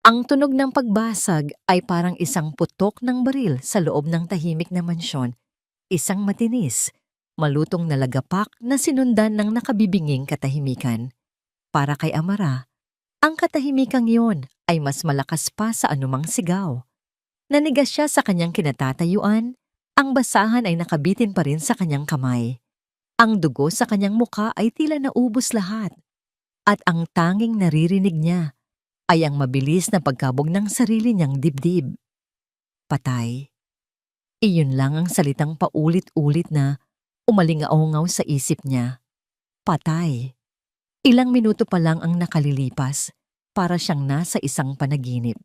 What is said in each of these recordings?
Ang tunog ng pagbasag ay parang isang putok ng baril sa loob ng tahimik na mansyon, isang matinis, malutong na lagapak na sinundan ng nakabibinging katahimikan. Para kay Amara, ang katahimikang yon ay mas malakas pa sa anumang sigaw. Nanigas siya sa kanyang kinatatayuan, ang basahan ay nakabitin pa rin sa kanyang kamay. Ang dugo sa kanyang muka ay tila naubos lahat, at ang tanging naririnig niya ay ang mabilis na pagkabog ng sarili niyang dibdib. Patay. Iyon lang ang salitang paulit-ulit na umalingaongaw sa isip niya. Patay. Ilang minuto pa lang ang nakalilipas para siyang nasa isang panaginip.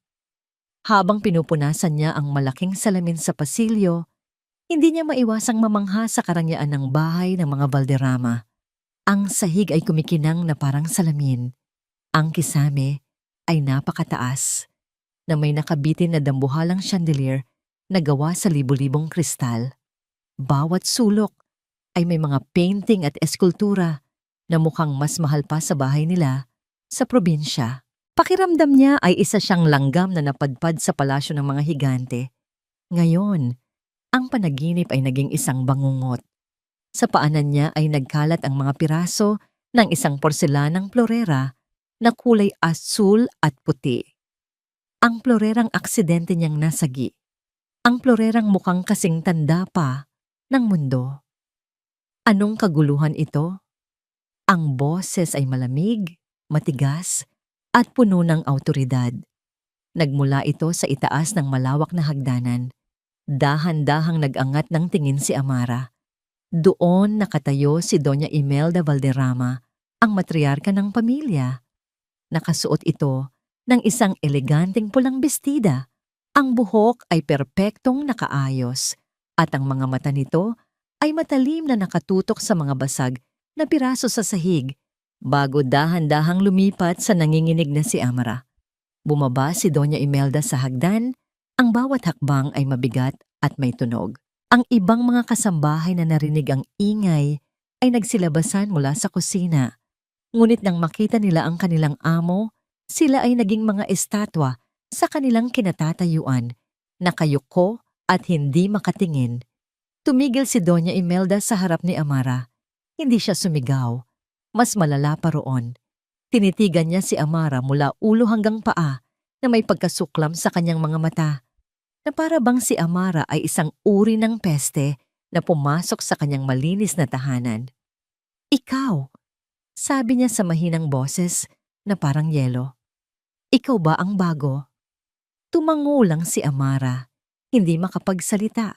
Habang pinupunasan niya ang malaking salamin sa pasilyo, hindi niya maiwasang mamangha sa karangyaan ng bahay ng mga Valderrama. Ang sahig ay kumikinang na parang salamin. Ang kisame ay napakataas, na may nakabitin na dambuhalang chandelier na gawa sa libu-libong kristal. Bawat sulok ay may mga painting at eskultura na mukhang mas mahal pa sa bahay nila sa probinsya. Pakiramdam niya ay isa siyang langgam na napadpad sa palasyo ng mga higante. Ngayon, ang panaginip ay naging isang bangungot. Sa paanan niya ay nagkalat ang mga piraso ng isang porselanang florera na kulay asul at puti. Ang florerang aksidente niyang nasagi. Ang florerang mukhang kasing tanda pa ng mundo. Anong kaguluhan ito? Ang boses ay malamig, matigas, at puno ng awtoridad. Nagmula ito sa itaas ng malawak na hagdanan. Dahan-dahang nag-angat ng tingin si Amara. Doon nakatayo si Doña Imelda Valderrama, ang matriarka ng pamilya. Nakasuot ito ng isang eleganteng pulang bestida. Ang buhok ay perpektong nakaayos at ang mga mata nito ay matalim na nakatutok sa mga basag na piraso sa sahig bago dahan-dahang lumipat sa nanginginig na si Amara. Bumaba si Doña Imelda sa hagdan, ang bawat hakbang ay mabigat at may tunog. Ang ibang mga kasambahay na narinig ang ingay ay nagsilabasan mula sa kusina. Ngunit nang makita nila ang kanilang amo, sila ay naging mga estatwa sa kanilang kinatatayuan, nakayuko at hindi makatingin. Tumigil si Doña Imelda sa harap ni Amara. Hindi siya sumigaw. Mas malala pa roon. Tinitigan niya si Amara mula ulo hanggang paa na may pagkasuklam sa kanyang mga mata, na para bang si Amara ay isang uri ng peste na pumasok sa kanyang malinis na tahanan. Ikaw, sabi niya sa mahinang boses na parang yelo. Ikaw ba ang bago? Tumango lang si Amara, hindi makapagsalita.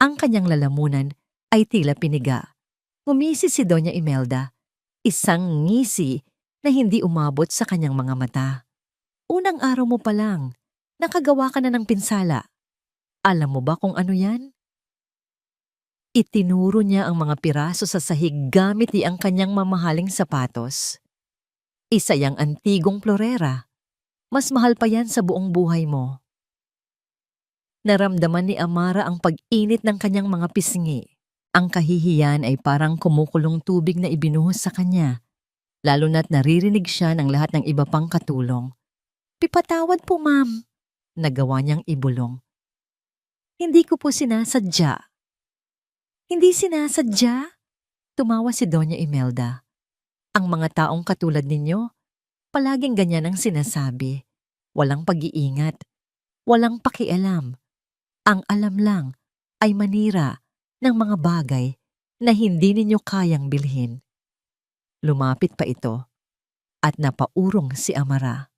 Ang kanyang lalamunan ay tila piniga. Ngumisi si Doña Imelda, isang ngisi na hindi umabot sa kanyang mga mata. Unang araw mo pa lang, nakagawa ka na ng pinsala. Alam mo ba kung ano yan? Itinuro niya ang mga piraso sa sahig gamit ang kanyang mamahaling sapatos. Isa yang antigong florera. Mas mahal pa yan sa buong buhay mo. Naramdaman ni Amara ang pag-init ng kanyang mga pisngi. Ang kahihiyan ay parang kumukulong tubig na ibinuhos sa kanya, lalo na't naririnig siya ng lahat ng iba pang katulong. Pipatawad po, ma'am. Nagawa niyang ibulong. Hindi ko po sinasadya. Hindi sinasadya? Tumawa si Doña Imelda. Ang mga taong katulad ninyo, palaging ganyan ang sinasabi. Walang pag-iingat, walang pakialam. Ang alam lang ay manira ng mga bagay na hindi ninyo kayang bilhin. Lumapit pa ito at napaurong si Amara.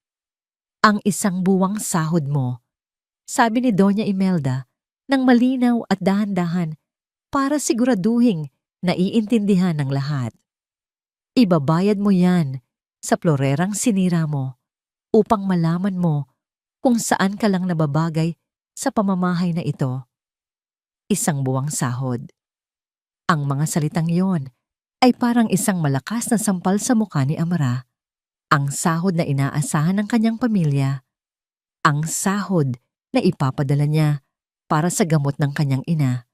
Ang isang buwang sahod mo, sabi ni Doña Imelda ng malinaw at dahan-dahan para siguraduhing naiintindihan ng lahat. Ibabayad mo yan sa florerang sinira mo upang malaman mo kung saan ka lang nababagay sa pamamahay na ito. Isang buwang sahod. Ang mga salitang yon ay parang isang malakas na sampal sa mukha ni Amara. Ang sahod na inaasahan ng kanyang pamilya. Ang sahod na ipapadala niya para sa gamot ng kanyang ina.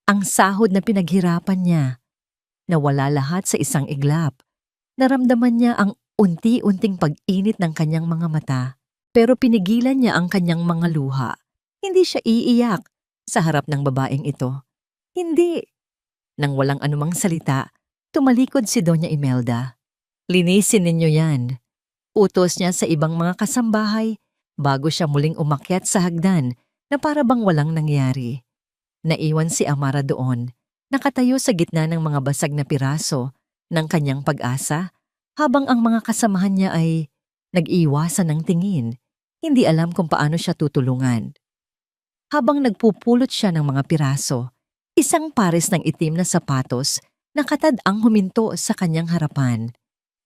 Ang sahod na pinaghirapan niya. Nawala lahat sa isang iglap. Naramdaman niya ang unti-unting pag-init ng kanyang mga mata. Pero pinigilan niya ang kanyang mga luha. Hindi siya iiyak sa harap ng babaeng ito. Hindi. Nang walang anumang salita, tumalikod si Doña Imelda. Linisin ninyo yan. Utos niya sa ibang mga kasambahay bago siya muling umakyat sa hagdan na para bang walang nangyari. Naiwan si Amara doon, nakatayo sa gitna ng mga basag na piraso ng kanyang pag-asa habang ang mga kasamahan niya ay nag-iwasan ng tingin, hindi alam kung paano siya tutulungan. Habang nagpupulot siya ng mga piraso, isang pares ng itim na sapatos nakatad ang huminto sa kanyang harapan.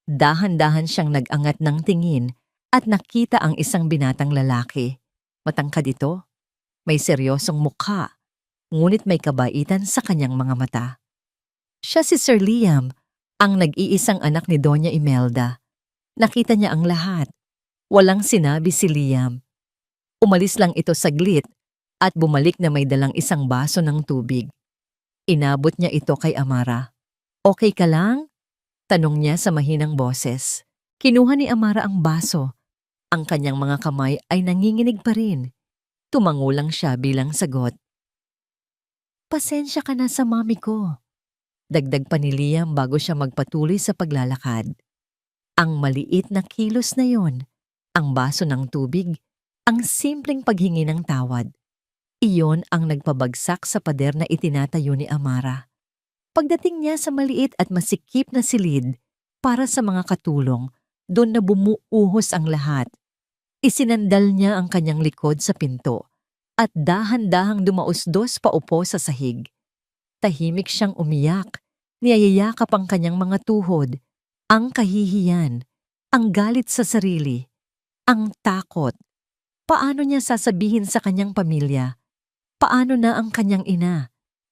Dahan-dahan siyang nag-angat ng tingin at nakita ang isang binatang lalaki. Matangkad ito, may seryosong mukha, ngunit may kabaitan sa kanyang mga mata. Siya si Sir Liam, ang nag-iisang anak ni Doña Imelda. Nakita niya ang lahat. Walang sinabi si Liam. Umalis lang ito saglit at bumalik na may dalang isang baso ng tubig. Inabot niya ito kay Amara. "Okay ka lang?" tanong niya sa mahinang boses. Kinuha ni Amara ang baso. Ang kanyang mga kamay ay nanginginig pa rin. Tumango lang siya bilang sagot. "Pasensya ka na sa mami ko." Dagdag pa ni Liam bago siya magpatuloy sa paglalakad. Ang maliit na kilos na yon, ang baso ng tubig, ang simpleng paghingi ng tawad. Iyon ang nagpabagsak sa pader na itinatayo ni Amara. Pagdating niya sa maliit at masikip na silid para sa mga katulong, doon na bumuuhos ang lahat. Isinandal niya ang kanyang likod sa pinto at dahan-dahang dumausdos paupo sa sahig. Tahimik siyang umiyak, niyayakap ang kanyang mga tuhod, ang kahihiyan, ang galit sa sarili, ang takot. Paano niya sasabihin sa kanyang pamilya? Paano na ang kanyang ina?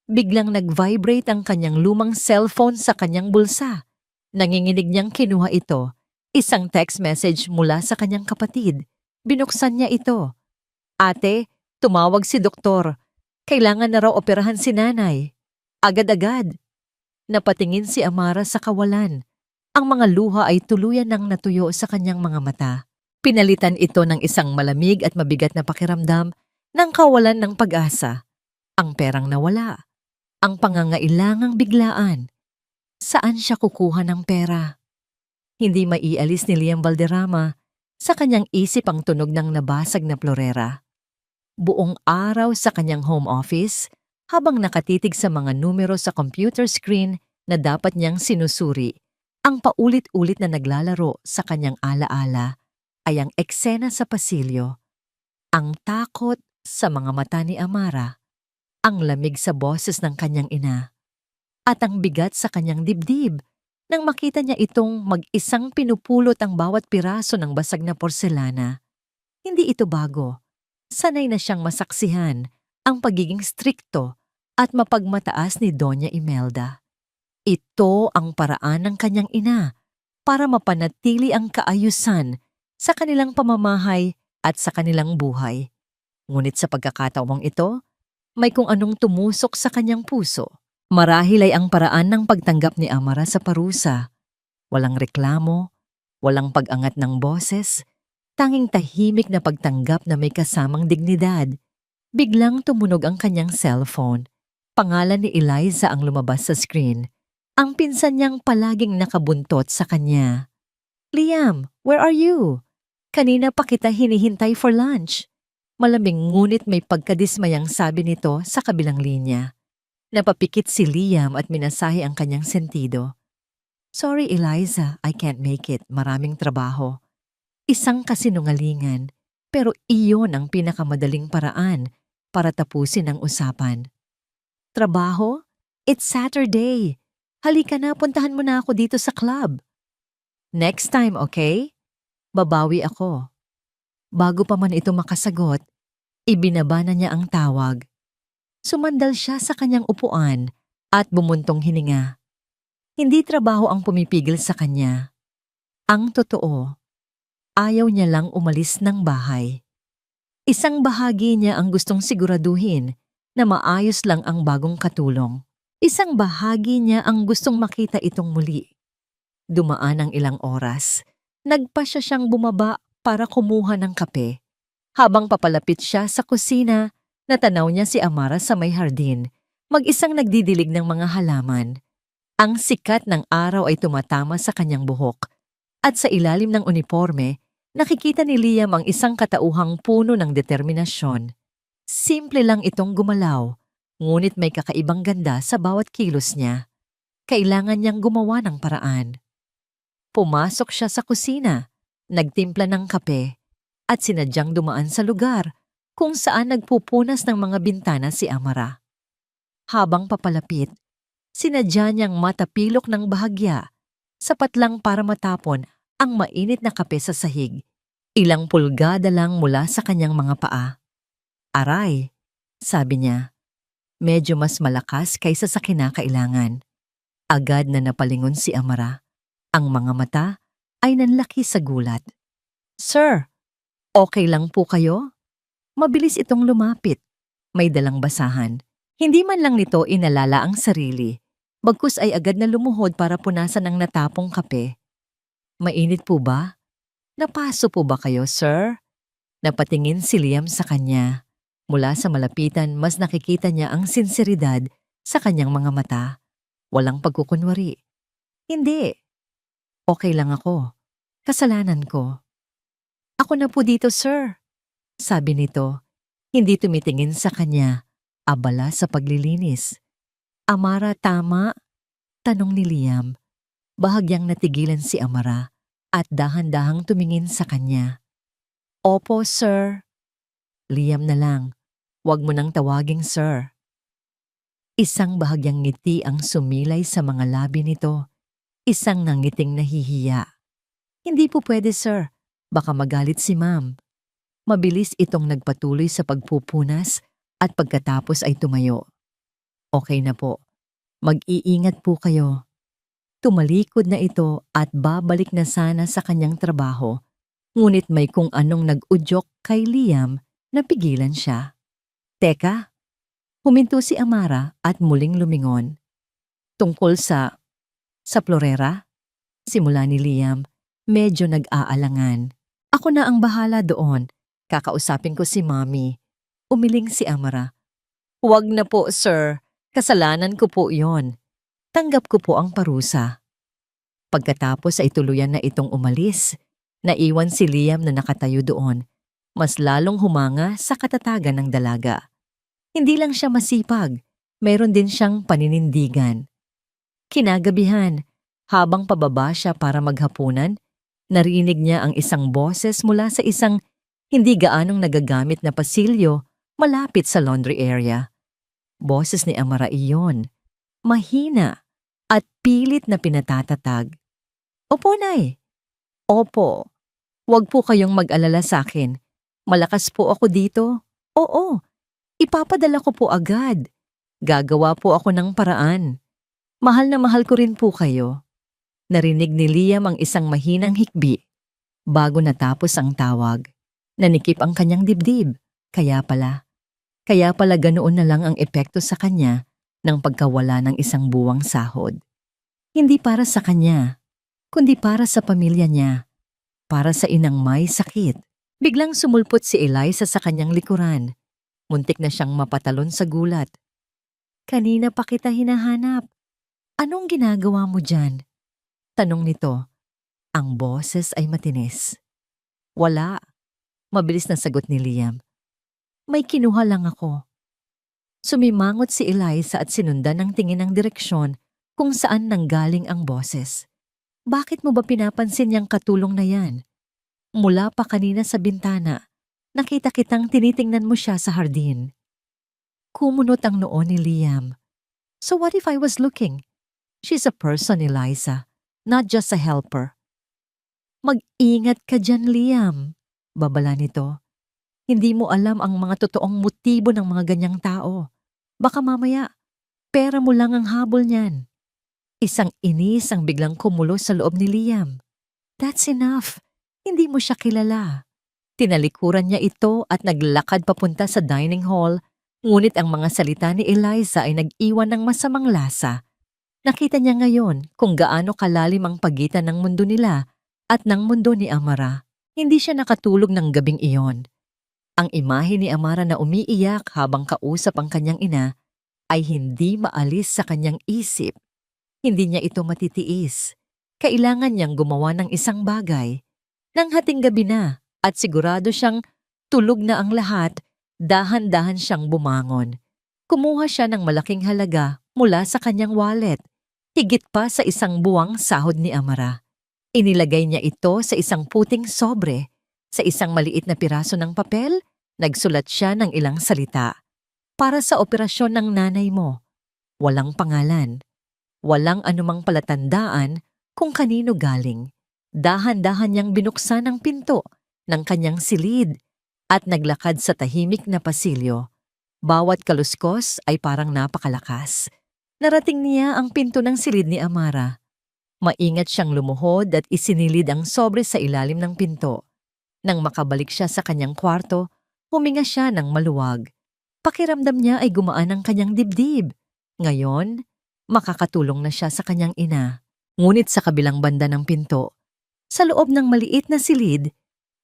Biglang nag-vibrate ang kanyang lumang cellphone sa kanyang bulsa. Nanginginig niyang kinuha ito. Isang text message mula sa kanyang kapatid. Binuksan niya ito. "Ate, tumawag si doktor. Kailangan na raw operahan si nanay. Agad-agad." Napatingin si Amara sa kawalan. Ang mga luha ay tuluyan ng natuyo sa kanyang mga mata. Pinalitan ito ng isang malamig at mabigat na pakiramdam ng kawalan ng pag-asa. Ang perang nawala. Ang pangangailangang biglaan. Saan siya kukuha ng pera? Hindi maialis ni Liam Valderrama sa kanyang isip ang tunog ng nabasag na plorera. Buong araw sa kanyang home office, habang nakatitig sa mga numero sa computer screen na dapat niyang sinusuri, ang paulit-ulit na naglalaro sa kanyang alaala ay ang eksena sa pasilyo. Ang takot sa mga mata ni Amara, ang lamig sa boses ng kanyang ina, at ang bigat sa kanyang dibdib nang makita niya itong mag-isang pinupulot ang bawat piraso ng basag na porselana. Hindi ito bago. Sanay na siyang masaksihan ang pagiging strikto at mapagmataas ni Doña Imelda. Ito ang paraan ng kanyang ina para mapanatili ang kaayusan sa kanilang pamamahay at sa kanilang buhay. Ngunit sa pagkakataong ito, may kung anong tumusok sa kanyang puso. Marahil ay ang paraan ng pagtanggap ni Amara sa parusa. Walang reklamo, walang pag-angat ng boses, tanging tahimik na pagtanggap na may kasamang dignidad. Biglang tumunog ang kanyang cellphone. Pangalan ni Eliza ang lumabas sa screen. Ang pinsan niyang palaging nakabuntot sa kanya. "Liam, where are you? Kanina pa kita hinihintay for lunch." Malamig ngunit may pagkadismayang sabi nito sa kabilang linya. Napapikit si Liam at minasahe ang kanyang sentido. "Sorry Eliza, I can't make it. Maraming trabaho." Isang kasinungalingan, pero iyon ang pinakamadaling paraan para tapusin ang usapan. "Trabaho? It's Saturday. Halika na, puntahan mo na ako dito sa club." "Next time, okay?" Babawi ako. Bago pa man ito makasagot, ibinaba na niya ang tawag. Sumandal siya sa kanyang upuan at bumuntong hininga. Hindi trabaho ang pumipigil sa kanya. Ang totoo, ayaw niya lang umalis ng bahay. Isang bahagi niya ang gustong siguraduhin na maayos lang ang bagong katulong. Isang bahagi niya ang gustong makita itong muli. Dumaan ang ilang oras. Nagpasya siyang bumaba para kumuha ng kape. Habang papalapit siya sa kusina, natanaw niya si Amara sa may hardin, mag-isang nagdidilig ng mga halaman. Ang sikat ng araw ay tumatama sa kanyang buhok, at sa ilalim ng uniforme, nakikita ni Liam ang isang katauhang puno ng determinasyon. Simple lang itong gumalaw, ngunit may kakaibang ganda sa bawat kilos niya. Kailangan niyang gumawa ng paraan. Pumasok siya sa kusina, nagtimpla ng kape, at sinadyang dumaan sa lugar kung saan nagpupunas ng mga bintana si Amara. Habang papalapit, sinadya niyang matapilok ng bahagya, sapat lang para matapon ang mainit na kape sa sahig, ilang pulgada lang mula sa kanyang mga paa. Aray, sabi niya, medyo mas malakas kaysa sa kinakailangan. Agad na napalingon si Amara. Ang mga mata ay nanlaki sa gulat. Sir, okay lang po kayo? Mabilis itong lumapit. May dalang basahan. Hindi man lang nito inalala ang sarili. Bagkus ay agad na lumuhod para punasan ang natapong kape. Mainit po ba? Napaso po ba kayo, sir? Napatingin si Liam sa kanya. Mula sa malapitan, mas nakikita niya ang sinseridad sa kanyang mga mata. Walang pagkukunwari. Hindi. Okay lang ako. Kasalanan ko. Ako na po dito, sir. Sabi nito, hindi tumitingin sa kanya, abala sa paglilinis. Amara, tama? Tanong ni Liam. Bahagyang natigilan si Amara at dahan-dahang tumingin sa kanya. Opo, sir. Liam na lang. Huwag mo nang tawaging sir. Isang bahagyang ngiti ang sumilay sa mga labi nito. Isang nangiting nahihiya. Hindi po pwede, sir. Baka magalit si ma'am. Mabilis itong nagpatuloy sa pagpupunas at pagkatapos ay tumayo. Okay na po. Mag-iingat po kayo. Tumalikod na ito at babalik na sana sa kanyang trabaho. Ngunit may kung anong nag-udyok kay Liam na pigilan siya. Teka, huminto si Amara at muling lumingon. Tungkol sa florera? Simula ni Liam, medyo nag-aalangan. Ako na ang bahala doon. Kakausapin ko si Mommy. Umiling si Amara. Huwag na po, sir. Kasalanan ko po yon. Tanggap ko po ang parusa. Pagkatapos ay tuluyan na itong umalis. Naiwan si Liam na nakatayo doon. Mas lalong humanga sa katatagan ng dalaga. Hindi lang siya masipag, mayroon din siyang paninindigan. Kinagabihan, habang pababa siya para maghapunan, narinig niya ang isang boses mula sa isang hindi gaanong nagagamit na pasilyo malapit sa laundry area. Boses ni Amara iyon, mahina at pilit na pinatatatag. Opo, Nay. Opo. Huwag po kayong mag-alala sa akin. Malakas po ako dito. Oo. Ipapadala ko po agad. Gagawa po ako ng paraan. Mahal na mahal ko rin po kayo. Narinig ni Liam ang isang mahinang hikbi. Bago natapos ang tawag, nanikip ang kanyang dibdib. Kaya pala ganoon na lang ang epekto sa kanya ng pagkawala ng isang buwang sahod. Hindi para sa kanya, kundi para sa pamilya niya. Para sa inang may sakit. Biglang sumulpot si Eliza sa kanyang likuran. Muntik na siyang mapatalon sa gulat. Kanina pa kita hinahanap. Anong ginagawa mo dyan? Tanong nito. Ang boses ay matinis. Wala. Mabilis na sagot ni Liam. May kinuha lang ako. Sumimangot si Eliza at sinundan ng tingin ng direksyon kung saan nanggaling ang boses. Bakit mo ba pinapansin yang katulong na yan? Mula pa kanina sa bintana, nakita kitang tinitingnan mo siya sa hardin. Kumunot ang noo ni Liam. So what if I was looking? She's a person, Eliza, not just a helper. Mag-ingat ka dyan, Liam. Babala nito. Hindi mo alam ang mga totoong motibo ng mga ganyang tao. Baka mamaya, pera mo lang ang habol niyan. Isang inis ang biglang kumulo sa loob ni Liam. That's enough. Hindi mo siya kilala. Tinalikuran niya ito at naglakad papunta sa dining hall, ngunit ang mga salita ni Eliza ay nag-iwan ng masamang lasa. Nakita niya ngayon kung gaano kalalim ang pagitan ng mundo nila at ng mundo ni Amara. Hindi siya nakatulog ng gabing iyon. Ang imahe ni Amara na umiiyak habang kausap ang kanyang ina ay hindi maalis sa kanyang isip. Hindi niya ito matitiis. Kailangan niyang gumawa ng isang bagay. Nang hating gabi na at sigurado siyang tulog na ang lahat, dahan-dahan siyang bumangon. Kumuha siya ng malaking halaga mula sa kanyang wallet, higit pa sa isang buwang sahod ni Amara. Inilagay niya ito sa isang puting sobre. Sa isang maliit na piraso ng papel, nagsulat siya ng ilang salita. Para sa operasyon ng nanay mo. Walang pangalan. Walang anumang palatandaan kung kanino galing. Dahan-dahan niyang binuksan ang pinto ng kanyang silid at naglakad sa tahimik na pasilyo. Bawat kaluskos ay parang napakalakas. Narating niya ang pinto ng silid ni Amara. Maingat siyang lumuhod at isinilid ang sobre sa ilalim ng pinto. Nang makabalik siya sa kanyang kwarto, huminga siya ng maluwag. Pakiramdam niya ay gumaan ang kanyang dibdib. Ngayon, makakatulong na siya sa kanyang ina. Ngunit sa kabilang banda ng pinto, sa loob ng maliit na silid,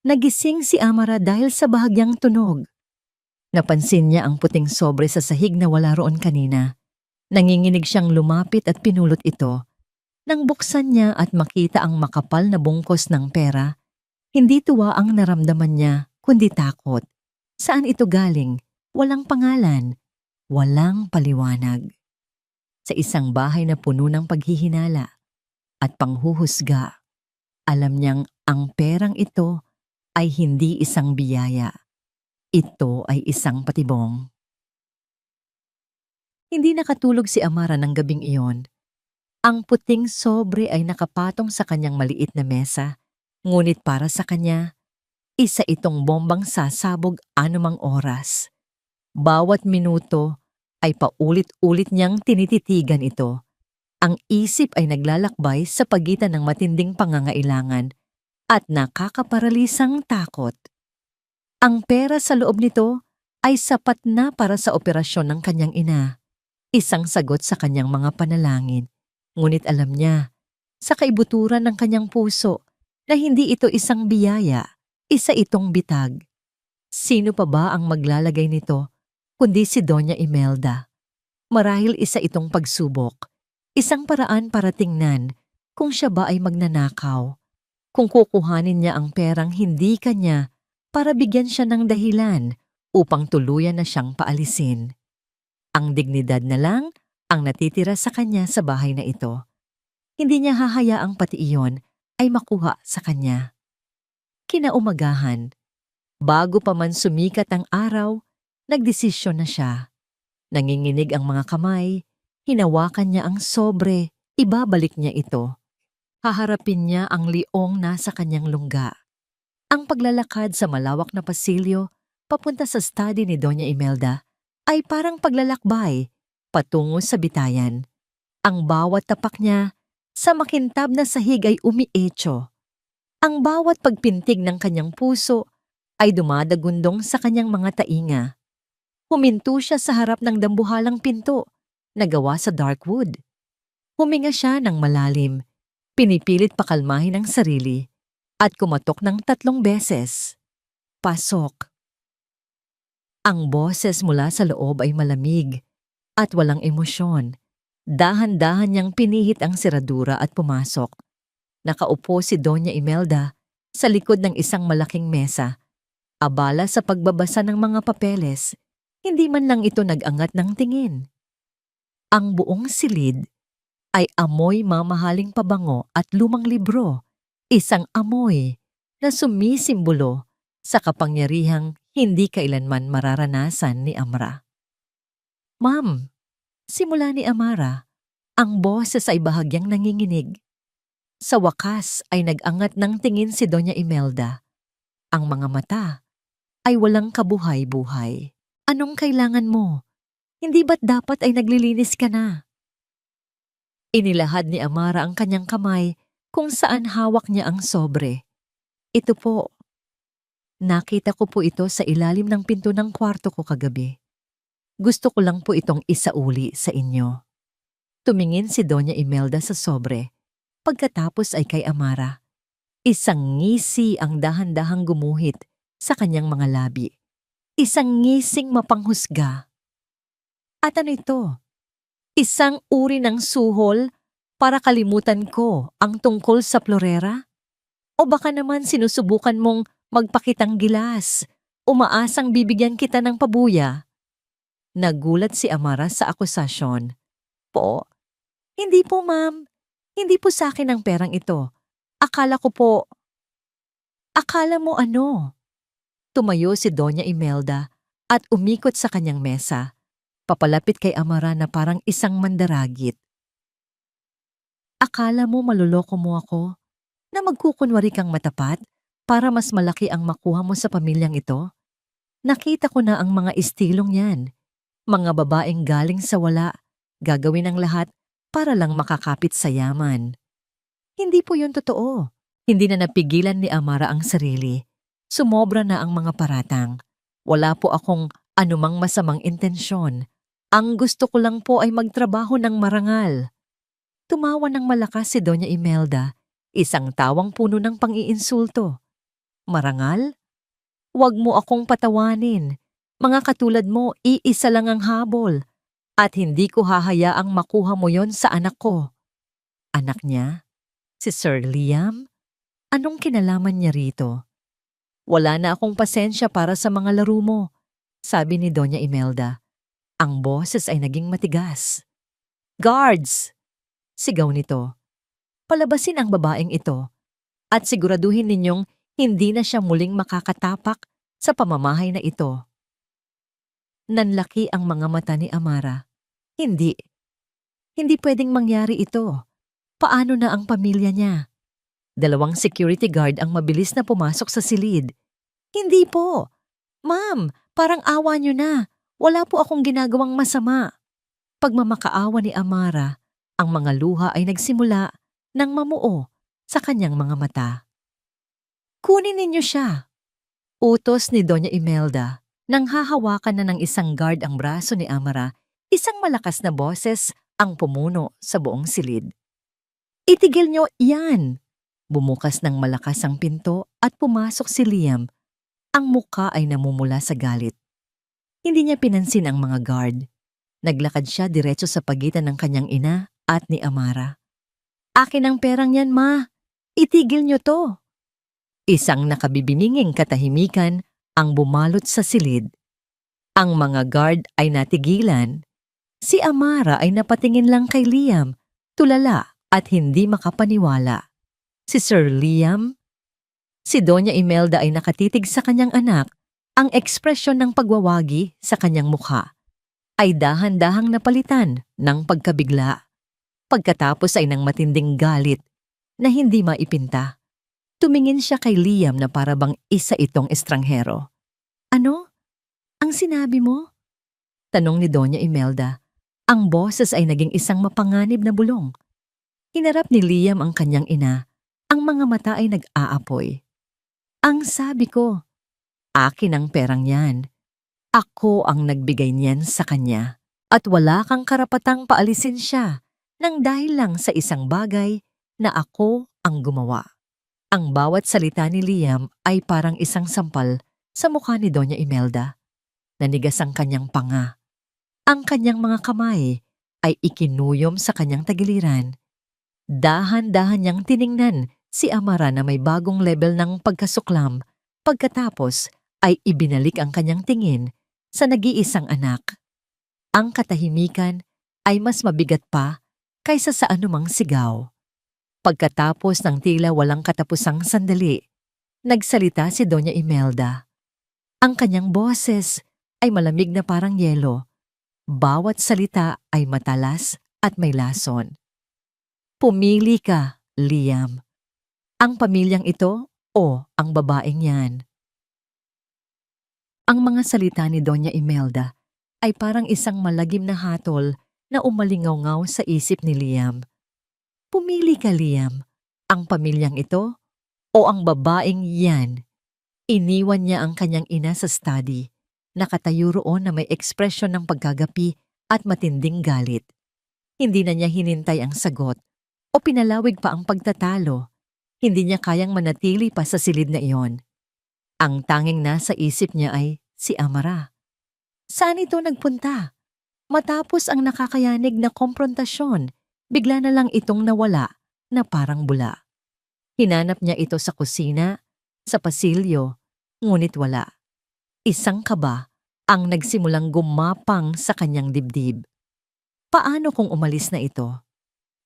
nagising si Amara dahil sa bahagyang tunog. Napansin niya ang puting sobre sa sahig na wala roon kanina. Nanginginig siyang lumapit at pinulot ito. Nang buksan niya at makita ang makapal na bungkos ng pera, hindi tuwa ang naramdaman niya, kundi takot. Saan ito galing? Walang pangalan. Walang paliwanag. Sa isang bahay na puno ng paghihinala at panghuhusga, alam niyang ang perang ito ay hindi isang biyaya. Ito ay isang patibong. Hindi nakatulog si Amara ng gabing iyon. Ang puting sobre ay nakapatong sa kanyang maliit na mesa, ngunit para sa kanya, isa itong bombang sasabog anumang oras. Bawat minuto ay paulit-ulit niyang tinititigan ito. Ang isip ay naglalakbay sa pagitan ng matinding pangangailangan at nakakaparalisang takot. Ang pera sa loob nito ay sapat na para sa operasyon ng kanyang ina. Isang sagot sa kanyang mga panalangin. Ngunit alam niya, sa kaibuturan ng kanyang puso, na hindi ito isang biyaya, isa itong bitag. Sino pa ba ang maglalagay nito, kundi si Doña Imelda? Marahil isa itong pagsubok, isang paraan para tingnan kung siya ba ay magnanakaw. Kung kukuhanin niya ang perang hindi kanya para bigyan siya ng dahilan upang tuluyan na siyang paalisin. Ang dignidad na lang ang natitira sa kanya sa bahay na ito. Hindi niya hahayaang pati iyon ay makuha sa kanya. Kinaumagahan, bago pa man sumikat ang araw, nagdesisyon na siya. Nanginginig ang mga kamay, hinawakan niya ang sobre, ibabalik niya ito. Haharapin niya ang liong nasa kanyang lungga. Ang paglalakad sa malawak na pasilyo papunta sa study ni Doña Imelda ay parang paglalakbay patungo sa bitayan. Ang bawat tapak niya sa makintab na sahig ay umietso. Ang bawat pagpintig ng kanyang puso ay dumadagundong sa kanyang mga tainga. Huminto siya sa harap ng dambuhalang pinto na gawa sa dark wood. Huminga siya ng malalim, pinipilit pakalmahin ang sarili at kumatok ng 3 beses. Pasok. Ang boses mula sa loob ay malamig at walang emosyon. Dahan-dahan niyang pinihit ang seradura at pumasok. Nakaupo si Doña Imelda sa likod ng isang malaking mesa. Abala sa pagbabasa ng mga papeles, hindi man lang ito nag-angat ng tingin. Ang buong silid ay amoy mamahaling pabango at lumang libro. Isang amoy na sumisimbolo sa kapangyarihang hindi kailanman mararanasan ni Amara. Ma'am, simula ni Amara, ang boses ay bahagyang nanginginig. Sa wakas ay nag-angat ng tingin si Doña Imelda. Ang mga mata ay walang kabuhay-buhay. Anong kailangan mo? Hindi ba't dapat ay naglilinis ka na? Inilahad ni Amara ang kanyang kamay kung saan hawak niya ang sobre. Ito po. Nakita ko po ito sa ilalim ng pinto ng kwarto ko kagabi. Gusto ko lang po itong isauli sa inyo. Tumingin si Doña Imelda sa sobre. Pagkatapos ay kay Amara. Isang ngisi ang dahan-dahang gumuhit sa kanyang mga labi. Isang ngising mapanghusga. At ano ito? Isang uri ng suhol para kalimutan ko ang tungkol sa Florera? O baka naman sinusubukan mong magpakitang gilas, umaasang bibigyan kita ng pabuya? Nagulat si Amara sa akusasyon. Po, hindi po ma'am. Hindi po sa akin ang perang ito. Akala ko po. Akala mo ano? Tumayo si Doña Imelda at umikot sa kanyang mesa, papalapit kay Amara na parang isang mandaragit. Akala mo maluloko mo ako na magkukunwari kang matapat para mas malaki ang makuha mo sa pamilyang ito? Nakita ko na ang mga istilong yan. Mga babaeng galing sa wala, gagawin ang lahat para lang makakapit sa yaman. Hindi po yun totoo. Hindi na napigilan ni Amara ang sarili. Sumobra na ang mga paratang. Wala po akong anumang masamang intensyon. Ang gusto ko lang po ay magtrabaho ng marangal. Tumawa ng malakas si Doña Imelda, isang tawang puno ng pang-iinsulto. Marangal? Huwag mo akong patawanin. Mga katulad mo, iisa lang ang habol. At hindi ko hahayaang makuha mo yon sa anak ko. Anak niya? Si Sir Liam? Anong kinalaman niya rito? Wala na akong pasensya para sa mga laro mo, sabi ni Doña Imelda. Ang boses ay naging matigas. Guards! Sigaw nito. Palabasin ang babaeng ito at siguraduhin ninyong hindi na siya muling makakatapak sa pamamahay na ito. Nanlaki ang mga mata ni Amara. Hindi. Hindi pwedeng mangyari ito. Paano na ang pamilya niya? 2 security guard ang mabilis na pumasok sa silid. Hindi po. Ma'am, parang awa niyo na. Wala po akong ginagawang masama. Pagmamakaawa ni Amara, ang mga luha ay nagsimula ng mamuo sa kanyang mga mata. Kunin ninyo siya. Utos ni Doña Imelda. Nang hahawakan na ng isang guard ang braso ni Amara, isang malakas na boses ang pumuno sa buong silid. Itigil niyo yan! Bumukas ng malakas ang pinto at pumasok si Liam. Ang muka ay namumula sa galit. Hindi niya pinansin ang mga guard. Naglakad siya diretso sa pagitan ng kanyang ina at ni Amara. Akin ang perang yan, ma. Itigil niyo to. Isang nakabibininging katahimikan ang bumalot sa silid. Ang mga guard ay natigilan. Si Amara ay napatingin lang kay Liam, tulala at hindi makapaniwala. Si Sir Liam? Si Doña Imelda ay nakatitig sa kanyang anak. Ang ekspresyon ng pagwawagi sa kanyang mukha ay dahan-dahang napalitan ng pagkabigla. Pagkatapos ay ng matinding galit na hindi maipinta. Tumingin siya kay Liam na parabang isa itong estranghero. Ano? Ang sinabi mo? Tanong ni Doña Imelda. Ang boses ay naging isang mapanganib na bulong. Hinarap ni Liam ang kanyang ina. Ang mga mata ay nag-aapoy. Ang sabi ko, akin ang perang yan. Ako ang nagbigay niyan sa kanya. At wala kang karapatang paalisin siya nang dahil lang sa isang bagay na ako ang gumawa. Ang bawat salita ni Liam ay parang isang sampal sa mukha ni Doña Imelda. Nanigas ang kanyang panga. Ang kanyang mga kamay ay ikinuyom sa kanyang tagiliran. Dahan-dahan niyang tiningnan si Amara na may bagong level ng pagkasuklam. Pagkatapos ay ibinalik ang kanyang tingin sa nag-iisang anak. Ang katahimikan ay mas mabigat pa kaysa sa anumang sigaw. Pagkatapos ng tila walang katapusang sandali, nagsalita si Doña Imelda. Ang kanyang boses ay malamig na parang yelo. Bawat salita ay matalas at may lason. Pumili ka, Liam. Ang pamilyang ito o ang babaeng yan? Ang mga salita ni Doña Imelda ay parang isang malagim na hatol na umalingaw-ngaw sa isip ni Liam. Pumili ka, Liam. Ang pamilyang ito o ang babaeng yan? Iniwan niya ang kanyang ina sa study. Nakatayo roon na may ekspresyon ng pagkagapi at matinding galit. Hindi na niya hinintay ang sagot o pinalawig pa ang pagtatalo. Hindi niya kayang manatili pa sa silid na iyon. Ang tanging nasa isip niya ay si Amara. Saan ito nagpunta? Matapos ang nakakayanig na komprontasyon, bigla na lang itong nawala na parang bula. Hinanap niya ito sa kusina, sa pasilyo, ngunit wala. Isang kaba ang nagsimulang gumapang sa kanyang dibdib. Paano kung umalis na ito?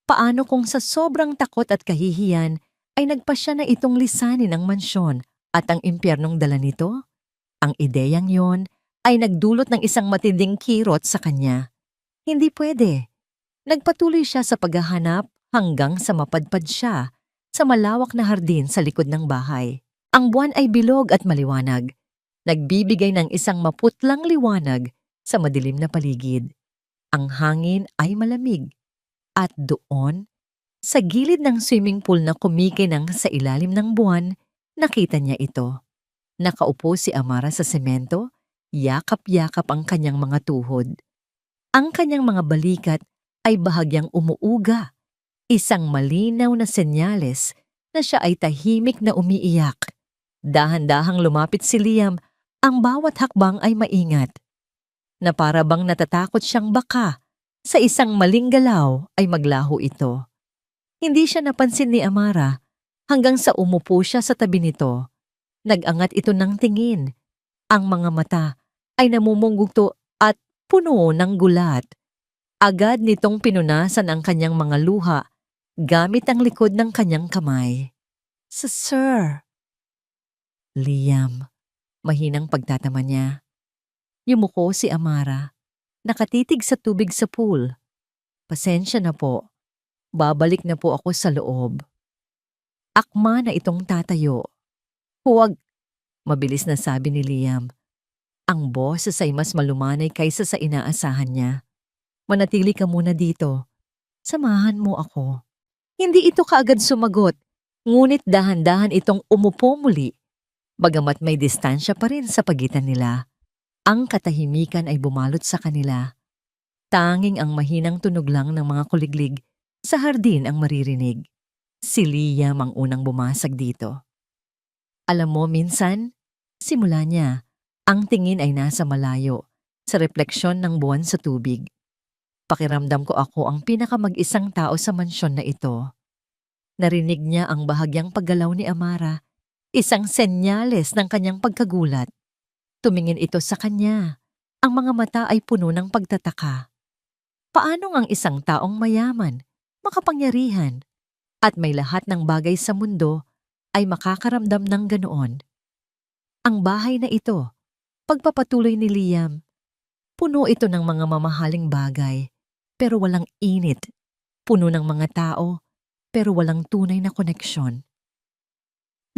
Paano kung sa sobrang takot at kahihiyan ay nagpasya na itong lisanin ang mansyon at ang impyernong dala nito? Ang ideyang yon ay nagdulot ng isang matinding kirot sa kanya. Hindi pwede. Nagpatuloy siya sa paghahanap hanggang sa mapadpad siya sa malawak na hardin sa likod ng bahay. Ang buwan ay bilog at maliwanag. Nagbibigay ng isang maputlang liwanag sa madilim na paligid. Ang hangin ay malamig. At doon, sa gilid ng swimming pool na kumikinang sa ilalim ng buwan, nakita niya ito. Nakaupo si Amara sa semento, yakap-yakap ang kanyang mga tuhod. Ang kanyang mga balikat ay bahagyang umuuga, isang malinaw na senyales na siya ay tahimik na umiiyak. Dahan-dahang lumapit si Liam, ang bawat hakbang ay maingat. Na para bang natatakot siyang baka sa isang maling galaw ay maglaho ito. Hindi siya napansin ni Amara hanggang sa umupo siya sa tabi nito. Nag-angat ito ng tingin. Ang mga mata ay namumungguto at puno ng gulat. Agad nitong pinunasan ang kanyang mga luha gamit ang likod ng kanyang kamay. Sir. Liam, mahinang pagtatama niya. Yumuko si Amara. Nakatitig sa tubig sa pool. Pasensya na po. Babalik na po ako sa loob. Akma na itong tatayo. Huwag, mabilis na sabi ni Liam. Ang boses ay mas malumanay kaysa sa inaasahan niya. Manatili ka muna dito. Samahan mo ako. Hindi ito kaagad sumagot, ngunit dahan-dahan itong umupo muli. Bagamat may distansya pa rin sa pagitan nila. Ang katahimikan ay bumalot sa kanila. Tanging ang mahinang tunog lang ng mga kuliglig sa hardin ang maririnig. Si Liam ang unang bumasag dito. Alam mo, minsan, simula niya, ang tingin ay nasa malayo, sa refleksyon ng buwan sa tubig. Pakiramdam ko ako ang pinakamag-isang tao sa mansyon na ito. Narinig niya ang bahagyang paggalaw ni Amara, isang senyales ng kanyang pagkagulat. Tumingin ito sa kanya. Ang mga mata ay puno ng pagtataka. Paano ang isang taong mayaman, makapangyarihan, at may lahat ng bagay sa mundo ay makakaramdam ng ganoon? Ang bahay na ito, pagpapatuloy ni Liam, puno ito ng mga mamahaling bagay, pero walang init. Puno ng mga tao, pero walang tunay na koneksyon.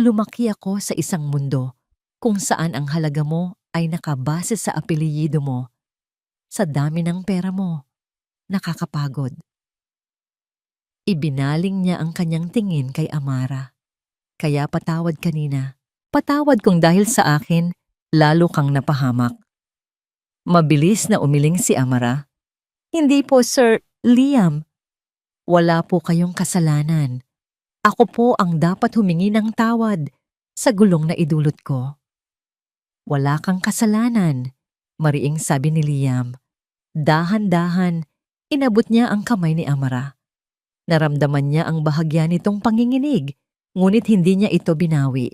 Lumaki ako sa isang mundo kung saan ang halaga mo ay nakabase sa apelyido mo, sa dami ng pera mo. Nakakapagod. Ibinaling niya ang kanyang tingin kay Amara. Kaya patawad kanina. Patawad kung dahil sa akin, lalo kang napahamak. Mabilis na umiling si Amara. Hindi po, Sir Liam. Wala po kayong kasalanan. Ako po ang dapat humingi ng tawad sa gulong na idulot ko. Wala kang kasalanan, mariing sabi ni Liam. Dahan-dahan, inabot niya ang kamay ni Amara. Naramdaman niya ang bahagya nitong panginginig, ngunit hindi niya ito binawi.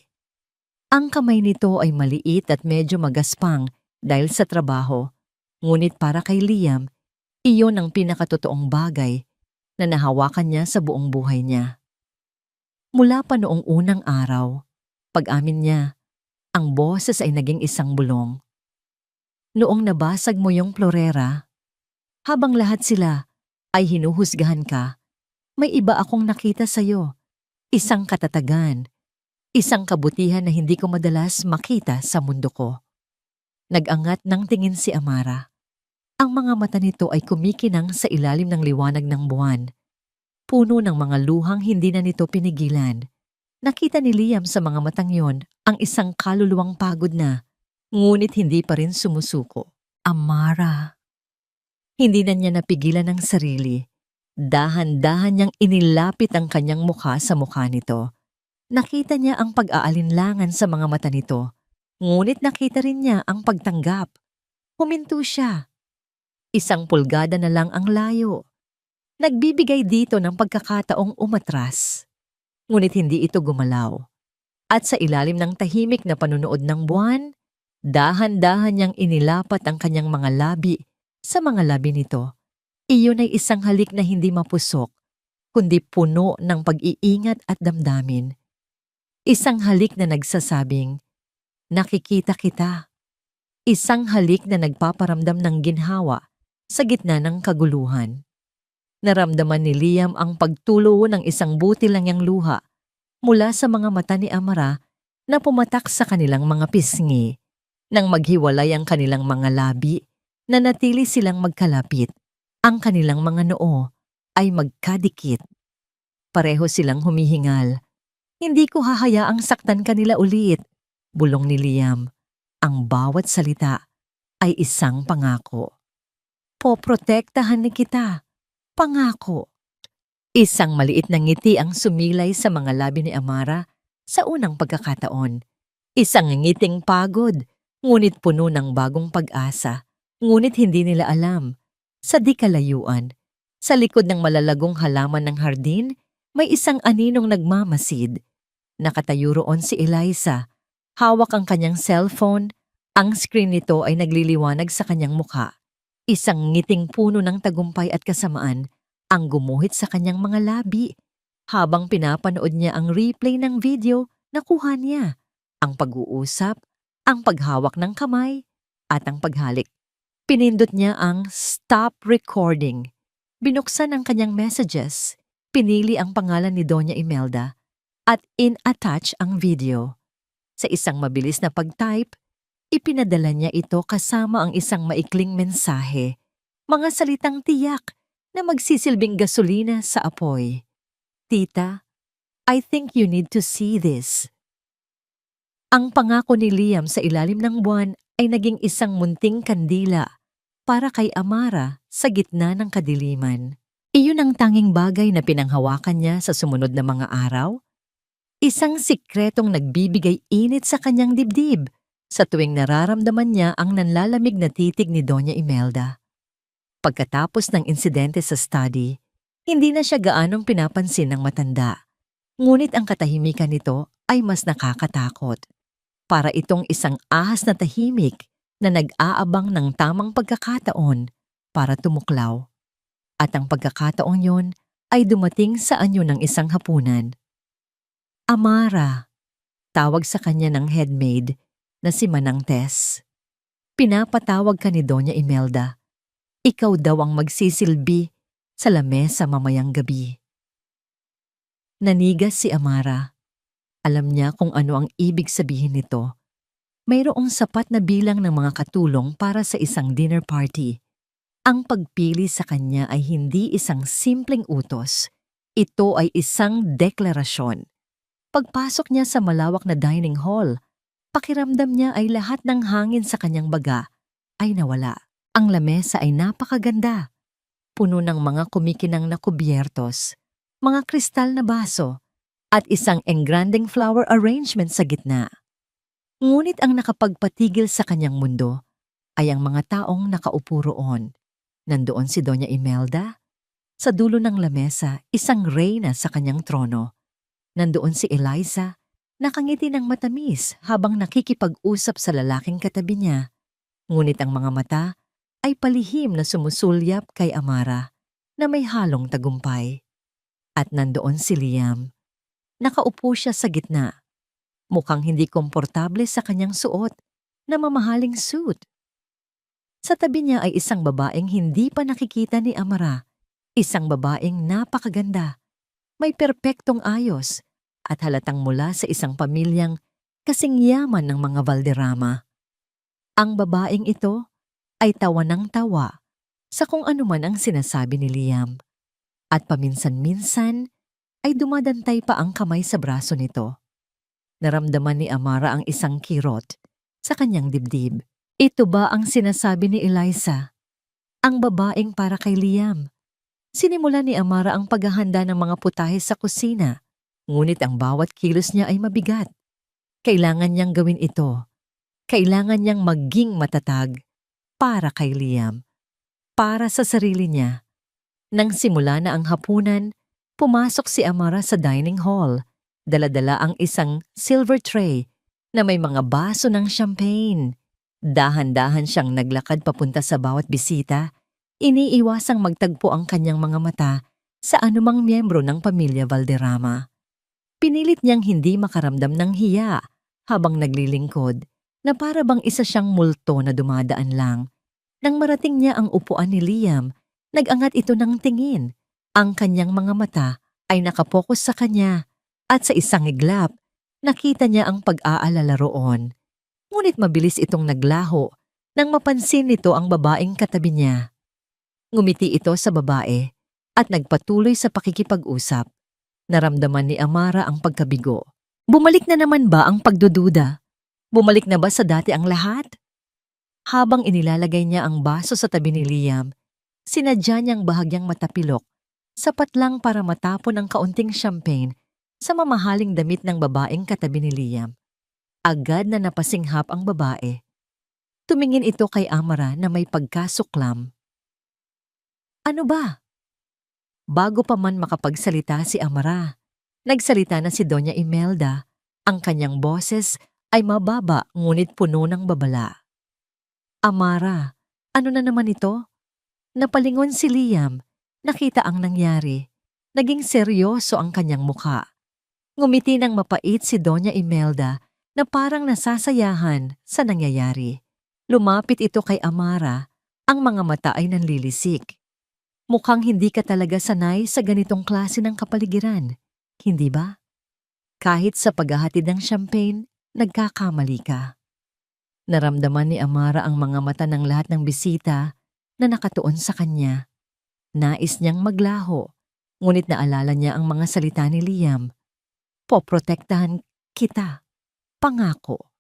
Ang kamay nito ay maliit at medyo magaspang dahil sa trabaho, ngunit para kay Liam, iyon ang pinakatotoong bagay na nahawakan niya sa buong buhay niya. Mula pa noong unang araw, pag-amin niya, ang boses ay naging isang bulong. Noong nabasag mo yung florera, habang lahat sila ay hinuhusgahan ka, may iba akong nakita sa'yo. Isang katatagan, isang kabutihan na hindi ko madalas makita sa mundo ko. Nag-angat ng tingin si Amara. Ang mga mata nito ay kumikinang sa ilalim ng liwanag ng buwan. Puno ng mga luhang hindi na nito pinigilan. Nakita ni Liam sa mga matang yon ang isang kaluluwang pagod na, ngunit hindi pa rin sumusuko. Amara. Hindi na niya napigilan ang sarili. Dahan-dahan niyang inilapit ang kanyang mukha sa mukha nito. Nakita niya ang pag-aalinlangan sa mga mata nito, ngunit nakita rin niya ang pagtanggap. Huminto siya. 1 pulgada na lang ang layo. Nagbibigay dito ng pagkakataong umatras. Ngunit hindi ito gumalaw. At sa ilalim ng tahimik na panunood ng buwan, dahan-dahan niyang inilapat ang kanyang mga labi sa mga labi nito. Iyon ay isang halik na hindi mapusok, kundi puno ng pag-iingat at damdamin. Isang halik na nagsasabing, nakikita kita. Isang halik na nagpaparamdam ng ginhawa sa gitna ng kaguluhan. Naramdaman ni Liam ang pagtulo ng isang butil lang yang luha mula sa mga mata ni Amara na pumatak sa kanilang mga pisngi. Nang maghiwalay ang kanilang mga labi, nanatili silang magkalapit. Ang kanilang mga noo ay magkadikit. Pareho silang humihingal. Hindi ko hahayaang saktan kanila ulit, bulong ni Liam. Ang bawat salita ay isang pangako. Poprotektahan ni kita. Pangako. Isang maliit na ngiti ang sumilay sa mga labi ni Amara sa unang pagkakataon. Isang ngiting pagod, ngunit puno ng bagong pag-asa. Ngunit hindi nila alam. Sa di kalayuan, sa likod ng malalagong halaman ng hardin, may isang aninong nagmamasid. Nakatayo roon si Eliza. Hawak ang kanyang cellphone. Ang screen nito ay nagliliwanag sa kanyang mukha. Isang ngiting puno ng tagumpay at kasamaan ang gumuhit sa kanyang mga labi habang pinapanood niya ang replay ng video na kuha niya. Ang pag-uusap, ang paghawak ng kamay, at ang paghalik. Pinindot niya ang stop recording. Binuksan ang kanyang messages. Pinili ang pangalan ni Doña Imelda at in-attach ang video. Sa isang mabilis na pag-type, ipinadala niya ito kasama ang isang maikling mensahe, mga salitang tiyak na magsisilbing gasolina sa apoy. Tita, I think you need to see this. Ang pangako ni Liam sa ilalim ng buwan ay naging isang munting kandila para kay Amara sa gitna ng kadiliman. Iyon ang tanging bagay na pinanghawakan niya sa sumunod na mga araw. Isang sikretong nagbibigay init sa kanyang dibdib sa tuwing nararamdaman niya ang nanlalamig na titig ni Doña Imelda. Pagkatapos ng insidente sa study, hindi na siya gaanong pinapansin ng matanda. Ngunit ang katahimikan nito ay mas nakakatakot. Para itong isang ahas na tahimik na nag-aabang ng tamang pagkakataon para tumuklaw. At ang pagkakataong yon ay dumating sa anyo ng isang hapunan. Amara, tawag sa kanya ng headmaid na si Manang Tess. Pinapatawag ka ni Doña Imelda. Ikaw daw ang magsisilbi sa lamesa mamayang gabi. Nanigas si Amara. Alam niya kung ano ang ibig sabihin nito. Mayroong sapat na bilang ng mga katulong para sa isang dinner party. Ang pagpili sa kanya ay hindi isang simpleng utos. Ito ay isang deklarasyon. Pagpasok niya sa malawak na dining hall, pakiramdam niya ay lahat ng hangin sa kanyang baga ay nawala. Ang lamesa ay napakaganda. Puno ng mga kumikinang na kubyertos, mga kristal na baso, at isang engranding flower arrangement sa gitna. Ngunit ang nakapagpatigil sa kanyang mundo ay ang mga taong nakaupo roon. Nandoon si Doña Imelda. Sa dulo ng lamesa, isang reyna sa kanyang trono. Nandoon si Eliza, nakangiti ng matamis habang nakikipag-usap sa lalaking katabi niya. Ngunit ang mga mata ay palihim na sumusulyap kay Amara na may halong tagumpay. At nandoon si Liam. Nakaupo siya sa gitna. Mukhang hindi komportable sa kanyang suot na mamahaling suit. Sa tabi niya ay isang babaeng hindi pa nakikita ni Amara. Isang babaeng napakaganda. May perpektong ayos at halatang mula sa isang pamilyang kasing yaman ng mga Valderrama. Ang babaeng ito ay tawa ng tawa sa kung anuman ang sinasabi ni Liam. At paminsan-minsan ay dumadantay pa ang kamay sa braso nito. Naramdaman ni Amara ang isang kirot sa kanyang dibdib. Ito ba ang sinasabi ni Eliza? Ang babaeng para kay Liam. Sinimula ni Amara ang paghahanda ng mga putahe sa kusina. Ngunit ang bawat kilos niya ay mabigat. Kailangan niyang gawin ito. Kailangan niyang maging matatag para kay Liam, para sa sarili niya. Nang simula na ang hapunan, pumasok si Amara sa dining hall. Dala-dala ang isang silver tray na may mga baso ng champagne. Dahan-dahan siyang naglakad papunta sa bawat bisita. Iniiwasang magtagpo ang kanyang mga mata sa anumang miyembro ng pamilya Valderrama. Pinilit niyang hindi makaramdam ng hiya habang naglilingkod na para bang isa siyang multo na dumadaan lang. Nang marating niya ang upuan ni Liam, nag-angat ito ng tingin. Ang kanyang mga mata ay nakapokus sa kanya at sa isang iglap, nakita niya ang pag-aalala roon. Ngunit mabilis itong naglaho nang mapansin nito ang babaeng katabi niya. Ngumiti ito sa babae at nagpatuloy sa pakikipag-usap. Naramdaman ni Amara ang pagkabigo. Bumalik na naman ba ang pagdududa? Bumalik na ba sa dati ang lahat? Habang inilalagay niya ang baso sa tabi ni Liam, sinadya niyang bahagyang matapilok, sapat lang para matapon ang kaunting champagne sa mamahaling damit ng babaeng katabi ni Liam. Agad na napasinghap ang babae. Tumingin ito kay Amara na may pagkasuklam. Ano ba? Bago pa man makapagsalita si Amara, nagsalita na si Doña Imelda. Ang kanyang boses ay mababa ngunit puno ng babala. Amara, ano na naman ito? Napalingon si Liam, nakita ang nangyari. Naging seryoso ang kanyang muka. Ngumiti ng mapait si Doña Imelda na parang nasasayahan sa nangyayari. Lumapit ito kay Amara, ang mga mata ay nanlilisik. Mukhang hindi ka talaga sanay sa ganitong klase ng kapaligiran, hindi ba? Kahit sa paghahatid ng champagne, nagkakamali ka. Naramdaman ni Amara ang mga mata ng lahat ng bisita na nakatuon sa kanya. Nais niyang maglaho, ngunit naalala niya ang mga salita ni Liam. Poprotektahan kita, pangako.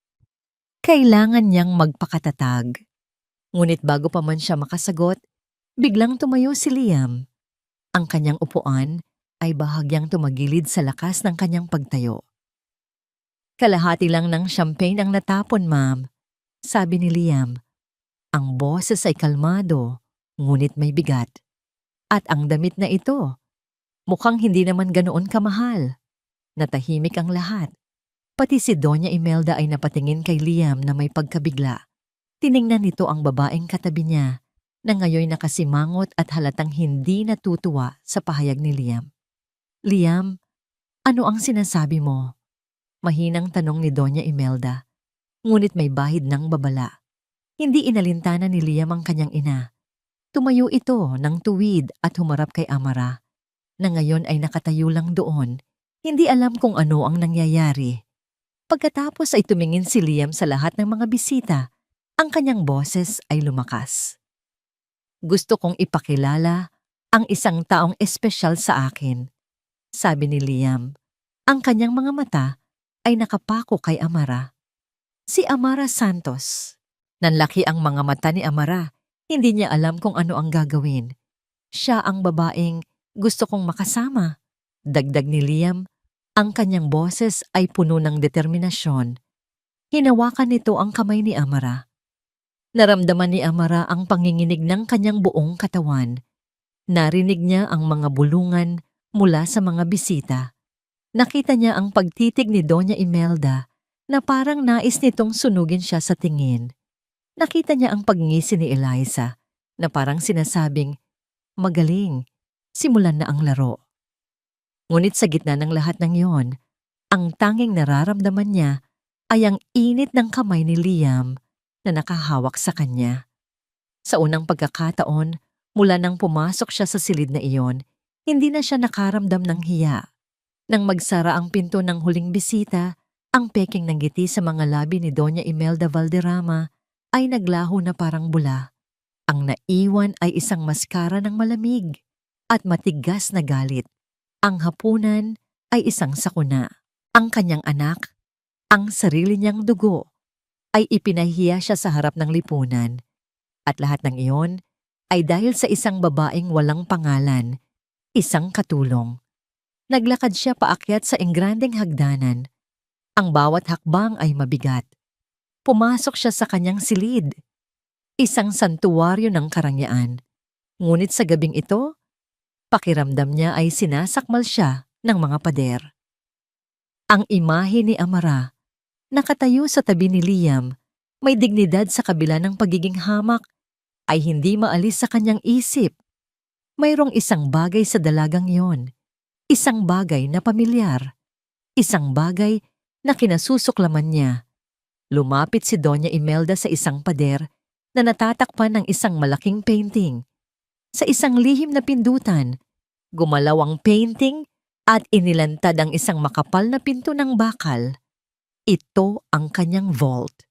Kailangan niyang magpakatatag. Ngunit bago pa man siya makasagot, biglang tumayo si Liam. Ang kanyang upuan ay bahagyang tumagilid sa lakas ng kanyang pagtayo. Kalahati lang ng champagne ang natapon, ma'am, sabi ni Liam. Ang boses ay kalmado, ngunit may bigat. At ang damit na ito, mukhang hindi naman ganoon kamahal. Natahimik ang lahat. Pati si Doña Imelda ay napatingin kay Liam na may pagkabigla. Tiningnan nito ang babaeng katabi niya na ngayon nakasimangot at halatang hindi natutuwa sa pahayag ni Liam. Liam, ano ang sinasabi mo? Mahinang tanong ni Doña Imelda, ngunit may bahid ng babala. Hindi inalintana ni Liam ang kanyang ina. Tumayo ito ng tuwid at humarap kay Amara, na ngayon ay nakatayo lang doon, hindi alam kung ano ang nangyayari. Pagkatapos ay tumingin si Liam sa lahat ng mga bisita, ang kanyang boses ay lumakas. Gusto kong ipakilala ang isang taong espesyal sa akin, sabi ni Liam. Ang kanyang mga mata ay nakapako kay Amara. Si Amara Santos. Nanlaki ang mga mata ni Amara. Hindi niya alam kung ano ang gagawin. Siya ang babaeng gusto kong makasama. Dagdag ni Liam, ang kanyang boses ay puno ng determinasyon. Hinawakan nito ang kamay ni Amara. Naramdaman ni Amara ang panginginig ng kanyang buong katawan. Narinig niya ang mga bulungan mula sa mga bisita. Nakita niya ang pagtitig ni Doña Imelda na parang nais nitong sunugin siya sa tingin. Nakita niya ang pagngisi ni Eliza na parang sinasabing, magaling, simulan na ang laro. Ngunit sa gitna ng lahat ng iyon, ang tanging nararamdaman niya ay ang init ng kamay ni Liam na nakahawak sa kanya. Sa unang pagkakataon, mula nang pumasok siya sa silid na iyon, hindi na siya nakaramdam ng hiya. Nang magsara ang pinto ng huling bisita, ang peking ng ngiti sa mga labi ni Doña Imelda Valderrama ay naglaho na parang bula. Ang naiwan ay isang maskara ng malamig at matigas na galit. Ang hapunan ay isang sakuna. Ang kanyang anak, ang sarili niyang dugo, ay ipinahiya siya sa harap ng lipunan. At lahat ng iyon ay dahil sa isang babaeng walang pangalan, isang katulong. Naglakad siya paakyat sa engrandeng hagdanan. Ang bawat hakbang ay mabigat. Pumasok siya sa kanyang silid, isang santuwaryo ng karangyaan. Ngunit sa gabing ito, pakiramdam niya ay sinasakmal siya ng mga pader. Ang imahe ni Amara, nakatayo sa tabi ni Liam, may dignidad sa kabila ng pagiging hamak, ay hindi maalis sa kanyang isip. Mayroong isang bagay sa dalagang yon, isang bagay na pamilyar, isang bagay na kinasusuklaman niya. Lumapit si Doña Imelda sa isang pader na natatakpan ng isang malaking painting. Sa isang lihim na pindutan, gumalaw ang painting at inilantad ang isang makapal na pinto ng bakal. Ito ang kanyang vault.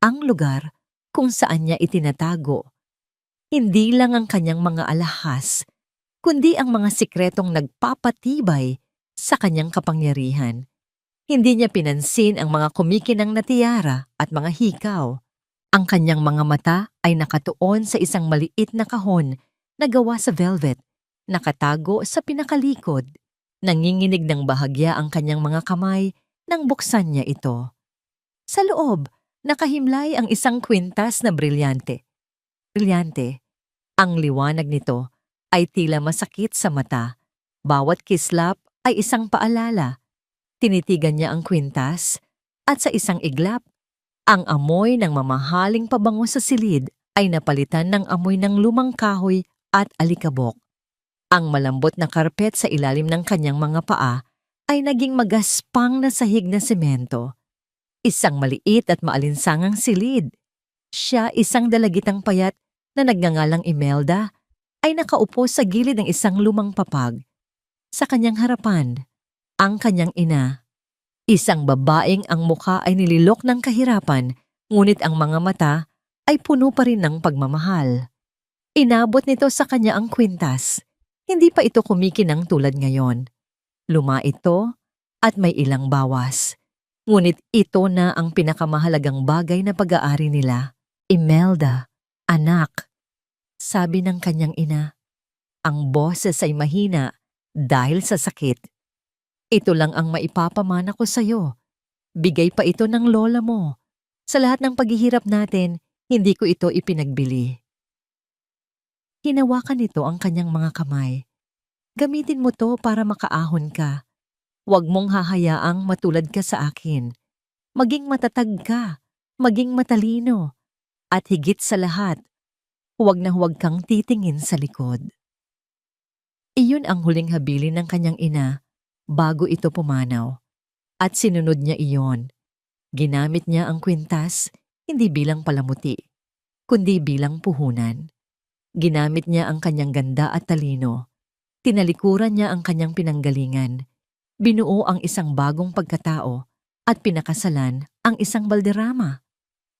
Ang lugar kung saan niya itinatago. Hindi lang ang kanyang mga alahas, kundi ang mga sikretong nagpapatibay sa kanyang kapangyarihan. Hindi niya pinansin ang mga kumikinang na tiara at mga hikaw. Ang kanyang mga mata ay nakatuon sa isang maliit na kahon na gawa sa velvet, nakatago sa pinakalikod. Nanginginig ng bahagya ang kanyang mga kamay nang buksan niya ito. Sa loob, nakahimlay ang isang kwintas na brilyante. Brilyante, ang liwanag nito ay tila masakit sa mata. Bawat kislap ay isang paalala. Tinitigan niya ang kwintas at sa isang iglap, ang amoy ng mamahaling pabango sa silid ay napalitan ng amoy ng lumang kahoy at alikabok. Ang malambot na karpet sa ilalim ng kanyang mga paa ay naging magaspang na sahig na semento. Isang maliit at maalinsangang silid. Siya, isang dalagitang payat na nagngangalang Imelda, ay nakaupo sa gilid ng isang lumang papag. Sa kanyang harapan, ang kanyang ina. Isang babaeng ang mukha ay nililok ng kahirapan, ngunit ang mga mata ay puno pa rin ng pagmamahal. Inabot nito sa kanya ang kwintas. Hindi pa ito kumikinang tulad ngayon. Luma ito at may ilang bawas. Ngunit ito na ang pinakamahalagang bagay na pag-aari nila. Imelda, anak, sabi ng kanyang ina. Ang boses ay mahina dahil sa sakit. Ito lang ang maipapamana ko sa'yo. Bigay pa ito ng lola mo. Sa lahat ng paghihirap natin, hindi ko ito ipinagbili. Hinawakan nito ang kanyang mga kamay. Gamitin mo to para makaahon ka. Huwag mong hahayaang matulad ka sa akin. Maging matatag ka, maging matalino, at higit sa lahat, huwag na huwag kang titingin sa likod. Iyon ang huling habilin ng kanyang ina bago ito pumanaw. At sinunod niya iyon. Ginamit niya ang kwintas hindi bilang palamuti, kundi bilang puhunan. Ginamit niya ang kanyang ganda at talino. Tinalikuran niya ang kanyang pinanggalingan. Binuo ang isang bagong pagkatao at pinakasalan ang isang balderrama.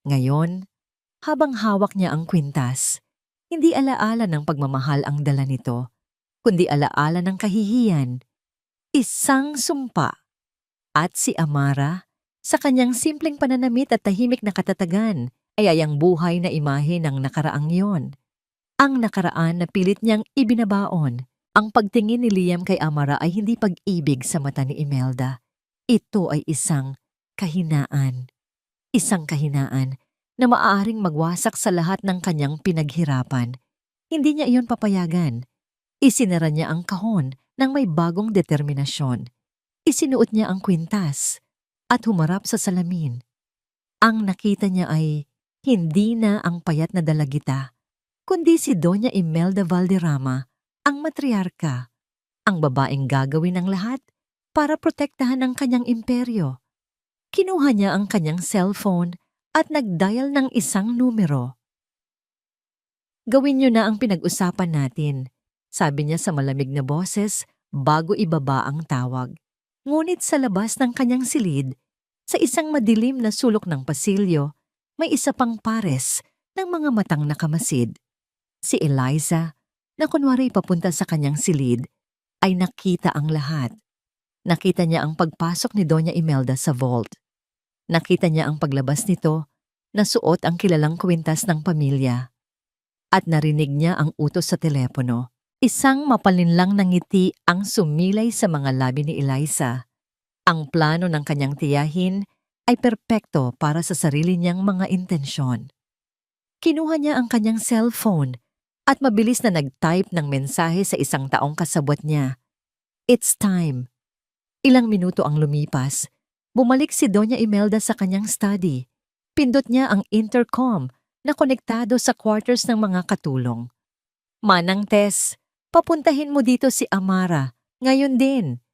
Ngayon, habang hawak niya ang kwintas, hindi alaala ng pagmamahal ang dala nito, kundi alaala ng kahihiyan. Isang sumpa. At si Amara, sa kanyang simpleng pananamit at tahimik na katatagan, ay ayang buhay na imahe ng nakaraang yon. Ang nakaraan na pilit niyang ibinabaon. Ang pagtingin ni Liam kay Amara ay hindi pag-ibig sa mata ni Imelda. Ito ay isang kahinaan. Isang kahinaan na maaaring magwasak sa lahat ng kanyang pinaghirapan. Hindi niya iyon papayagan. Isinara niya ang kahon ng may bagong determinasyon. Isinuot niya ang kwintas at humarap sa salamin. Ang nakita niya ay hindi na ang payat na dalagita, kundi si Doña Imelda Valderrama, ang matriarka, ang babaeng gagawin ng lahat para protektahan ang kanyang imperyo. Kinuha niya ang kanyang cellphone at nag-dial ng isang numero. Gawin niyo na ang pinag-usapan natin, sabi niya sa malamig na boses bago ibaba ang tawag. Ngunit sa labas ng kanyang silid, sa isang madilim na sulok ng pasilyo, may isa pang pares ng mga matang nakamasid. Si Eliza, na kunwari papunta sa kanyang silid, ay nakita ang lahat. Nakita niya ang pagpasok ni Doña Imelda sa vault. Nakita niya ang paglabas nito na suot ang kilalang kwintas ng pamilya. At narinig niya ang utos sa telepono. Isang mapalinlang na ngiti ang sumilay sa mga labi ni Eliza. Ang plano ng kanyang tiyahin ay perpekto para sa sarili niyang mga intensyon. Kinuha niya ang kanyang cellphone at mabilis na nag-type ng mensahe sa isang taong kasabwat niya. It's time. Ilang minuto ang lumipas. Bumalik si Doña Imelda sa kanyang study. Pindot niya ang intercom na konektado sa quarters ng mga katulong. Manang Tess, papuntahin mo dito si Amara, ngayon din.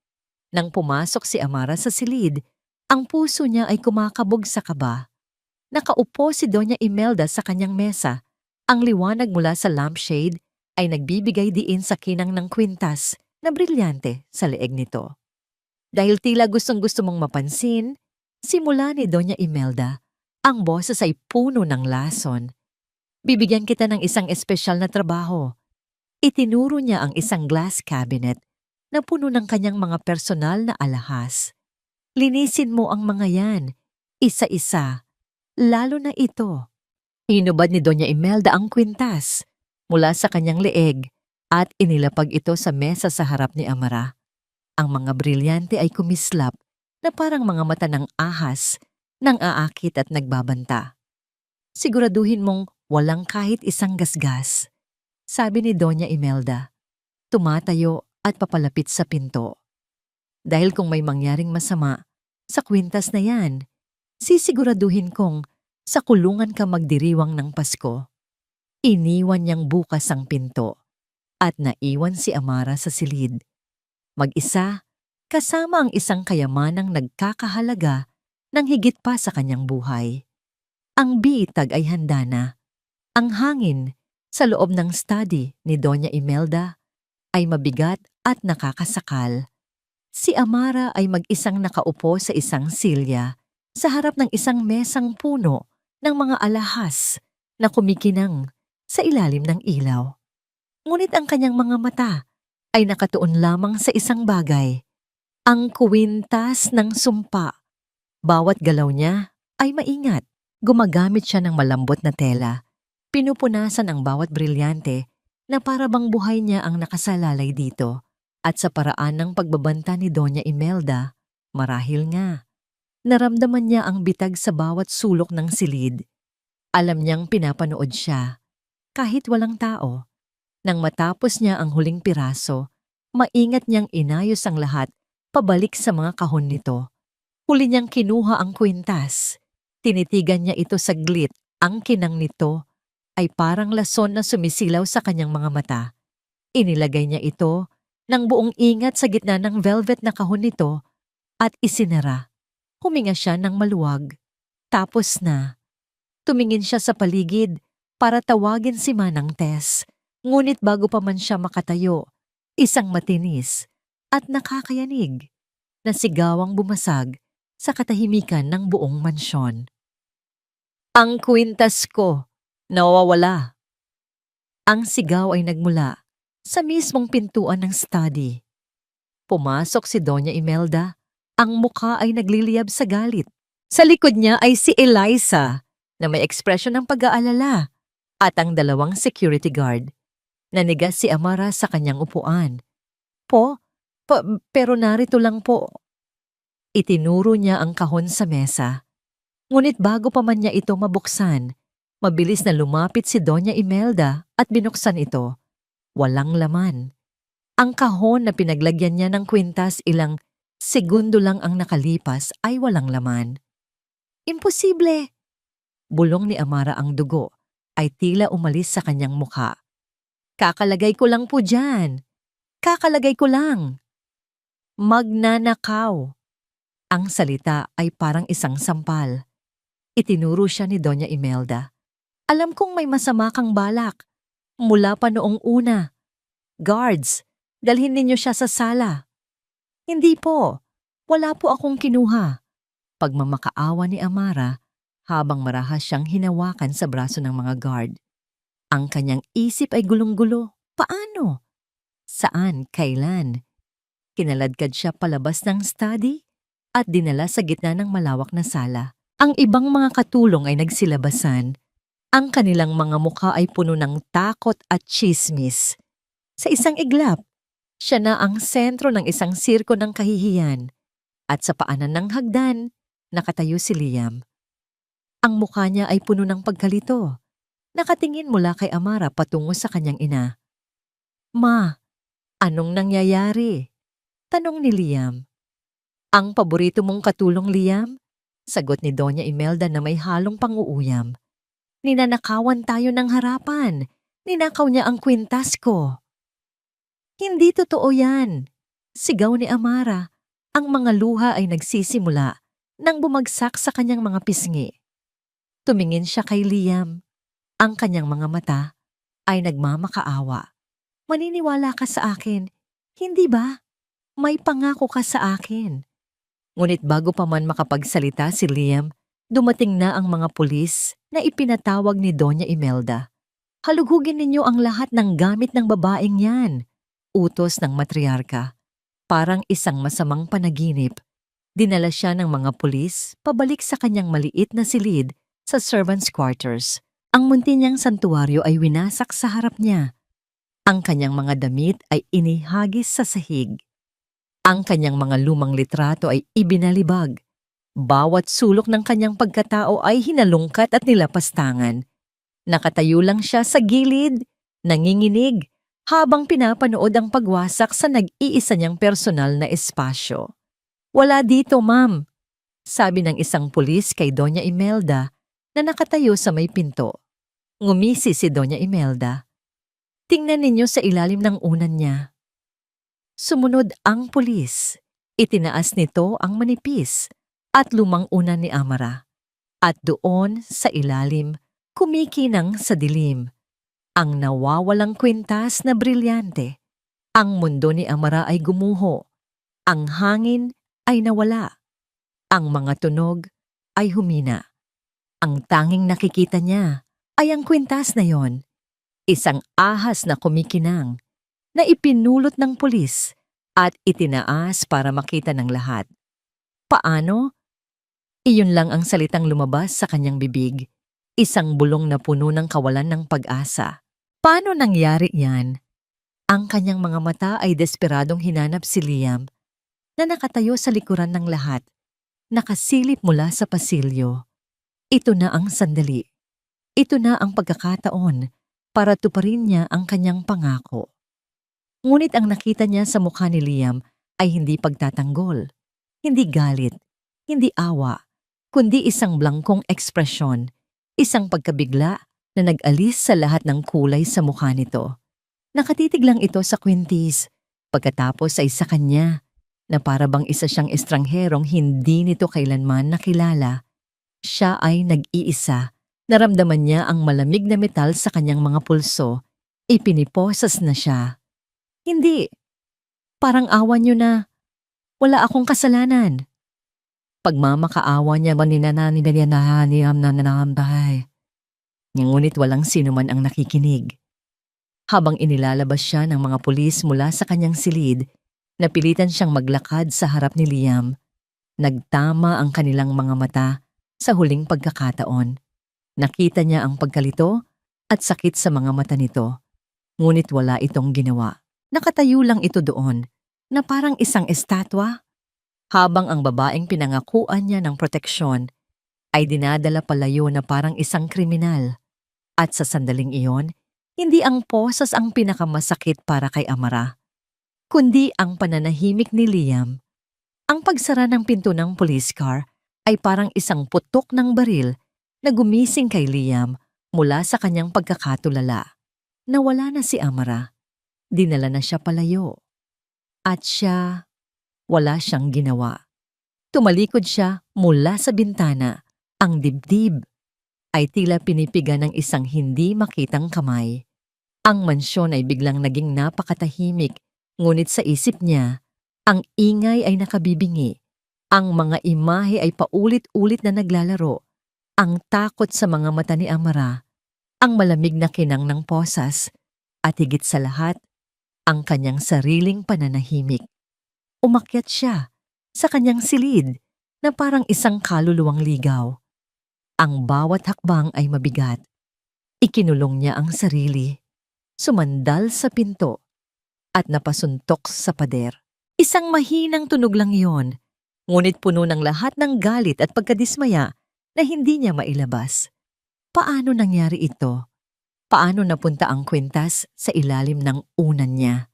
Nang pumasok si Amara sa silid, ang puso niya ay kumakabog sa kaba. Nakaupo si Doña Imelda sa kanyang mesa. Ang liwanag mula sa lampshade ay nagbibigay diin sa kinang ng kwintas na brilyante sa leeg nito. Dahil tila gustong-gusto mong mapansin, simula ni Doña Imelda, ang boses ay puno ng lason. Bibigyan kita ng isang espesyal na trabaho. Itinuro niya ang isang glass cabinet na puno ng kanyang mga personal na alahas. Linisin mo ang mga yan, isa-isa, lalo na ito. Hinubad ni Doña Imelda ang kwintas mula sa kanyang leeg at inilapag ito sa mesa sa harap ni Amara. Ang mga brilyante ay kumislap na parang mga mata ng ahas nang aakit at nagbabanta. Siguraduhin mong walang kahit isang gasgas, sabi ni Doña Imelda. Tumatayo at papalapit sa pinto. Dahil kung may mangyaring masama sa kwintas na yan, sisiguraduhin kong sa kulungan ka magdiriwang ng Pasko. Iniwan niyang bukas ang pinto at naiwan si Amara sa silid. Mag-isa, kasama ang isang kayamanang nagkakahalaga ng higit pa sa kanyang buhay. Ang bitag ay handa na. Ang hangin sa loob ng study ni Doña Imelda ay mabigat at nakakasakal. Si Amara ay mag-isang nakaupo sa isang silya sa harap ng isang mesang puno ng mga alahas na kumikinang sa ilalim ng ilaw. Ngunit ang kanyang mga mata ay nakatuon lamang sa isang bagay, ang kwintas ng sumpa. Bawat galaw niya ay maingat. Gumagamit siya ng malambot na tela. Pinupunasan ang bawat brilyante na para bang buhay niya ang nakasalalay dito. At sa paraan ng pagbabanta ni Doña Imelda, marahil nga, naramdaman niya ang bitag sa bawat sulok ng silid. Alam niyang pinapanood siya, kahit walang tao. Nang matapos niya ang huling piraso, maingat niyang inayos ang lahat pabalik sa mga kahon nito. Huli niyang kinuha ang kwintas. Tinitigan niya ito saglit. Ang kinang nito ay parang lason na sumisilaw sa kanyang mga mata. Inilagay niya ito ng buong ingat sa gitna ng velvet na kahon nito at isinara. Huminga siya ng maluwag. Tapos na. Tumingin siya sa paligid para tawagin si Manang Tess. Ngunit bago pa man siya makatayo, isang matinis at nakakayanig na sigawang bumasag sa katahimikan ng buong mansyon. Ang kwintas ko, nawawala. Ang sigaw ay nagmula sa mismong pintuan ng study. Pumasok si Doña Imelda, ang mukha ay nagliliyab sa galit. Sa likod niya ay si Eliza na may ekspresyon ng pag-aalala at ang dalawang security guard. Nanigas si Amara sa kanyang upuan. Pero narito lang po. Itinuro niya ang kahon sa mesa. Ngunit bago pa man niya ito mabuksan, mabilis na lumapit si Doña Imelda at binuksan ito. Walang laman. Ang kahon na pinaglagyan niya ng kwintas ilang segundo lang ang nakalipas ay walang laman. Imposible! Bulong ni Amara, ang dugo ay tila umalis sa kanyang mukha. Kakalagay ko lang po dyan. Kakalagay ko lang. Magnanakaw. Ang salita ay parang isang sampal. Itinuro siya ni Doña Imelda. Alam kong may masama kang balak. Mula pa noong una. Guards, dalhin ninyo siya sa sala. Hindi po. Wala po akong kinuha. Pagmamakaawa ni Amara habang marahas siyang hinawakan sa braso ng mga guard. Ang kanyang isip ay gulong-gulo. Paano? Saan? Kailan? Kinaladkad siya palabas ng study at dinala sa gitna ng malawak na sala. Ang ibang mga katulong ay nagsilabasan. Ang kanilang mga mukha ay puno ng takot at tsismis. Sa isang iglap, siya na ang sentro ng isang sirko ng kahihiyan at sa paanan ng hagdan, nakatayo si Liam. Ang mukha niya ay puno ng pagkalito. Nakatingin mula kay Amara patungo sa kanyang ina. Ma, anong nangyayari? Tanong ni Liam. Ang paborito mong katulong, Liam? Sagot ni Doña Imelda na may halong panguuyam. Ninanakawan tayo ng harapan. Ninakaw niya ang kwintas ko. Hindi totoo yan. Sigaw ni Amara. Ang mga luha ay nagsisimula nang bumagsak sa kanyang mga pisngi. Tumingin siya kay Liam. Ang kanyang mga mata ay nagmamakaawa. Maniniwala ka sa akin, hindi ba? May pangako ka sa akin. Ngunit bago pa man makapagsalita si Liam, dumating na ang mga pulis na ipinatawag ni Doña Imelda. Halugugin ninyo ang lahat ng gamit ng babaeng yan. Utos ng matriarka. Parang isang masamang panaginip. Dinala siya ng mga pulis pabalik sa kanyang maliit na silid sa servants' quarters. Ang munti niyang santuwaryo ay winasak sa harap niya. Ang kanyang mga damit ay inihagis sa sahig. Ang kanyang mga lumang litrato ay ibinalibag. Bawat sulok ng kanyang pagkatao ay hinalungkat at nilapastangan. Nakatayo lang siya sa gilid, nanginginig, habang pinapanood ang pagwasak sa nag-iisa niyang personal na espasyo. Wala dito, ma'am, sabi ng isang pulis kay Doña Imelda na nakatayo sa may pinto. Ngumisi si Doña Imelda. Tingnan ninyo sa ilalim ng unan niya. Sumunod ang pulis. Itinaas nito ang manipis at lumang unan ni Amara. At doon sa ilalim, kumikinang sa dilim. Ang nawawalang kwintas na brilyante. Ang mundo ni Amara ay gumuho. Ang hangin ay nawala. Ang mga tunog ay humina. Ang tanging nakikita niya ay ang kwintas na yon. Isang ahas na kumikinang na ipinulot ng pulis at itinaas para makita ng lahat. Paano? Iyon lang ang salitang lumabas sa kanyang bibig. Isang bulong na puno ng kawalan ng pag-asa. Paano nangyari yan? Ang kanyang mga mata ay desperadong hinanap si Liam na nakatayo sa likuran ng lahat, nakasilip mula sa pasilyo. Ito na ang sandali. Ito na ang pagkakataon para tuparin niya ang kanyang pangako. Ngunit ang nakita niya sa mukha ni Liam ay hindi pagtatanggol, hindi galit, hindi awa, kundi isang blangkong ekspresyon, isang pagkabigla na nag-alis sa lahat ng kulay sa mukha nito. Nakatitig lang ito sa kwintis, pagkatapos ay sa kanya, na para bang isa siyang estrangherong hindi nito kailanman nakilala. Siya ay nag-iisa. Naramdaman niya ang malamig na metal sa kanyang mga pulso. Ipiniposas na siya. Hindi. Parang awa niyo na. Wala akong kasalanan. Pagmamakaawa niya ba ninananibalianahaniyam na nanambahay. Ngunit walang sino man ang nakikinig. Habang inilalabas siya ng mga pulis mula sa kanyang silid, napilitan siyang maglakad sa harap ni Liam. Nagtama ang kanilang mga mata sa huling pagkakataon. Nakita niya ang pagkalito at sakit sa mga mata nito. Ngunit wala itong ginawa. Nakatayo lang ito doon na parang isang estatwa. Habang ang babaeng pinangakuan niya ng proteksyon ay dinadala palayo na parang isang kriminal. At sa sandaling iyon, hindi ang posas ang pinakamasakit para kay Amara, kundi ang pananahimik ni Liam. Ang pagsara ng pinto ng police car ay parang isang putok ng baril na gumising kay Liam mula sa kanyang pagkakatulala. Nawala na si Amara. Dinala na siya palayo. At siya, wala siyang ginawa. Tumalikod siya mula sa bintana. Ang dibdib ay tila pinipiga ng isang hindi makitang kamay. Ang mansyon ay biglang naging napakatahimik, ngunit sa isip niya, ang ingay ay nakabibingi. Ang mga imahe ay paulit-ulit na naglalaro. Ang takot sa mga mata ni Amara, ang malamig na kinang ng posas, at higit sa lahat, ang kanyang sariling pananahimik. Umakyat siya sa kanyang silid na parang isang kaluluwang ligaw. Ang bawat hakbang ay mabigat. Ikinulong niya ang sarili. Sumandal sa pinto at napasuntok sa pader. Isang mahinang tunog lang iyon, ngunit puno ng lahat ng galit at pagkadismaya na hindi niya mailabas. Paano nangyari ito? Paano napunta ang kwintas sa ilalim ng unan niya?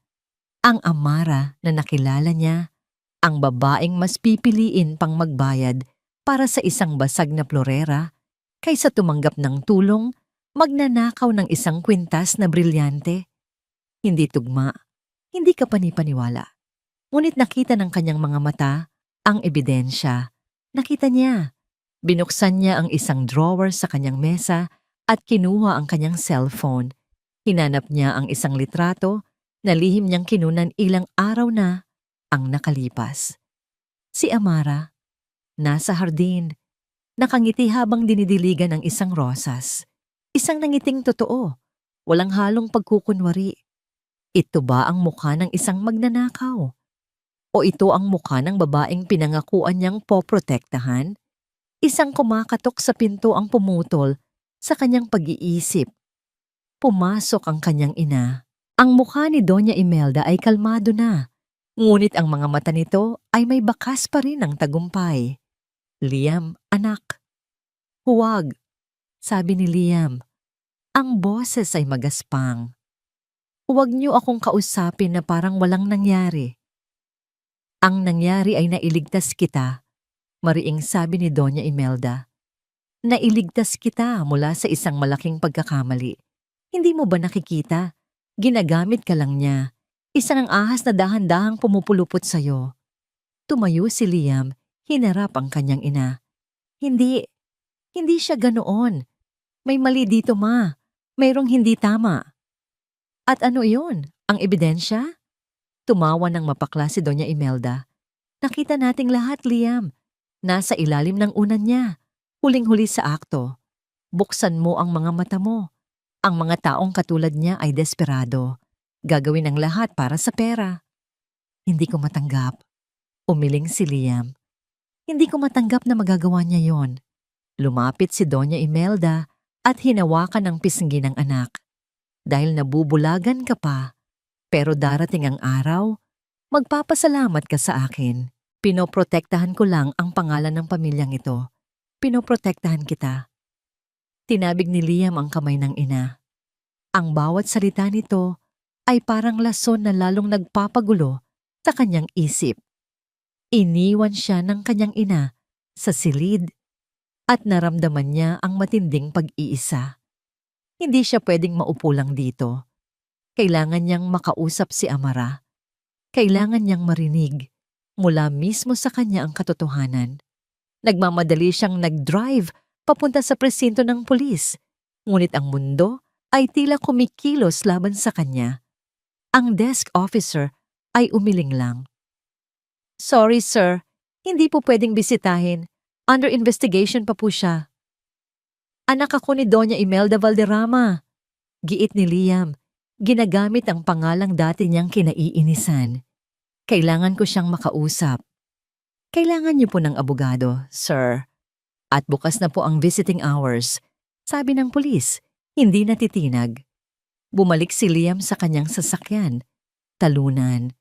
Ang Amara na nakilala niya, ang babaeng mas pipiliin pang magbayad para sa isang basag na florera kaysa tumanggap ng tulong, magnanakaw ng isang kwintas na brilyante. Hindi tugma, hindi ka panipaniwala. Ngunit nakita ng kanyang mga mata ang ebidensya. Nakita niya. Binuksan niya ang isang drawer sa kanyang mesa at kinuha ang kanyang cellphone. Hinanap niya ang isang litrato na lihim niyang kinunan ilang araw na ang nakalipas. Si Amara, nasa hardin, nakangiti habang dinidiligan ng isang rosas. Isang nangiting totoo, walang halong pagkukunwari. Ito ba ang mukha ng isang magnanakaw? O ito ang mukha ng babaeng pinangakuan niyang poprotektahan? Isang kumakatok sa pinto ang pumutol sa kanyang pag-iisip. Pumasok ang kanyang ina. Ang mukha ni Doña Imelda ay kalmado na, ngunit ang mga mata nito ay may bakas pa rin ng tagumpay. Liam, anak. Huwag, sabi ni Liam. Ang boses ay magaspang. Huwag niyo akong kausapin na parang walang nangyari. Ang nangyari ay nailigtas kita, mariing sabi ni Doña Imelda. Nailigtas kita mula sa isang malaking pagkakamali. Hindi mo ba nakikita? Ginagamit ka lang niya. Isang ahas na dahan-dahang pumupulupot sa'yo. Tumayo si Liam, hinarap ang kanyang ina. Hindi siya ganoon. May mali dito, ma. Mayroong hindi tama. At ano iyon? Ang ebidensya? Tumawa ng mapakla si Doña Imelda. Nakita nating lahat, Liam. Nasa ilalim ng unan niya. Huling-huli sa akto. Buksan mo ang mga mata mo. Ang mga taong katulad niya ay desperado. Gagawin ang lahat para sa pera. Hindi ko matanggap. Umiling si Liam. Hindi ko matanggap na magagawa niya yon. Lumapit si Doña Imelda at hinawakan ang pisngi ng anak. Dahil nabubulagan ka pa, pero darating ang araw, magpapasalamat ka sa akin. Pinoprotektahan ko lang ang pangalan ng pamilyang ito. Pinoprotektahan kita. Tinabig ni Liam ang kamay ng ina. Ang bawat salita nito ay parang lason na lalong nagpapagulo sa kanyang isip. Iniwan siya ng kanyang ina sa silid at naramdaman niya ang matinding pag-iisa. Hindi siya pwedeng maupo lang dito. Kailangan niyang makausap si Amara. Kailangan niyang marinig mula mismo sa kanya ang katotohanan. Nagmamadali siyang nag-drive papunta sa presinto ng pulis, ngunit ang mundo ay tila kumikilos laban sa kanya. Ang desk officer ay umiling lang. Sorry sir, hindi po pwedeng bisitahin. Under investigation pa po siya. Anak ako ni Doña Imelda Valderrama. Giit ni Liam, ginagamit ang pangalang dati niyang kinaiinisan. Kailangan ko siyang makausap. Kailangan niyo po ng abogado, sir. At bukas na po ang visiting hours. Sabi ng pulis, hindi natitinag. Bumalik si Liam sa kanyang sasakyan. Talunan.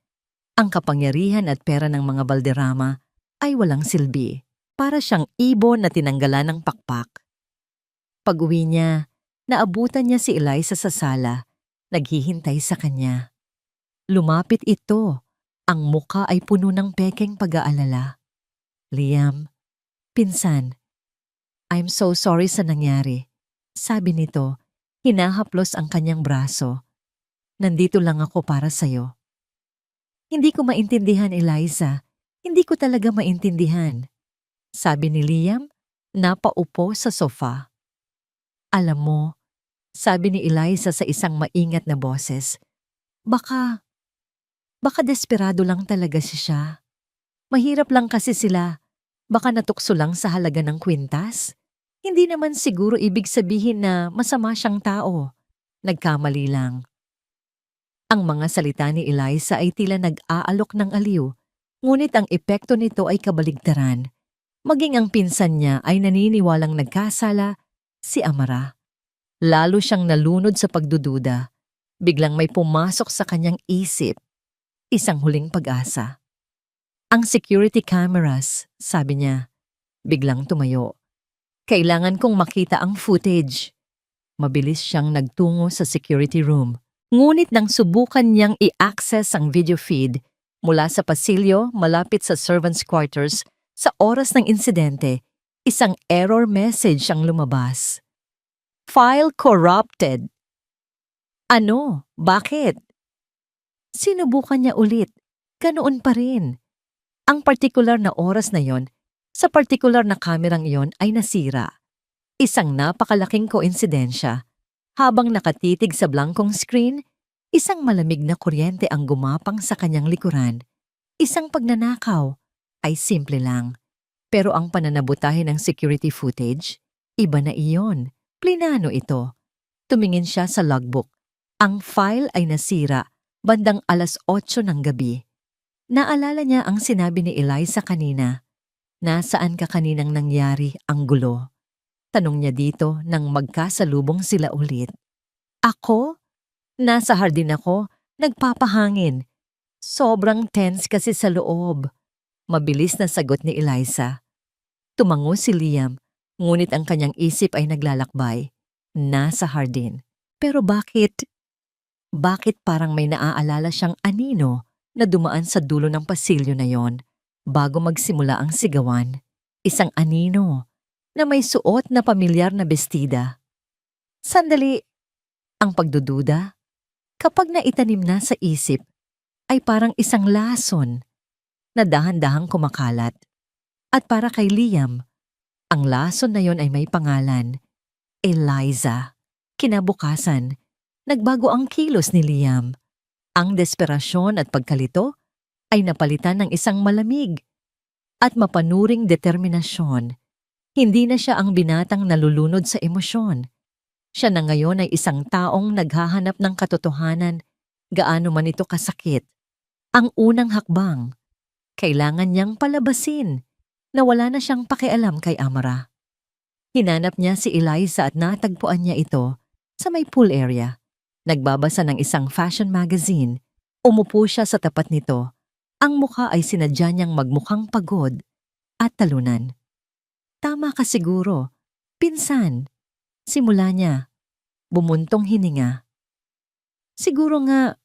Ang kapangyarihan at pera ng mga Valderrama ay walang silbi. Para siyang ibon na tinanggalan ng pakpak. Pag-uwi niya, naabutan niya si Eliza sa sala, naghihintay sa kanya. Lumapit ito. Ang muka ay puno ng pekeng pag-aalala. Liam, pinsan, I'm so sorry sa nangyari. Sabi nito, hinahaplos ang kanyang braso. Nandito lang ako para sa'yo. Hindi ko maintindihan, Eliza. Hindi ko talaga maintindihan. Sabi ni Liam, napaupo sa sofa. Alam mo, sabi ni Eliza sa isang maingat na boses, baka desperado lang talaga siya. Mahirap lang kasi sila. Baka natukso lang sa halaga ng kwintas. Hindi naman siguro ibig sabihin na masama siyang tao. Nagkamali lang. Ang mga salita ni Eliza ay tila nag-aalok ng aliw, ngunit ang epekto nito ay kabaligtaran. Maging ang pinsan niya ay naniniwalang nagkasala, si Amara. Lalo siyang nalunod sa pagdududa. Biglang may pumasok sa kanyang isip. Isang huling pag-asa. Ang security cameras, sabi niya. Biglang tumayo. Kailangan kong makita ang footage. Mabilis siyang nagtungo sa security room. Ngunit nang subukan niyang i-access ang video feed mula sa pasilyo malapit sa servants' quarters sa oras ng insidente, isang error message ang lumabas. File corrupted. Ano? Bakit? Sinubukan niya ulit. Ganoon pa rin. Ang partikular na oras na yon, sa partikular na kamerang iyon ay nasira. Isang napakalaking koinsidensya. Habang nakatitig sa blankong screen, isang malamig na kuryente ang gumapang sa kanyang likuran. Isang pagnanakaw ay simple lang. Pero ang pananabutahe ng security footage, iba na iyon. Plinano ito. Tumingin siya sa logbook. Ang file ay nasira bandang 8:00 ng gabi. Naalala niya ang sinabi ni Eliza kanina. Nasaan ka kaninang nangyari ang gulo? Tanong niya dito nang magkasalubong sila ulit. Ako? Nasa hardin ako, nagpapahangin. Sobrang tense kasi sa loob. Mabilis na sagot ni Eliza. Tumango si Liam, ngunit ang kanyang isip ay naglalakbay. Nasa hardin. Pero bakit? Bakit parang may naaalala siyang anino na dumaan sa dulo ng pasilyo na yon bago magsimula ang sigawan? Isang anino na may suot na pamilyar na bestida. Sandali, ang pagdududa, kapag naitanim na sa isip, ay parang isang lason na dahan-dahang kumakalat. At para kay Liam, ang lason na yon ay may pangalan, Eliza. Kinabukasan, nagbago ang kilos ni Liam. Ang desperasyon at pagkalito ay napalitan ng isang malamig at mapanuring determinasyon. Hindi na siya ang binatang nalulunod sa emosyon. Siya na ngayon ay isang taong naghahanap ng katotohanan, gaano man ito kasakit. Ang unang hakbang, kailangan niyang palabasin na wala na siyang pakialam kay Amara. Hinanap niya si Eliza at natagpuan niya ito sa may pool area. Nagbabasa ng isang fashion magazine. Umupo siya sa tapat nito. Ang mukha ay sinadya niyang magmukhang pagod at talunan. Tama ka siguro. Pinsan. Simula niya. Bumuntong hininga. Siguro nga,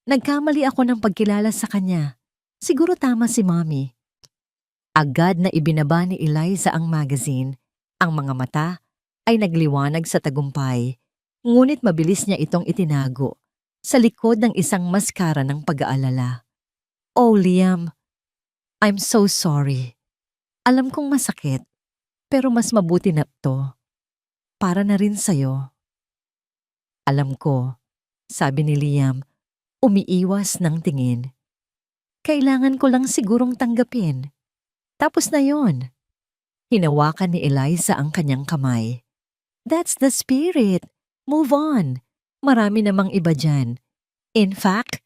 nagkamali ako ng pagkilala sa kanya. Siguro tama si Mommy. Agad na ibinaba ni Eliza ang magazine. Ang mga mata ay nagliwanag sa tagumpay. Ngunit mabilis niya itong itinago sa likod ng isang maskara ng pag-aalala. Oh, Liam, I'm so sorry. Alam kong masakit. Pero mas mabuti na to. Para na rin sa'yo. Alam ko, sabi ni Liam, umiiwas ng tingin. Kailangan ko lang sigurong tanggapin. Tapos na yon. Hinawakan ni Eliza ang kanyang kamay. That's the spirit. Move on. Marami namang iba dyan. In fact,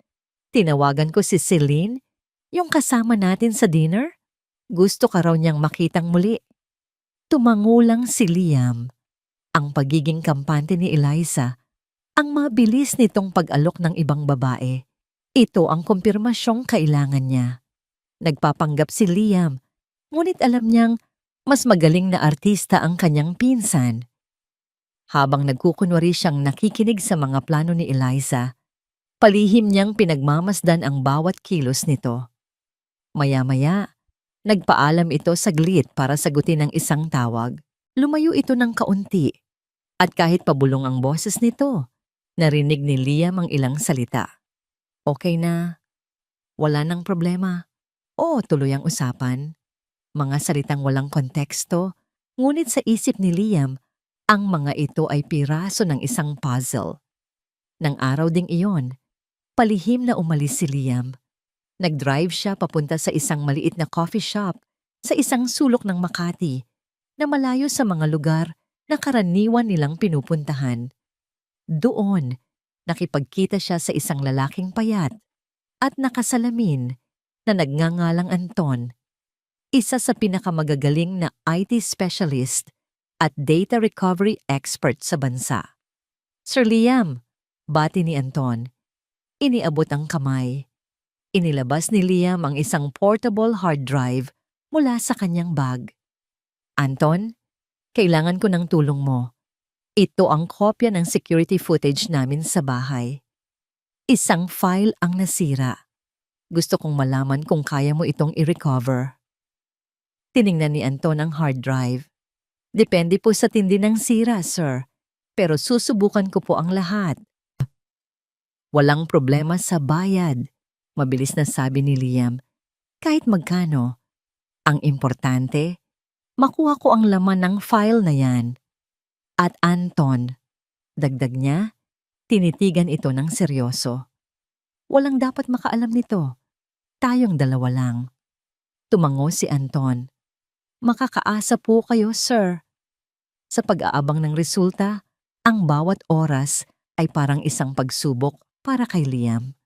tinawagan ko si Celine, yung kasama natin sa dinner. Gusto ka raw niyang makitang muli. Tumango lang si Liam. Ang pagiging kampante ni Eliza, ang mabilis nitong pag-alok ng ibang babae. Ito ang kumpirmasyong kailangan niya. Nagpapanggap si Liam, ngunit alam niyang mas magaling na artista ang kanyang pinsan. Habang nagkukunwari siyang nakikinig sa mga plano ni Eliza, palihim niyang pinagmamasdan ang bawat kilos nito. Maya-maya, nagpaalam ito saglit para sagutin ang isang tawag. Lumayo ito ng kaunti. At kahit pabulong ang boses nito, narinig ni Liam ang ilang salita. Okay na. Wala nang problema. Oo, tuloy ang usapan. Mga salitang walang konteksto, ngunit sa isip ni Liam, ang mga ito ay piraso ng isang puzzle. Nang araw ding iyon, palihim na umalis si Liam. Nag-drive siya papunta sa isang maliit na coffee shop sa isang sulok ng Makati na malayo sa mga lugar na karaniwan nilang pinupuntahan. Doon, nakipagkita siya sa isang lalaking payat at nakasalamin na nagngangalang Anton, isa sa pinakamagagaling na IT specialist at data recovery expert sa bansa. Sir Liam, bati ni Anton. Iniabot ang kamay. Inilabas ni Liam ang isang portable hard drive mula sa kanyang bag. Anton, kailangan ko ng tulong mo. Ito ang kopya ng security footage namin sa bahay. Isang file ang nasira. Gusto kong malaman kung kaya mo itong i-recover. Tiningnan ni Anton ang hard drive. Depende po sa tindi ng sira, sir. Pero susubukan ko po ang lahat. Walang problema sa bayad, mabilis na sabi ni Liam. Kahit magkano. Ang importante, makuha ko ang laman ng file na yan. At Anton, dagdag niya, tinitigan ito ng seryoso. Walang dapat makaalam nito. Tayong dalawa lang. Tumango si Anton. Makakaasa po kayo, sir. Sa pag-aabang ng resulta, ang bawat oras ay parang isang pagsubok para kay Liam.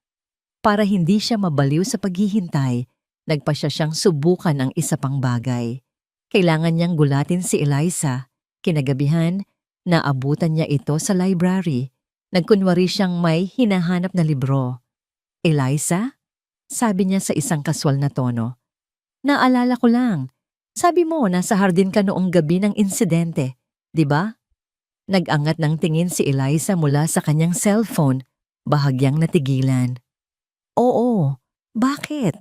Para hindi siya mabaliw sa paghihintay, nagpasya siyang subukan ang isa pang bagay. Kailangan niyang gulatin si Eliza. Kinagabihan, naabutan niya ito sa library. Nagkunwari siyang may hinahanap na libro. Eliza? Sabi niya sa isang kaswal na tono. Naalala ko lang. Sabi mo nasa hardin ka noong gabi ng insidente, di ba? Nag-angat ng tingin si Eliza mula sa kanyang cellphone, bahagyang natigilan. Oo, bakit?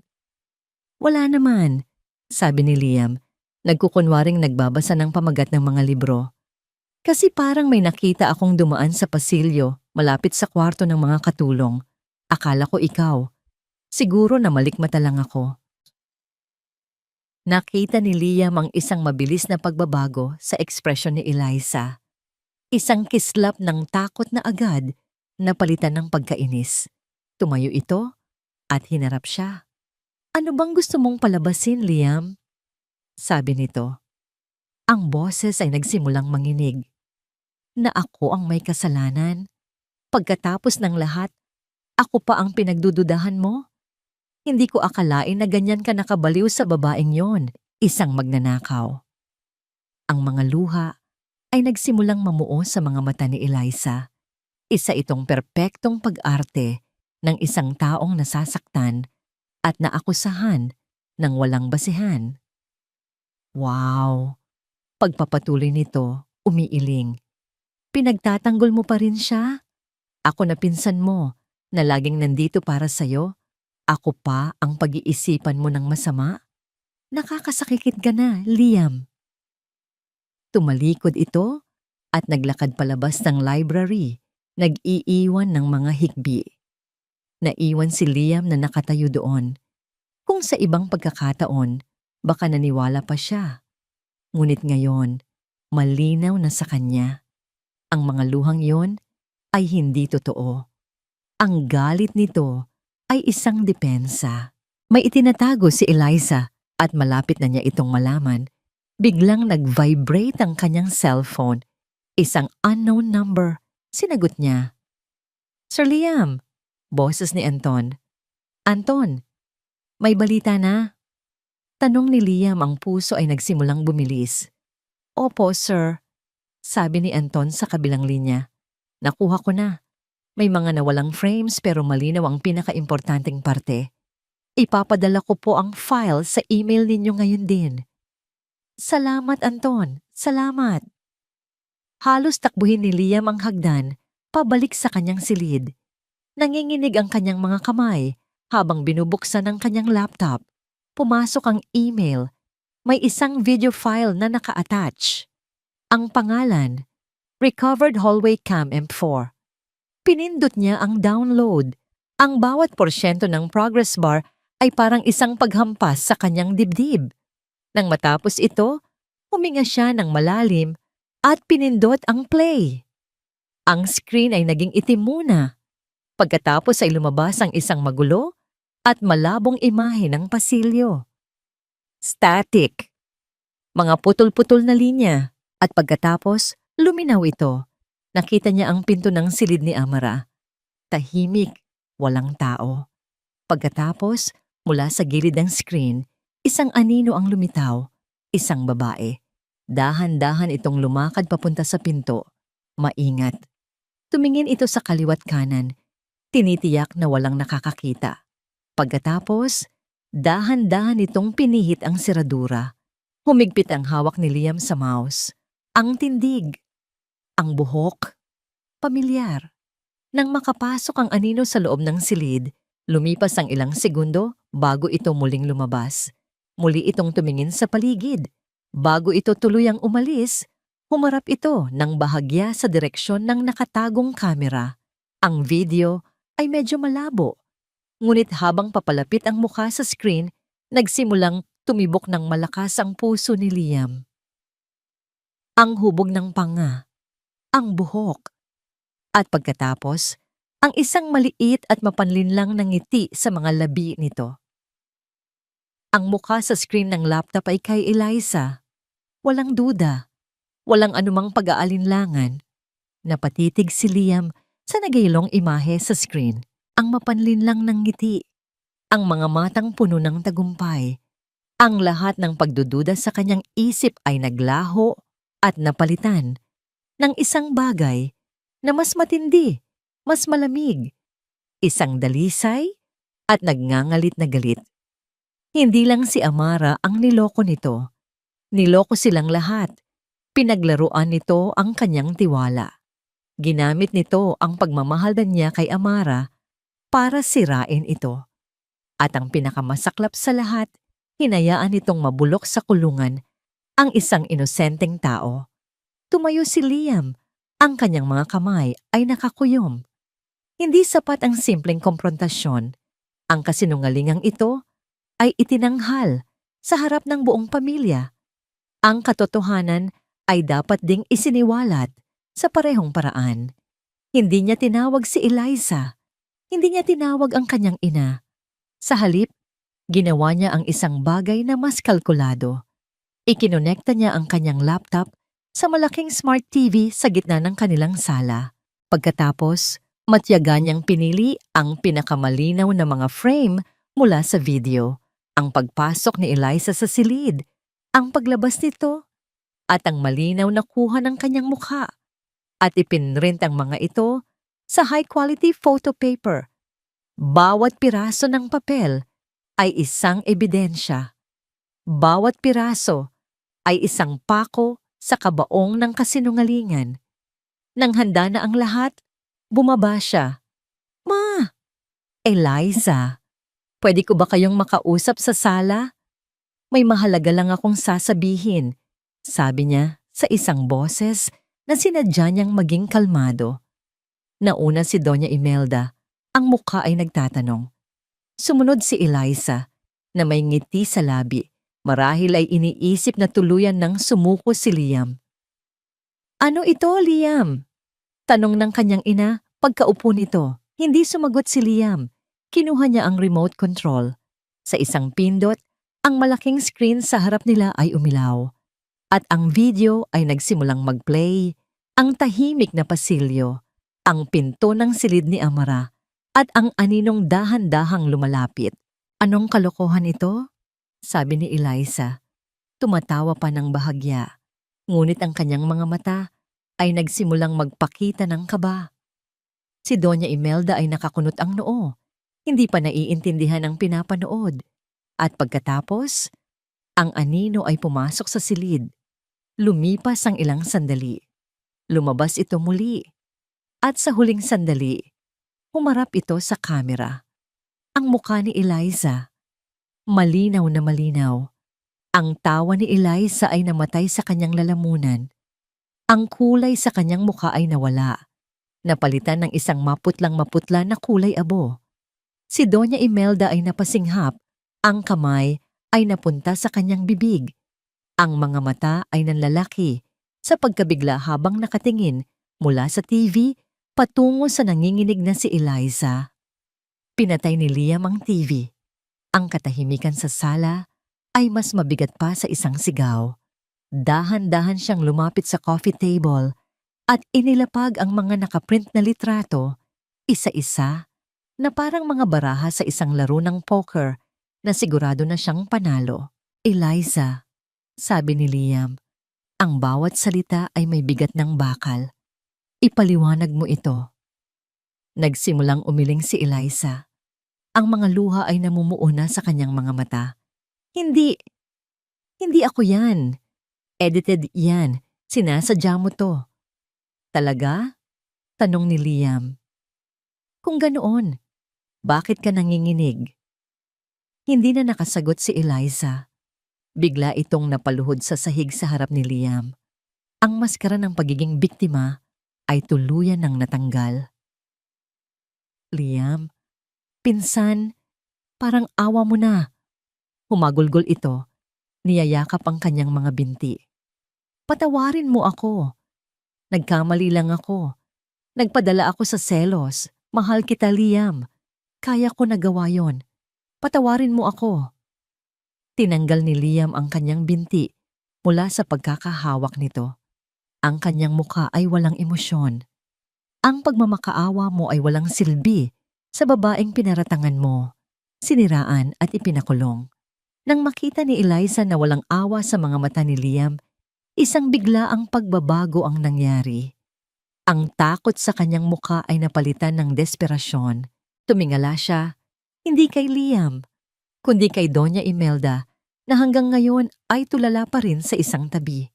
Wala naman, sabi ni Liam, nagkukunwaring nagbabasa ng pamagat ng mga libro. Kasi parang may nakita akong dumaan sa pasilyo, malapit sa kwarto ng mga katulong. Akala ko ikaw. Siguro na malikmata lang ako. Nakita ni Liam ang isang mabilis na pagbabago sa ekspresyon ni Eliza. Isang kislap ng takot na agad na palitan ng pagkainis. Tumayo ito at hinarap siya. Ano bang gusto mong palabasin, Liam? Sabi nito. Ang boses ay nagsimulang manginig. Na ako ang may kasalanan. Pagkatapos ng lahat, ako pa ang pinagdududahan mo? Hindi ko akalain na ganyan ka nakabaliw sa babaeng yon, isang magnanakaw. Ang mga luha ay nagsimulang mamuo sa mga mata ni Eliza. Isa itong perpektong pag-arte ng isang taong nasasaktan at naakusahan ng walang basihan. Wow! Pagpapatuloy nito, umiiling. Pinagtatanggol mo pa rin siya? Ako na pinsan mo na laging nandito para sa'yo. Ako pa ang pag-iisipan mo ng masama? Nakakasakit ka na, Liam. Tumalikod ito at naglakad palabas ng library, nag-iiwan ng mga hikbi. Naiwan si Liam na nakatayo doon. Kung sa ibang pagkakataon, baka naniwala pa siya. Ngunit ngayon, malinaw na sa kanya. Ang mga luhang yon ay hindi totoo. Ang galit nito ay isang depensa. May itinatago si Eliza at malapit na niya itong malaman. Biglang nag-vibrate ang kanyang cellphone. Isang unknown number. Sinagot niya. Sir Liam, boses ni Anton. Anton, may balita na. Tanong ni Liam, ang puso ay nagsimulang bumilis. Opo, sir. Sabi ni Anton sa kabilang linya. Nakuha ko na. May mga nawalang frames pero malinaw ang pinaka-importanting parte. Ipapadala ko po ang file sa email ninyo ngayon din. Salamat, Anton. Salamat. Halos takbuhin ni Liam ang hagdan, pabalik sa kanyang silid. Nanginginig ang kanyang mga kamay habang binubuksan ang kanyang laptop. Pumasok ang email. May isang video file na naka-attach. Ang pangalan, Recovered Hallway Cam M4. Pinindot niya ang download. Ang bawat porsyento ng progress bar ay parang isang paghampas sa kanyang dibdib. Nang matapos ito, huminga siya ng malalim at pinindot ang play. Ang screen ay naging itim muna. Pagkatapos ay lumabas ang isang magulo at malabong imahe ng pasilyo. Static. Mga putol-putol na linya. At pagkatapos, luminaw ito. Nakita niya ang pinto ng silid ni Amara. Tahimik, walang tao. Pagkatapos, mula sa gilid ng screen, isang anino ang lumitaw, isang babae. Dahan-dahan itong lumakad papunta sa pinto. Maingat. Tumingin ito sa kaliwat kanan. Tinitiyak na walang nakakakita. Pagkatapos, dahan-dahan itong pinihit ang seradura. Humigpit ang hawak ni Liam sa mouse. Ang tindig, ang buhok, pamilyar. Nang makapasok ang anino sa loob ng silid, lumipas ang ilang segundo bago ito muling lumabas. Muli itong tumingin sa paligid. Bago ito tuluyang umalis, humarap ito ng bahagya sa direksyon ng nakatagong kamera. Ang video ay medyo malabo. Ngunit habang papalapit ang mukha sa screen, nagsimulang tumibok ng malakas ang puso ni Liam. Ang hubog ng panga, ang buhok, at pagkatapos, ang isang maliit at mapanlinlang na ngiti sa mga labi nito. Ang mukha sa screen ng laptop ay kay Eliza. Walang duda, walang anumang pag-aalinlangan. Napatitig si Liam sa nagaylong imahe sa screen. Ang mapanlinlang ng ngiti, ang mga matang puno ng tagumpay. Ang lahat ng pagdududa sa kanyang isip ay naglaho at napalitan ng isang bagay na mas matindi, mas malamig. Isang dalisay at nagngangalit na galit. Hindi lang si Amara ang niloko nito. Niloko silang lahat. Pinaglaruan nito ang kanyang tiwala. Ginamit nito ang pagmamahal niya kay Amara para sirain ito. At ang pinakamasaklap sa lahat, hinayaan nitong mabulok sa kulungan ang isang inosenteng tao. Tumayo si Liam. Ang kanyang mga kamay ay nakakuyom. Hindi sapat ang simpleng komprontasyon. Ang kasinungalingang ito ay itinanghal sa harap ng buong pamilya. Ang katotohanan ay dapat ding isiniwalat sa parehong paraan. Hindi niya tinawag si Eliza. Hindi niya tinawag ang kanyang ina. Sa halip, ginawa niya ang isang bagay na mas kalkulado. Ikinonekta niya ang kanyang laptop sa malaking smart TV sa gitna ng kanilang sala. Pagkatapos, matyaga niyang pinili ang pinakamalinaw na mga frame mula sa video. Ang pagpasok ni Eliza sa silid, ang paglabas nito, at ang malinaw na kuha ng kanyang mukha. At ipinrint ang mga ito sa high-quality photo paper. Bawat piraso ng papel ay isang ebidensya. Bawat piraso ay isang pako sa kabaong ng kasinungalingan. Nang handa na ang lahat, bumaba siya. "Ma! Eliza, pwede ko ba kayong makausap sa sala? May mahalaga lang akong sasabihin," sabi niya sa isang boses na sinadya niyang maging kalmado. Nauna si Doña Imelda, ang mukha ay nagtatanong. Sumunod si Eliza, na may ngiti sa labi. Marahil ay iniisip na tuluyan ng sumuko si Liam. "Ano ito, Liam?" Tanong ng kanyang ina pagkaupo nito. Hindi sumagot si Liam. Kinuha niya ang remote control. Sa isang pindot, ang malaking screen sa harap nila ay umilaw. At ang video ay nagsimulang mag-play. Ang tahimik na pasilyo, ang pinto ng silid ni Amara, at ang aninong dahan-dahang lumalapit. "Anong kalokohan ito?" sabi ni Eliza. Tumatawa pa ng bahagya. Ngunit ang kanyang mga mata ay nagsimulang magpakita ng kaba. Si Doña Imelda ay nakakunot ang noo. Hindi pa naiintindihan ang pinapanood. At pagkatapos, ang anino ay pumasok sa silid. Lumipas ang ilang sandali. Lumabas ito muli. At sa huling sandali, humarap ito sa kamera. Ang mukha ni Eliza, malinaw na malinaw. Ang tawa ni Eliza ay namatay sa kanyang lalamunan. Ang kulay sa kanyang mukha ay nawala. Napalitan ng isang maputlang-maputla na kulay abo. Si Doña Imelda ay napasinghap. Ang kamay ay napunta sa kanyang bibig. Ang mga mata ay nanlalaki sa pagkabigla habang nakatingin mula sa TV patungo sa nanginginig na si Eliza. Pinatay ni Liam ang TV. Ang katahimikan sa sala ay mas mabigat pa sa isang sigaw. Dahan-dahan siyang lumapit sa coffee table at inilapag ang mga nakaprint na litrato, isa-isa, na parang mga baraha sa isang laro ng poker na sigurado na siyang panalo. "Eliza," sabi ni Liam, ang bawat salita ay may bigat ng bakal. "Ipaliwanag mo ito." Nagsimulang umiling si Eliza. Ang mga luha ay namumuo na sa kanyang mga mata. Hindi, hindi ako yan. Edited yan. Sinasadya mo to. Talaga? Tanong ni Liam. Kung ganoon, bakit ka nanginginig? Hindi na nakasagot si Eliza. Bigla itong napaluhod sa sahig sa harap ni Liam. Ang maskara ng pagiging biktima ay tuluyan ng natanggal. Liam, pinsan, parang awa mo na. Humagulgol ito, niyayakap ang kanyang mga binti. Patawarin mo ako. Nagkamali lang ako. Nagpadala ako sa selos. Mahal kita, Liam. Kaya ko nagawa yon. Patawarin mo ako. Tinanggal ni Liam ang kanyang binti mula sa pagkakahawak nito. Ang kanyang muka ay walang emosyon. Ang pagmamakaawa mo ay walang silbi sa babaeng pinaratangan mo, siniraan at ipinakulong. Nang makita ni Eliza na walang awa sa mga mata ni Liam, isang bigla ang pagbabago ang nangyari. Ang takot sa kanyang muka ay napalitan ng desperasyon. Tumingala siya, hindi kay Liam, kundi kay Doña Imelda na hanggang ngayon ay tulala pa rin sa isang tabi.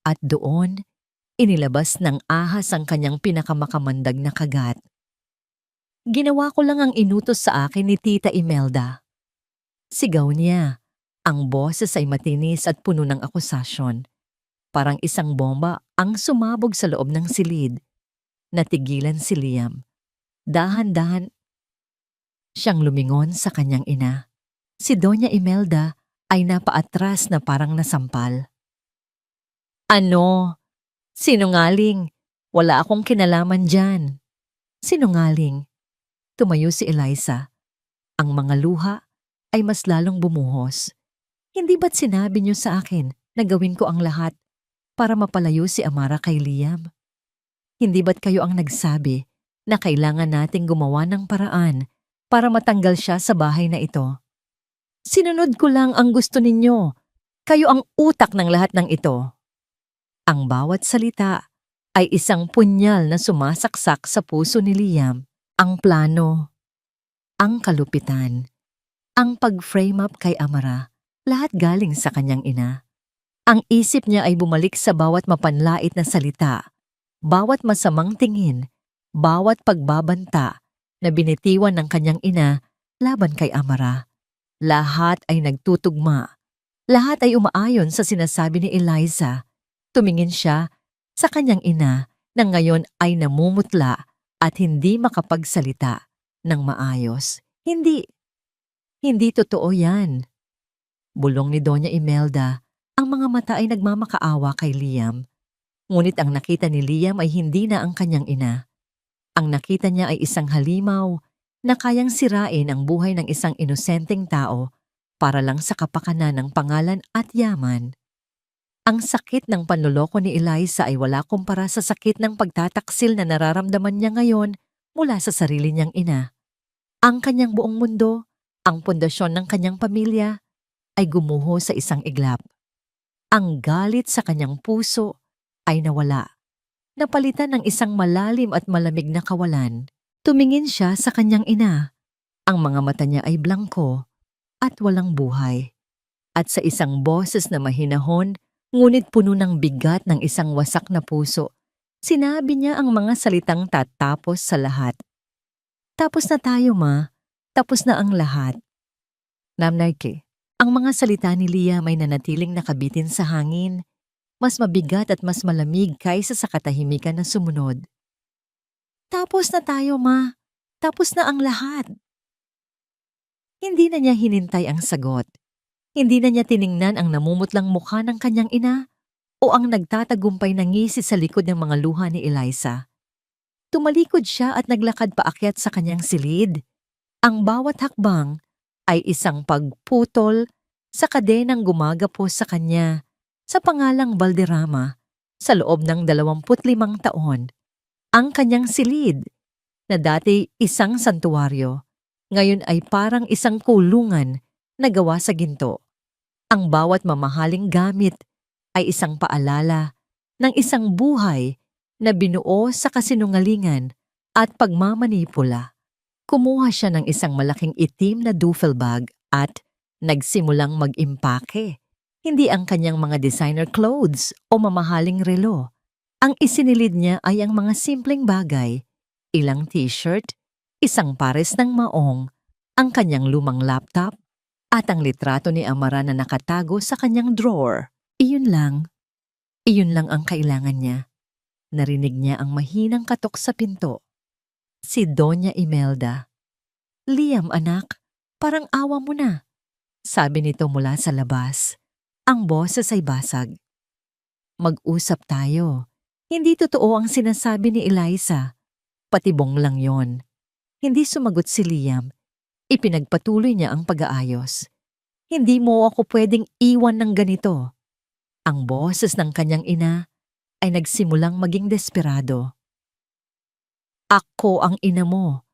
At doon, inilabas ng ahas ang kanyang pinakamakamandag na kagat. Ginawa ko lang ang inutos sa akin ni Tita Imelda. Sigaw niya. Ang boses ay matinis at puno ng akusasyon. Parang isang bomba ang sumabog sa loob ng silid. Natigilan si Liam. Dahan-dahan siyang lumingon sa kanyang ina. Si Doña Imelda ay napaatras na parang nasampal. Ano? Sinungaling. Wala akong kinalaman dyan. Sinungaling. Tumayo si Eliza. Ang mga luha ay mas lalong bumuhos. Hindi ba't sinabi niyo sa akin na gawin ko ang lahat para mapalayo si Amara kay Liam? Hindi ba't kayo ang nagsabi na kailangan nating gumawa ng paraan para matanggal siya sa bahay na ito? Sinunod ko lang ang gusto ninyo. Kayo ang utak ng lahat ng ito. Ang bawat salita ay isang punyal na sumasaksak sa puso ni Liam. Ang plano, ang kalupitan, ang pag-frame up kay Amara, lahat galing sa kanyang ina. Ang isip niya ay bumalik sa bawat mapanlait na salita, bawat masamang tingin, bawat pagbabanta na binitiwan ng kanyang ina laban kay Amara. Lahat ay nagtutugma. Lahat ay umaayon sa sinasabi ni Eliza. Tumingin siya sa kanyang ina na ngayon ay namumutla at hindi makapagsalita ng maayos. Hindi totoo yan. Bulong ni Doña Imelda, ang mga mata ay nagmamakaawa kay Liam. Ngunit ang nakita ni Liam ay hindi na ang kanyang ina. Ang nakita niya ay isang halimaw na kayang sirain ang buhay ng isang inosenteng tao para lang sa kapakanan ng pangalan at yaman. Ang sakit ng panloloko ni Eliza ay wala kumpara sa sakit ng pagtataksil na nararamdaman niya ngayon mula sa sarili niyang ina. Ang kanyang buong mundo, ang pundasyon ng kanyang pamilya, ay gumuho sa isang iglap. Ang galit sa kanyang puso ay nawala. Napalitan ng isang malalim at malamig na kawalan. Tumingin siya sa kanyang ina. Ang mga mata niya ay blangko at walang buhay. At sa isang boses na mahinahon, ngunit puno ng bigat ng isang wasak na puso, sinabi niya ang mga salitang tatapos sa lahat. Tapos na tayo, ma. Tapos na ang lahat. Namnayke, ang mga salita ni Liam ay nanatiling nakabitin sa hangin, mas mabigat at mas malamig kaysa sa katahimikan na sumunod. Tapos na tayo, ma. Tapos na ang lahat. Hindi na niya hinintay ang sagot. Hindi na niya tiningnan ang namumutlang mukha ng kanyang ina o ang nagtatagumpay na ngisi sa likod ng mga luha ni Eliza. Tumalikod siya at naglakad paakyat sa kanyang silid. Ang bawat hakbang ay isang pagputol sa kadenang gumagapos sa kanya sa pangalang Valderrama sa loob ng 25 taon. Ang kanyang silid, na dati isang santuwaryo, ngayon ay parang isang kulungan na gawa sa ginto. Ang bawat mamahaling gamit ay isang paalala ng isang buhay na binuo sa kasinungalingan at pagmamanipula. Kumuha siya ng isang malaking itim na duffel bag at nagsimulang mag-impake. Hindi ang kanyang mga designer clothes o mamahaling relo. Ang isinilid niya ay ang mga simpleng bagay, ilang t-shirt, isang pares ng maong, ang kanyang lumang laptop, at ang litrato ni Amara na nakatago sa kanyang drawer. Iyon lang. Iyon lang ang kailangan niya. Narinig niya ang mahinang katok sa pinto. Si Doña Imelda. "Liam, anak, parang awa mo na," sabi nito mula sa labas. Ang boses ay basag. "Mag-usap tayo. Hindi totoo ang sinasabi ni Eliza. Patibong lang yon." Hindi sumagot si Liam. Ipinagpatuloy niya ang pag-aayos. "Hindi mo ako pwedeng iwan ng ganito." Ang boses ng kanyang ina ay nagsimulang maging desperado. "Ako ang ina mo.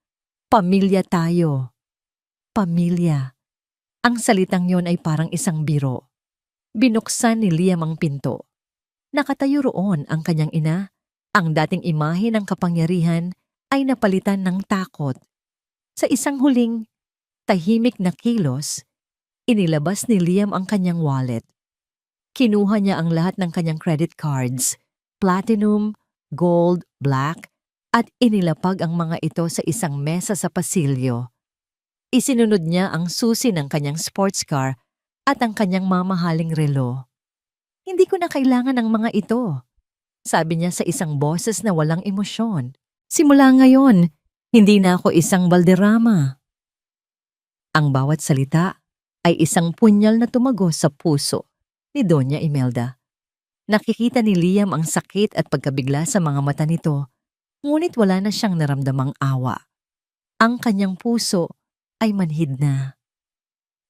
Pamilya tayo." Pamilya. Ang salitang yon ay parang isang biro. Binuksan ni Liam ang pinto. Nakatayo roon ang kanyang ina. Ang dating imahe ng kapangyarihan ay napalitan ng takot. Sa isang huling, tahimik na kilos, inilabas ni Liam ang kanyang wallet. Kinuha niya ang lahat ng kanyang credit cards, platinum, gold, black, at inilapag ang mga ito sa isang mesa sa pasilyo. Isinunod niya ang susi ng kanyang sports car at ang kanyang mamahaling relo. "Hindi ko na kailangan ng mga ito," sabi niya sa isang boses na walang emosyon. "Simula ngayon, hindi na ako isang Valderrama." Ang bawat salita ay isang punyal na tumagos sa puso ni Doña Imelda. Nakikita ni Liam ang sakit at pagkabigla sa mga mata nito, ngunit wala na siyang naramdamang awa. Ang kanyang puso ay manhid na.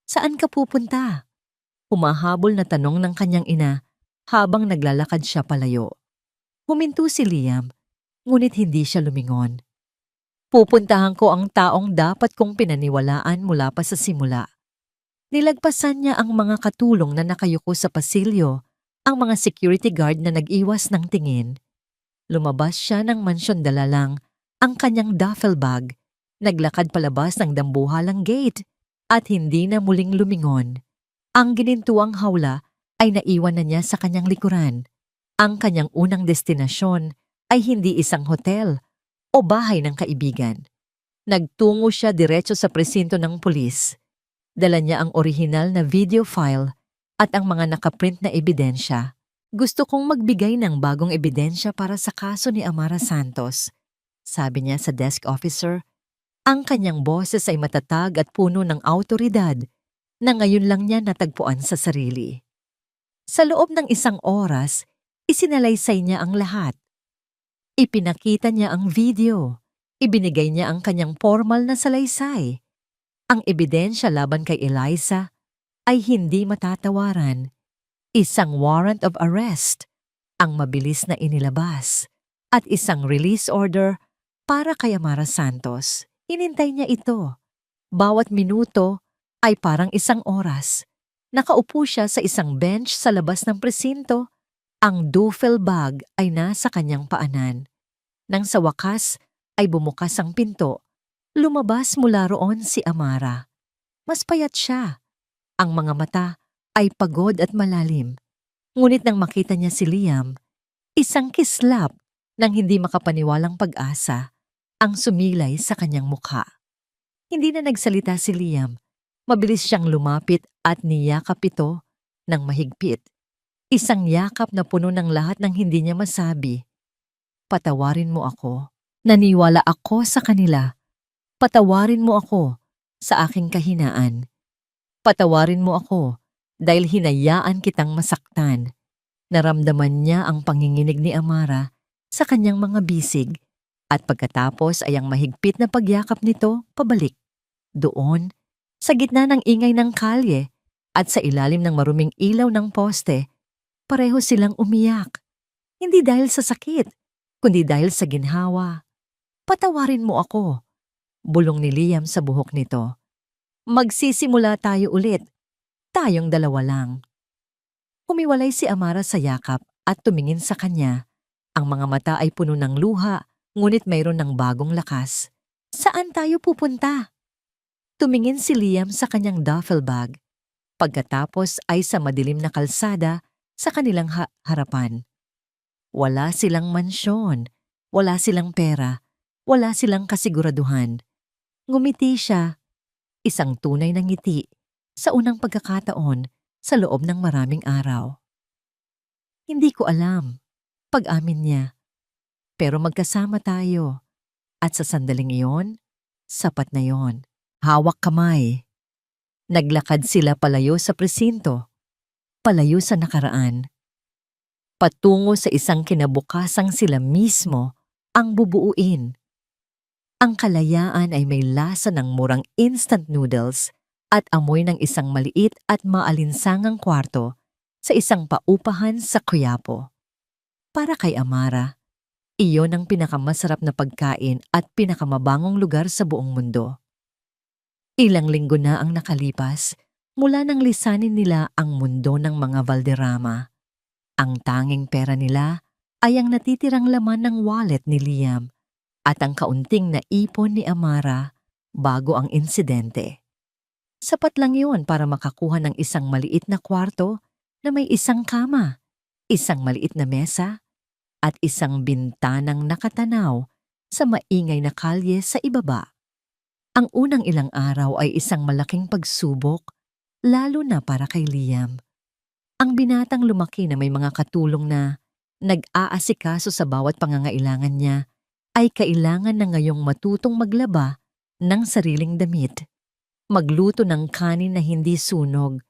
"Saan ka pupunta?" Humahabol na tanong ng kanyang ina habang naglalakad siya palayo. Huminto si Liam, ngunit hindi siya lumingon. "Pupuntahan ko ang taong dapat kong pinaniwalaan mula pa sa simula." Nilagpasan niya ang mga katulong na nakayuko sa pasilyo, ang mga security guard na nag-iwas ng tingin. Lumabas siya ng mansyon dala lang ang kanyang duffel bag, naglakad palabas ng dambuhalang gate at hindi na muling lumingon. Ang ginintuang hawla ay naiwan na niya sa kanyang likuran. Ang kanyang unang destinasyon ay hindi isang hotel o bahay ng kaibigan. Nagtungo siya diretso sa presinto ng pulis. Dala niya ang orihinal na video file at ang mga nakaprint na ebidensya. "Gusto kong magbigay ng bagong ebidensya para sa kaso ni Amara Santos," sabi niya sa desk officer. Ang kanyang boses ay matatag at puno ng awtoridad na ngayon lang niya natagpuan sa sarili. Sa loob ng isang oras, isinalaysay niya ang lahat. Ipinakita niya ang video. Ibinigay niya ang kanyang formal na salaysay. Ang ebidensya laban kay Eliza ay hindi matatawaran. Isang warrant of arrest, ang mabilis na inilabas, at isang release order para kay Amara Santos. Hinintay niya ito. Bawat minuto ay parang isang oras. Nakaupo siya sa isang bench sa labas ng presinto. Ang duffel bag ay nasa kanyang paanan. Nang sa wakas ay bumukas ang pinto, lumabas mula roon si Amara. Mas payat siya. Ang mga mata ay pagod at malalim. Ngunit nang makita niya si Liam, isang kislap ng hindi makapaniwalang pag-asa ang sumilay sa kanyang mukha. Hindi na nagsalita si Liam. Mabilis siyang lumapit at niyakap ito ng mahigpit. Isang yakap na puno ng lahat ng hindi niya masabi. "Patawarin mo ako. Naniwala ako sa kanila. Patawarin mo ako sa aking kahinaan. Patawarin mo ako dahil hinayaan kitang masaktan." Naramdaman niya ang panginginig ni Amara sa kanyang mga bisig at pagkatapos ay ang mahigpit na pagyakap nito pabalik. Doon, sa gitna ng ingay ng kalye at sa ilalim ng maruming ilaw ng poste, pareho silang umiyak. Hindi dahil sa sakit, kundi dahil sa ginhawa. "Patawarin mo ako," bulong ni Liam sa buhok nito. "Magsisimula tayo ulit. Tayong dalawa lang." Humiwalay si Amara sa yakap at tumingin sa kanya. Ang mga mata ay puno ng luha, ngunit mayroon ng bagong lakas. Saan tayo pupunta? Tumingin si Liam sa kanyang duffel bag. Pagkatapos ay sa madilim na kalsada sa kanilang harapan. Wala silang mansyon, wala silang pera, wala silang kasiguraduhan. Ngumiti siya, isang tunay na ngiti, sa unang pagkakataon sa loob ng maraming araw. Hindi ko alam, pag-amin niya. Pero magkasama tayo. At sa sandaling iyon, sapat na yon. Hawak kamay. Naglakad sila palayo sa presinto, palayo sa nakaraan. Patungo sa isang kinabukasang sila mismo ang bubuuin. Ang kalayaan ay may lasa ng murang instant noodles at amoy ng isang maliit at maalinsangang kwarto sa isang paupahan sa Quiapo. Para kay Amara, iyon ang pinakamasarap na pagkain at pinakamabangong lugar sa buong mundo. Ilang linggo na ang nakalipas mula nang lisanin nila ang mundo ng mga Valderrama. Ang tanging pera nila ay ang natitirang laman ng wallet ni Liam at ang kaunting naipon ni Amara bago ang insidente. Sapat lang yun para makakuha ng isang maliit na kwarto na may isang kama, isang maliit na mesa, at isang bintanang nakatanaw sa maingay na kalye sa ibaba. Ang unang ilang araw ay isang malaking pagsubok, lalo na para kay Liam. Ang binatang lumaki na may mga katulong na nag-aasikaso sa bawat pangangailangan niya ay kailangan na ngayong matutong maglaba ng sariling damit, magluto ng kanin na hindi sunog,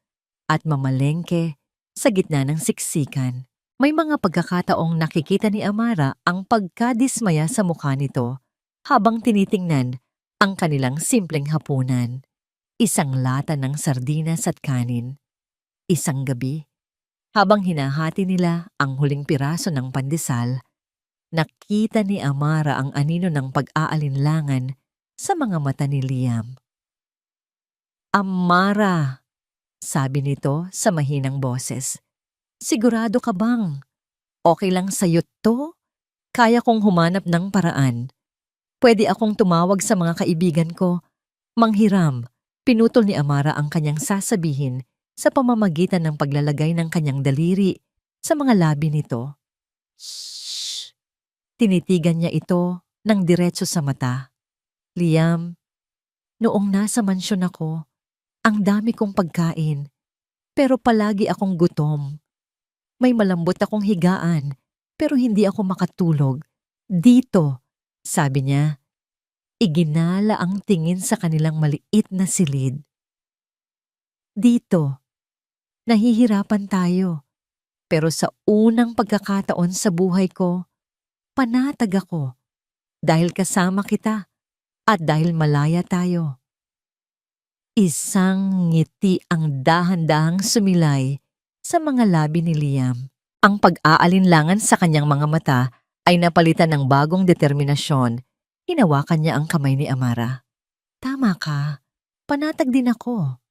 at mamalengke sa gitna ng siksikan. May mga pagkakataong nakikita ni Amara ang pagkadismaya sa mukha nito habang tinitingnan ang kanilang simpleng hapunan. Isang lata ng sardinas at kanin. Isang gabi, habang hinahati nila ang huling piraso ng pandesal, nakita ni Amara ang anino ng pag-aalinlangan sa mga mata ni Liam. "Amara," sabi nito sa mahinang boses. "Sigurado ka bang okay lang sa'yo to? Kaya kong humanap ng paraan. Pwede akong tumawag sa mga kaibigan ko. Manghiram." Pinutol ni Amara ang kanyang sasabihin sa pamamagitan ng paglalagay ng kanyang daliri sa mga labi nito. Shhh! Tinitigan niya ito ng diretso sa mata. "Liam, noong nasa mansyon ako, ang dami kong pagkain, pero palagi akong gutom. May malambot akong higaan, pero hindi ako makatulog. Dito," sabi niya. Iginala ang tingin sa kanilang maliit na silid. "Dito, nahihirapan tayo, pero sa unang pagkakataon sa buhay ko, panatag ako dahil kasama kita at dahil malaya tayo." Isang ngiti ang dahan-dahang sumilay sa mga labi ni Liam. Ang pag-aalinlangan sa kanyang mga mata ay napalitan ng bagong determinasyon. Hinawakan niya ang kamay ni Amara. "Tama ka, panatag din ako.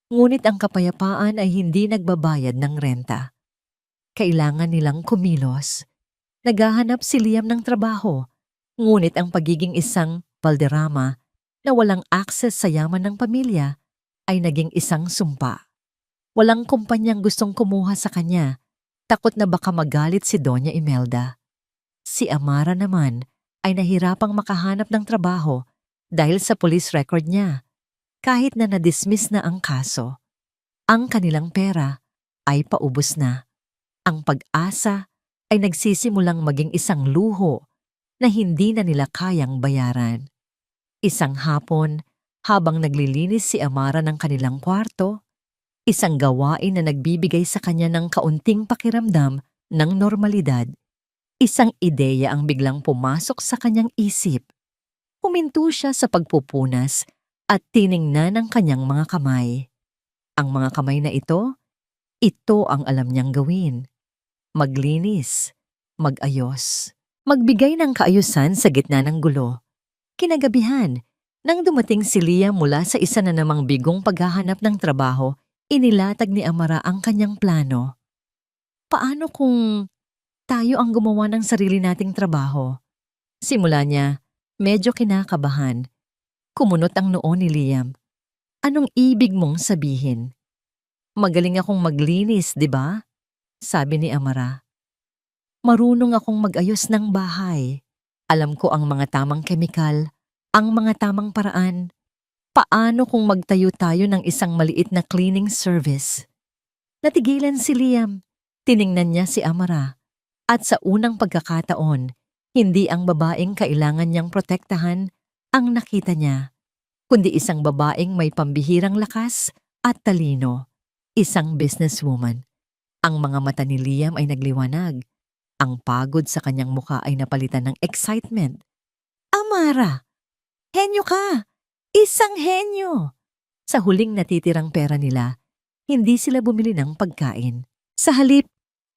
Ngunit ang kapayapaan ay hindi nagbabayad ng renta. Kailangan nilang kumilos. Naghahanap si Liam ng trabaho, ngunit ang pagiging isang Valderrama na walang akses sa yaman ng pamilya ay naging isang sumpa. Walang kumpanyang gustong kumuha sa kanya, takot na baka magalit si Doña Imelda. Si Amara naman ay nahirapang makahanap ng trabaho dahil sa police record niya, kahit na na-dismiss na ang kaso. Ang kanilang pera ay paubos na. Ang pag-asa ay nagsisimulang maging isang luho na hindi na nila kayang bayaran. Isang hapon, habang naglilinis si Amara ng kanilang kwarto, isang gawain na nagbibigay sa kanya ng kaunting pakiramdam ng normalidad, isang ideya ang biglang pumasok sa kanyang isip. Huminto siya sa pagpupunas at tiningnan ang kanyang mga kamay. Ang mga kamay na ito ang alam niyang gawin. Maglinis, mag-ayos, magbigay ng kaayusan sa gitna ng gulo. Kinagabihan, nang dumating si Liam mula sa isa na namang bigong paghahanap ng trabaho, inilatag ni Amara ang kanyang plano. "Paano kung tayo ang gumawa ng sarili nating trabaho?" Simula niya, Medyo kinakabahan. Kumunot ang noo ni Liam. Anong ibig mong sabihin? Magaling akong maglinis, di ba? Sabi ni Amara. Marunong akong mag-ayos ng bahay. Alam ko ang mga tamang kemikal, ang mga tamang paraan. Paano kung magtayo tayo ng isang maliit na cleaning service? Natigilan si Liam. Tiningnan niya si Amara. At sa unang pagkakataon, hindi ang babaeng kailangan niyang protektahan ang nakita niya, kundi isang babaeng may pambihirang lakas at talino. Isang businesswoman. Ang mga mata ni Liam ay nagliwanag. Ang pagod sa kanyang mukha ay napalitan ng excitement. Amara! Henyo ka! Isang henyo! Sa huling natitirang pera nila, hindi sila bumili ng pagkain. Sa halip,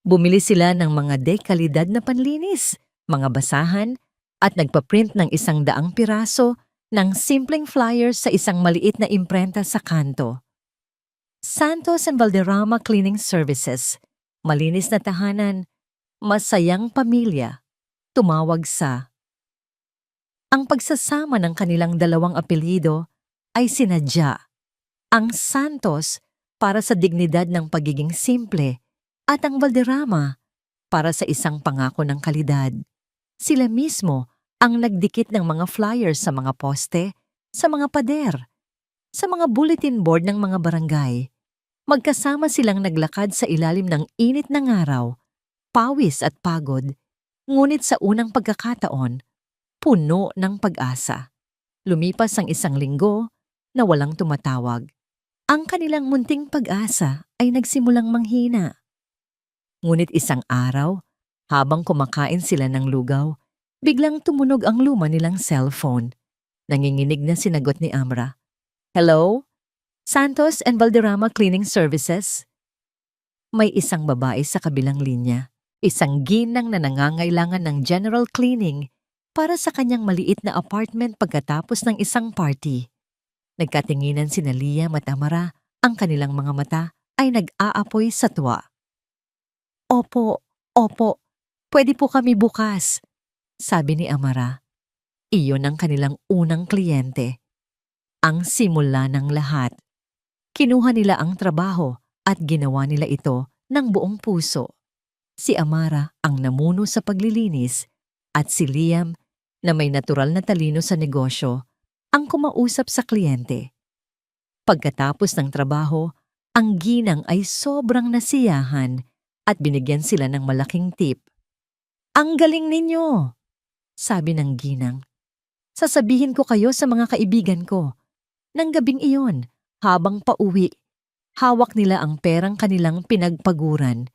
bumili sila ng mga dekalidad na panlinis, mga basahan, at nagpaprint ng 100 piraso ng simpleng flyers sa isang maliit na imprenta sa kanto. Santos and Valderrama Cleaning Services, malinis na tahanan, masayang pamilya, tumawag sa. Ang pagsasama ng kanilang dalawang apelyido ay sinadya. Ang Santos para sa dignidad ng pagiging simple at ang Valderrama para sa isang pangako ng kalidad. Sila mismo ang nagdikit ng mga flyers sa mga poste, sa mga pader, sa mga bulletin board ng mga barangay. Magkasama silang naglakad sa ilalim ng init ng araw, pawis at pagod, ngunit sa unang pagkakataon, puno ng pag-asa. Lumipas ang 1 linggo na walang tumatawag. Ang kanilang munting pag-asa ay nagsimulang manghina. Ngunit isang araw, habang kumakain sila ng lugaw, biglang tumunog ang luma nilang cellphone. Nanginginig na sinagot ni Amra. Hello? Santos and Valderrama Cleaning Services? May isang babae sa kabilang linya, isang ginang na nangangailangan ng general cleaning para sa kanyang maliit na apartment pagkatapos ng isang party. Nagkatinginan sina Liam at Amara, ang kanilang mga mata ay nag-aapoy sa tuwa. Opo, pwede po kami bukas, sabi ni Amara. Iyon ang kanilang unang kliyente. Ang simula ng lahat. Kinuha nila ang trabaho at ginawa nila ito ng buong puso. Si Amara ang namuno sa paglilinis at si Liam, na may natural na talino sa negosyo, ang kumausap sa kliyente. Pagkatapos ng trabaho, ang ginang ay sobrang nasiyahan at binigyan sila ng malaking tip. Ang galing ninyo, sabi ng ginang. Sasabihin ko kayo sa mga kaibigan ko. Nang gabing iyon, habang pauwi, hawak nila ang perang kanilang pinagpaguran.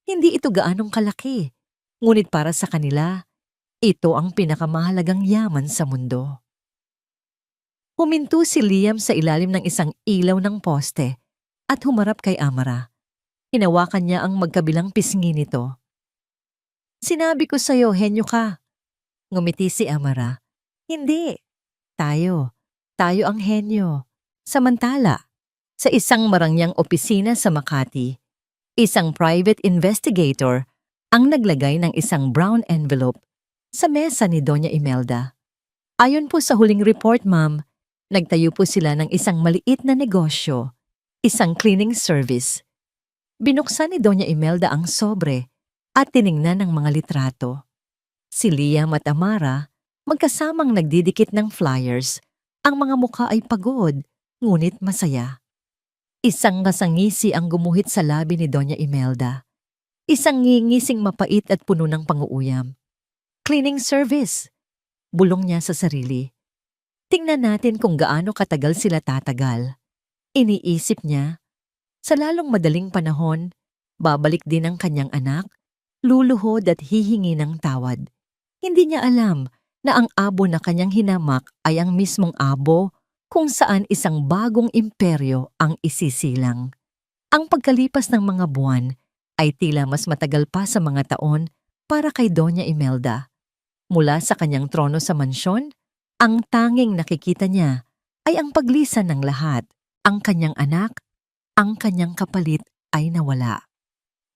Hindi ito gaanong kalaki, ngunit para sa kanila, ito ang pinakamahalagang yaman sa mundo. Huminto si Liam sa ilalim ng isang ilaw ng poste at humarap kay Amara. Hinawakan niya ang magkabilang pisngi nito. Sinabi ko sa'yo, henyo ka. Ngumiti si Amara. Hindi. Tayo ang henyo. Samantala, sa isang marangyang opisina sa Makati, isang private investigator ang naglagay ng isang brown envelope sa mesa ni Doña Imelda. Ayon po sa huling report, ma'am, nagtayo po sila ng isang maliit na negosyo, isang cleaning service. Binuksan ni Doña Imelda ang sobre at tiningnan ang mga litrato. Si Liam at Amara, magkasamang nagdidikit ng flyers. Ang mga mukha ay pagod, ngunit masaya. Isang kasangisi ang gumuhit sa labi ni Doña Imelda. Isang ngingising mapait at puno ng panguuyam. Cleaning service, bulong niya sa sarili. Tingnan natin kung gaano katagal sila tatagal. Iniisip niya, sa lalong madaling panahon, babalik din ang kanyang anak, luluhod at hihingi ng tawad. Hindi niya alam na ang abo na kanyang hinamak ay ang mismong abo kung saan isang bagong imperyo ang isisilang. Ang pagkalipas ng mga buwan ay tila mas matagal pa sa mga taon para kay Doña Imelda. Mula sa kanyang trono sa mansyon, ang tanging nakikita niya ay ang paglisan ng lahat. Ang kanyang anak, ang kanyang kapalit ay nawala.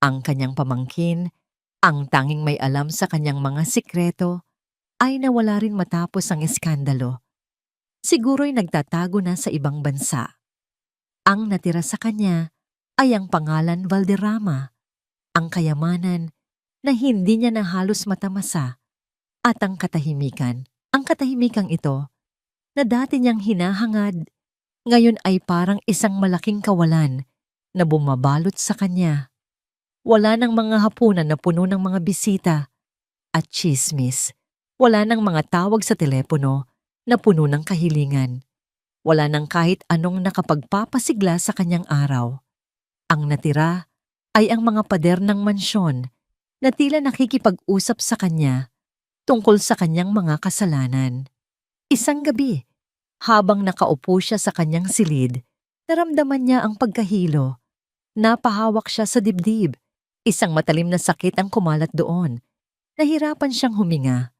Ang kanyang pamangkin, ang tanging may alam sa kanyang mga sikreto, ay nawala rin matapos ang eskandalo. Siguro'y nagtatago na sa ibang bansa. Ang natira sa kanya ay ang pangalan Valderrama, ang kayamanan na hindi niya na halos matamasa, at ang katahimikan. Ang katahimikang ito na dati niyang hinahangad, ngayon ay parang isang malaking kawalan na bumabalot sa kanya. Wala ng mga hapunan na puno ng mga bisita at tsismis. Wala ng mga tawag sa telepono na puno ng kahilingan. Wala ng kahit anong nakapagpapasigla sa kanyang araw. Ang natira ay ang mga pader ng mansyon na tila nakikipag-usap sa kanya tungkol sa kanyang mga kasalanan. Isang gabi, habang nakaupo siya sa kanyang silid, naramdaman niya ang pagkahilo. Napahawak siya sa dibdib. Isang matalim na sakit ang kumalat doon. Nahirapan siyang huminga.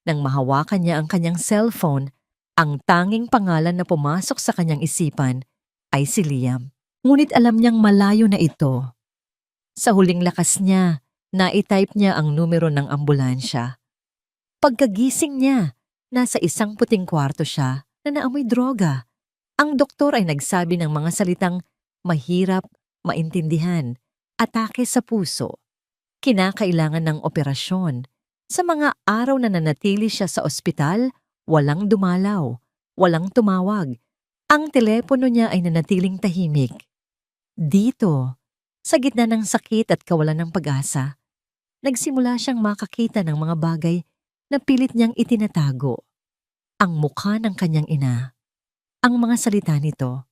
Nang mahawakan niya ang kanyang cellphone, ang tanging pangalan na pumasok sa kanyang isipan ay si Liam. Ngunit alam niyang malayo na ito. Sa huling lakas niya, na-type niya ang numero ng ambulansya. Pagkagising niya, nasa isang puting kwarto siya na naamoy droga. Ang doktor ay nagsabi ng mga salitang mahirap maintindihan, atake sa puso. Kinakailangan ng operasyon. Sa mga araw na nanatili siya sa ospital, walang dumalaw, walang tumawag. Ang telepono niya ay nanatiling tahimik. Dito, sa gitna ng sakit at kawalan ng pag-asa, nagsimula siyang makakita ng mga bagay na pilit niyang itinatago. Ang mukha ng kanyang ina. Ang mga salita nito,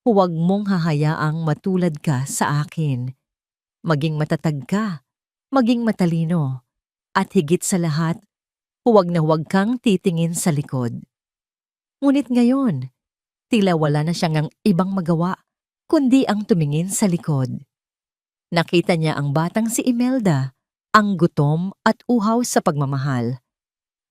"Huwag mong hahayaang matulad ka sa akin. Maging matatag ka, maging matalino, at higit sa lahat, huwag na huwag kang titingin sa likod." Ngunit ngayon, tila wala na siyang ibang magawa, kundi ang tumingin sa likod. Nakita niya ang batang si Imelda, ang gutom at uhaw sa pagmamahal.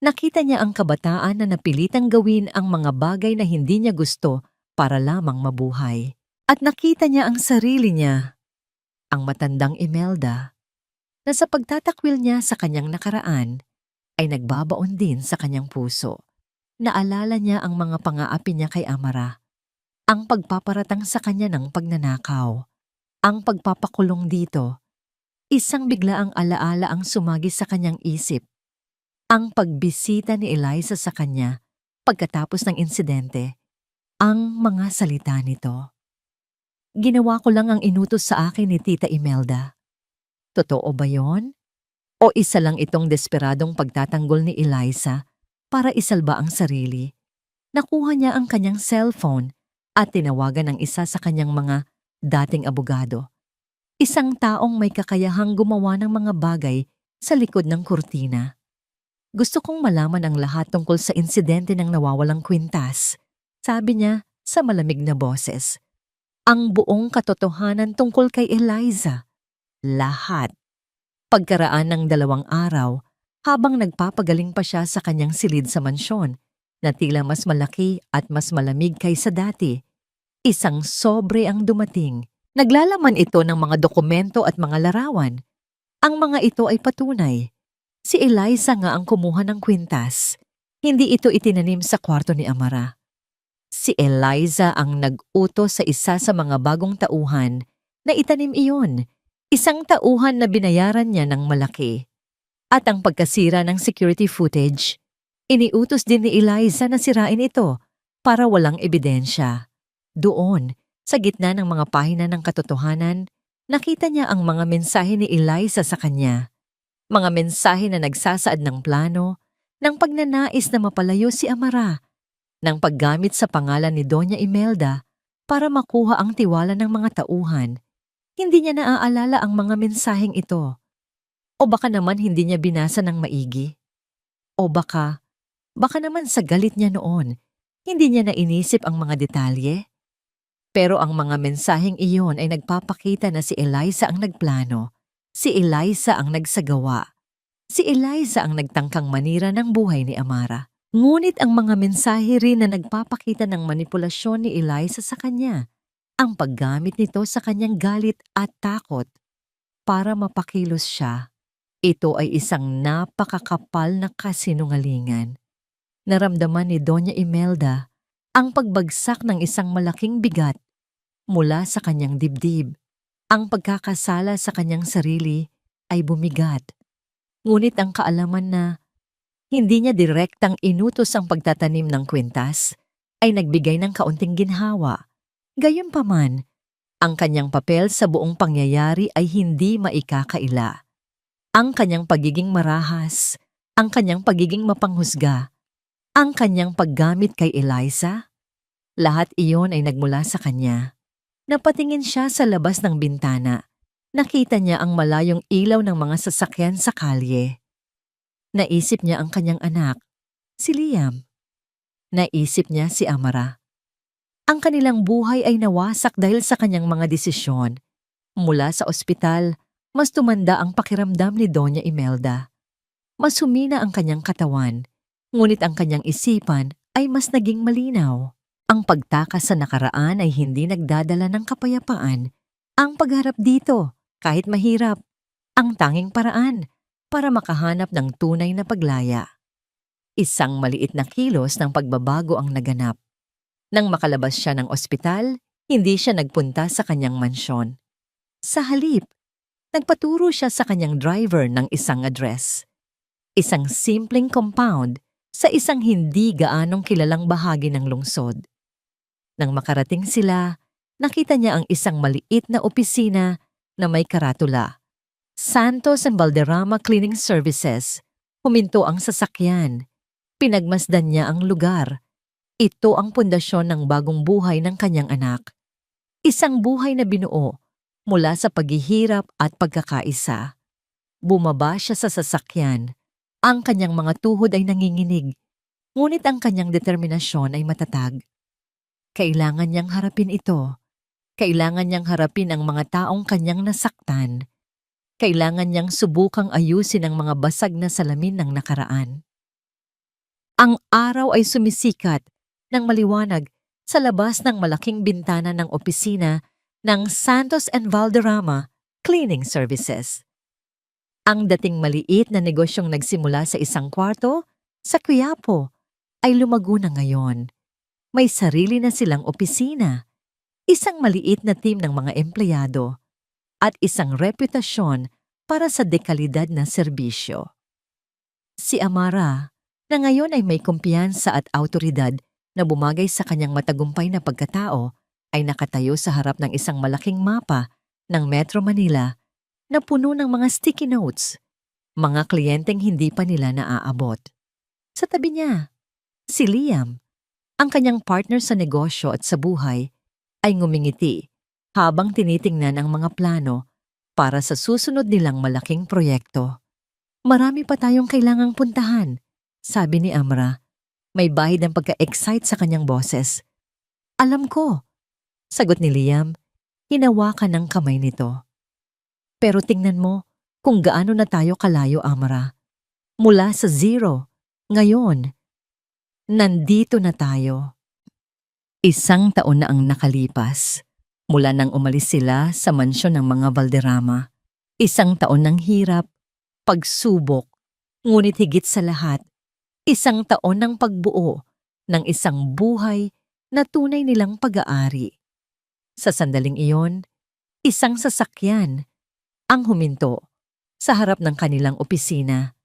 Nakita niya ang kabataan na napilitang gawin ang mga bagay na hindi niya gusto para lamang mabuhay. At nakita niya ang sarili niya, ang matandang Imelda, na sa pagtatakwil niya sa kanyang nakaraan, ay nagbabaon din sa kanyang puso. Naalala niya ang mga pang-aapi niya kay Amara, ang pagpaparatang sa kanya ng pagnanakaw, ang pagpapakulong dito. Isang biglaang alaala ang sumagi sa kanyang isip, ang pagbisita ni Eliza sa kanya pagkatapos ng insidente, ang mga salita nito. "Ginawa ko lang ang inutos sa akin ni Tita Imelda." Totoo ba yon? O isa lang itong desperadong pagtatanggol ni Eliza para isalba ang sarili? Nakuha niya ang kanyang cellphone at tinawagan ang isa sa kanyang mga dating abogado. Isang taong may kakayahang gumawa ng mga bagay sa likod ng kurtina. "Gusto kong malaman ang lahat tungkol sa insidente ng nawawalang kwintas," sabi niya sa malamig na boses. "Ang buong katotohanan tungkol kay Eliza. Lahat." Pagkaraan ng 2 araw, habang nagpapagaling pa siya sa kanyang silid sa mansyon, na tila mas malaki at mas malamig kaysa dati, isang sobre ang dumating. Naglalaman ito ng mga dokumento at mga larawan. Ang mga ito ay patunay. Si Eliza nga ang kumuha ng kwintas. Hindi ito itinanim sa kwarto ni Amara. Si Eliza ang nag-utos sa isa sa mga bagong tauhan na itanim iyon. Isang tauhan na binayaran niya ng malaki. At ang pagkasira ng security footage, iniutos din ni Eliza na sirain ito para walang ebidensya. Doon, sa gitna ng mga pahina ng katotohanan, nakita niya ang mga mensahe ni Eliza sa kanya. Mga mensahe na nagsasaad ng plano, ng pagnanais na mapalayo si Amara, ng paggamit sa pangalan ni Doña Imelda para makuha ang tiwala ng mga tauhan. Hindi niya naaalala ang mga mensaheng ito. O baka naman hindi niya binasa ng maigi. O baka naman sa galit niya noon, hindi niya nainisip ang mga detalye. Pero ang mga mensaheng iyon ay nagpapakita na si Eliza ang nagplano. Si Eliza ang nagsagawa. Si Eliza ang nagtangkang manira ng buhay ni Amara. Ngunit ang mga mensahe rin na nagpapakita ng manipulasyon ni Eliza sa kanya, ang paggamit nito sa kanyang galit at takot para mapakilos siya, Ito ay isang napakakapal na kasinungalingan. Naramdaman ni Doña Imelda ang pagbagsak ng isang malaking bigat mula sa kanyang dibdib. Ang pagkakasala sa kanyang sarili ay bumigat. Ngunit ang kaalaman na hindi niya direktang inutos ang pagtatanim ng kwintas ay nagbigay ng kaunting ginhawa. Gayunpaman, ang kanyang papel sa buong pangyayari ay hindi maikakaila. Ang kanyang pagiging marahas, ang kanyang pagiging mapanghusga, ang kanyang paggamit kay Eliza, lahat iyon ay nagmula sa kanya. Napatingin siya sa labas ng bintana. Nakita niya ang malayong ilaw ng mga sasakyan sa kalye. Naisip niya ang kanyang anak, si Liam. Naisip niya si Amara. Ang kanilang buhay ay nawasak dahil sa kanyang mga desisyon. Mula sa ospital, mas tumanda ang pakiramdam ni Doña Imelda. Mas humina ang kanyang katawan, ngunit ang kanyang isipan ay mas naging malinaw. Ang pagtakas sa nakaraan ay hindi nagdadala ng kapayapaan. Ang pagharap dito, kahit mahirap, ang tanging paraan para makahanap ng tunay na paglaya. Isang maliit na kilos ng pagbabago ang naganap. Nang makalabas siya ng ospital, hindi siya nagpunta sa kanyang mansyon. Sa halip, nagpaturo siya sa kanyang driver ng isang address. Isang simpleng compound sa isang hindi gaanong kilalang bahagi ng lungsod. Nang makarating sila, nakita niya ang isang maliit na opisina na may karatula. Santos and Valderrama Cleaning Services. Huminto ang sasakyan. Pinagmasdan niya ang lugar. Ito ang pundasyon ng bagong buhay ng kanyang anak. Isang buhay na binuo mula sa paghihirap at pagkakaisa. Bumaba siya sa sasakyan. Ang kanyang mga tuhod ay nanginginig, ngunit ang kanyang determinasyon ay matatag. Kailangan niyang harapin ito. Kailangan niyang harapin ang mga taong kanyang nasaktan. Kailangan niyang subukang ayusin ang mga basag na salamin ng nakaraan. Ang araw ay sumisikat ng maliwanag sa labas ng malaking bintana ng opisina ng Santos and Valderrama Cleaning Services. Ang dating maliit na negosyong nagsimula sa isang kwarto sa Quiapo ay lumago na ngayon. May sarili na silang opisina, isang maliit na team ng mga empleyado, at isang reputasyon para sa dekalidad na serbisyo. Si Amara, na ngayon ay may kumpiyansa at awtoridad na bumagay sa kanyang matagumpay na pagkatao, ay nakatayo sa harap ng isang malaking mapa ng Metro Manila na puno ng mga sticky notes, mga kliyenteng hindi pa nila naaabot. Sa tabi niya, si Liam, ang kanyang partner sa negosyo at sa buhay, ay ngumingiti habang tinitingnan ang mga plano para sa susunod nilang malaking proyekto. Marami pa tayong kailangang puntahan, sabi ni Amra. May bahid ng pagka-excite sa kanyang boses. Alam ko, sagot ni Liam, hinawakan ng kamay nito. Pero tingnan mo kung gaano na tayo kalayo, Amra. Mula sa zero, ngayon, nandito na tayo. 1 taon na ang nakalipas mula nang umalis sila sa mansyon ng mga Valderrama. 1 taon ng hirap, pagsubok, ngunit higit sa lahat, 1 taon ng pagbuo ng isang buhay na tunay nilang pag-aari. Sa sandaling iyon, isang sasakyan ang huminto sa harap ng kanilang opisina.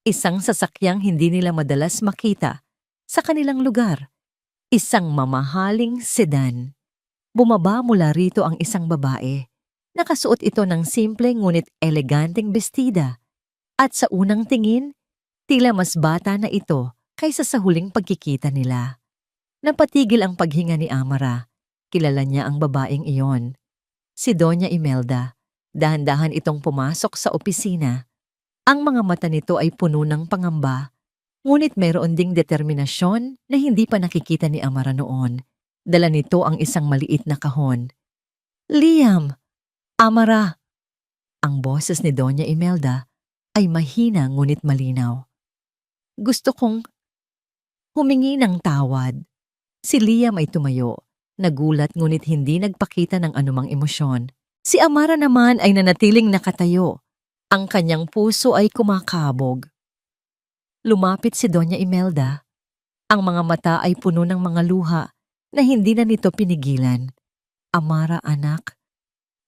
Isang sasakyang hindi nila madalas makita sa kanilang lugar. Isang mamahaling sedan. Bumaba mula rito ang isang babae. Nakasuot ito ng simple ngunit eleganteng bestida. At sa unang tingin, tila mas bata na ito kaysa sa huling pagkikita nila. Napatigil ang paghinga ni Amara. Kilala niya ang babaeng iyon. Si Doña Imelda. Dahan-dahan itong pumasok sa opisina. Ang mga mata nito ay puno ng pangamba. Ngunit mayroon ding determinasyon na hindi pa nakikita ni Amara noon. Dala nito ang isang maliit na kahon. Liam! Amara! Ang boses ni Doña Imelda ay mahina ngunit malinaw. Gusto kong humingi ng tawad. Si Liam ay tumayo, nagulat ngunit hindi nagpakita ng anumang emosyon. Si Amara naman ay nanatiling nakatayo. Ang kanyang puso ay kumakabog. Lumapit si Doña Imelda. Ang mga mata ay puno ng mga luha na hindi na nito pinigilan. Amara, anak,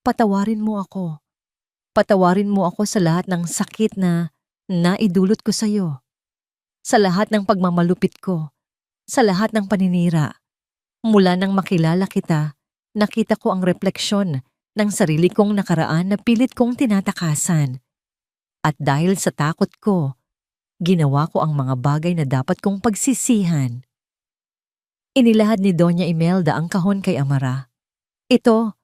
patawarin mo ako. Patawarin mo ako sa lahat ng sakit na naidulot ko sa iyo. Sa lahat ng pagmamalupit ko. Sa lahat ng paninira. Mula nang makilala kita, nakita ko ang refleksyon ng sarili kong nakaraan na pilit kong tinatakasan. At dahil sa takot ko, ginawa ko ang mga bagay na dapat kong pagsisihan. Inilahad ni Doña Imelda ang kahon kay Amara. Ito,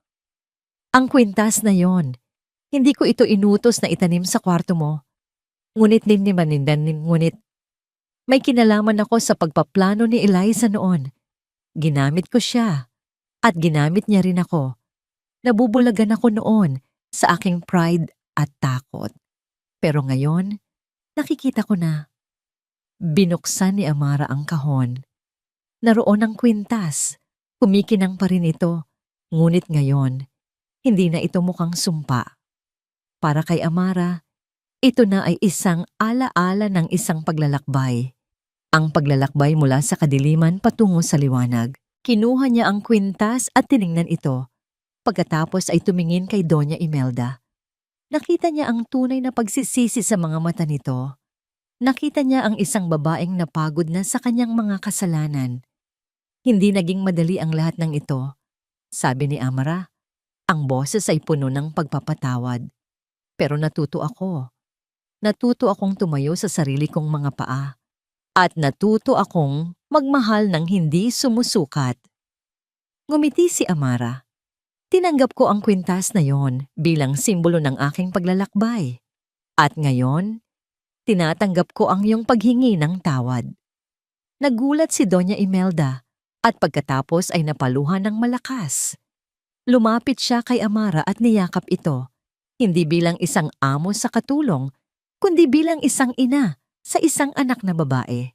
ang kwintas na yon. Hindi ko ito inutos na itanim sa kwarto mo. Ngunit may kinalaman ako sa pagpaplano ni Eliza noon. Ginamit ko siya at ginamit niya rin ako. Nabubulagan ako noon sa aking pride at takot. Pero ngayon, nakikita ko na. Binuksan ni Amara ang kahon. Naroon ang kwintas. Kumikinang pa rin ito. Ngunit ngayon, hindi na ito mukhang sumpa. Para kay Amara, ito na ay isang alaala ng isang paglalakbay. Ang paglalakbay mula sa kadiliman patungo sa liwanag. Kinuha niya ang kwintas at tiningnan ito. Pagkatapos ay tumingin kay Doña Imelda. Nakita niya ang tunay na pagsisisi sa mga mata nito. Nakita niya ang isang babaeng napagod na sa kanyang mga kasalanan. Hindi naging madali ang lahat ng ito. Sabi ni Amara, ang boses ay puno ng pagpapatawad. Pero natuto ako. Natuto akong tumayo sa sarili kong mga paa. At natuto akong magmahal ng hindi sumusukat. Ngumiti si Amara. Tinanggap ko ang kwintas na yon bilang simbolo ng aking paglalakbay. At ngayon, tinatanggap ko ang iyong paghingi ng tawad. Nagulat si Doña Imelda at pagkatapos ay napaluhan ng malakas. Lumapit siya kay Amara at niyakap ito, hindi bilang isang amo sa katulong, kundi bilang isang ina sa isang anak na babae.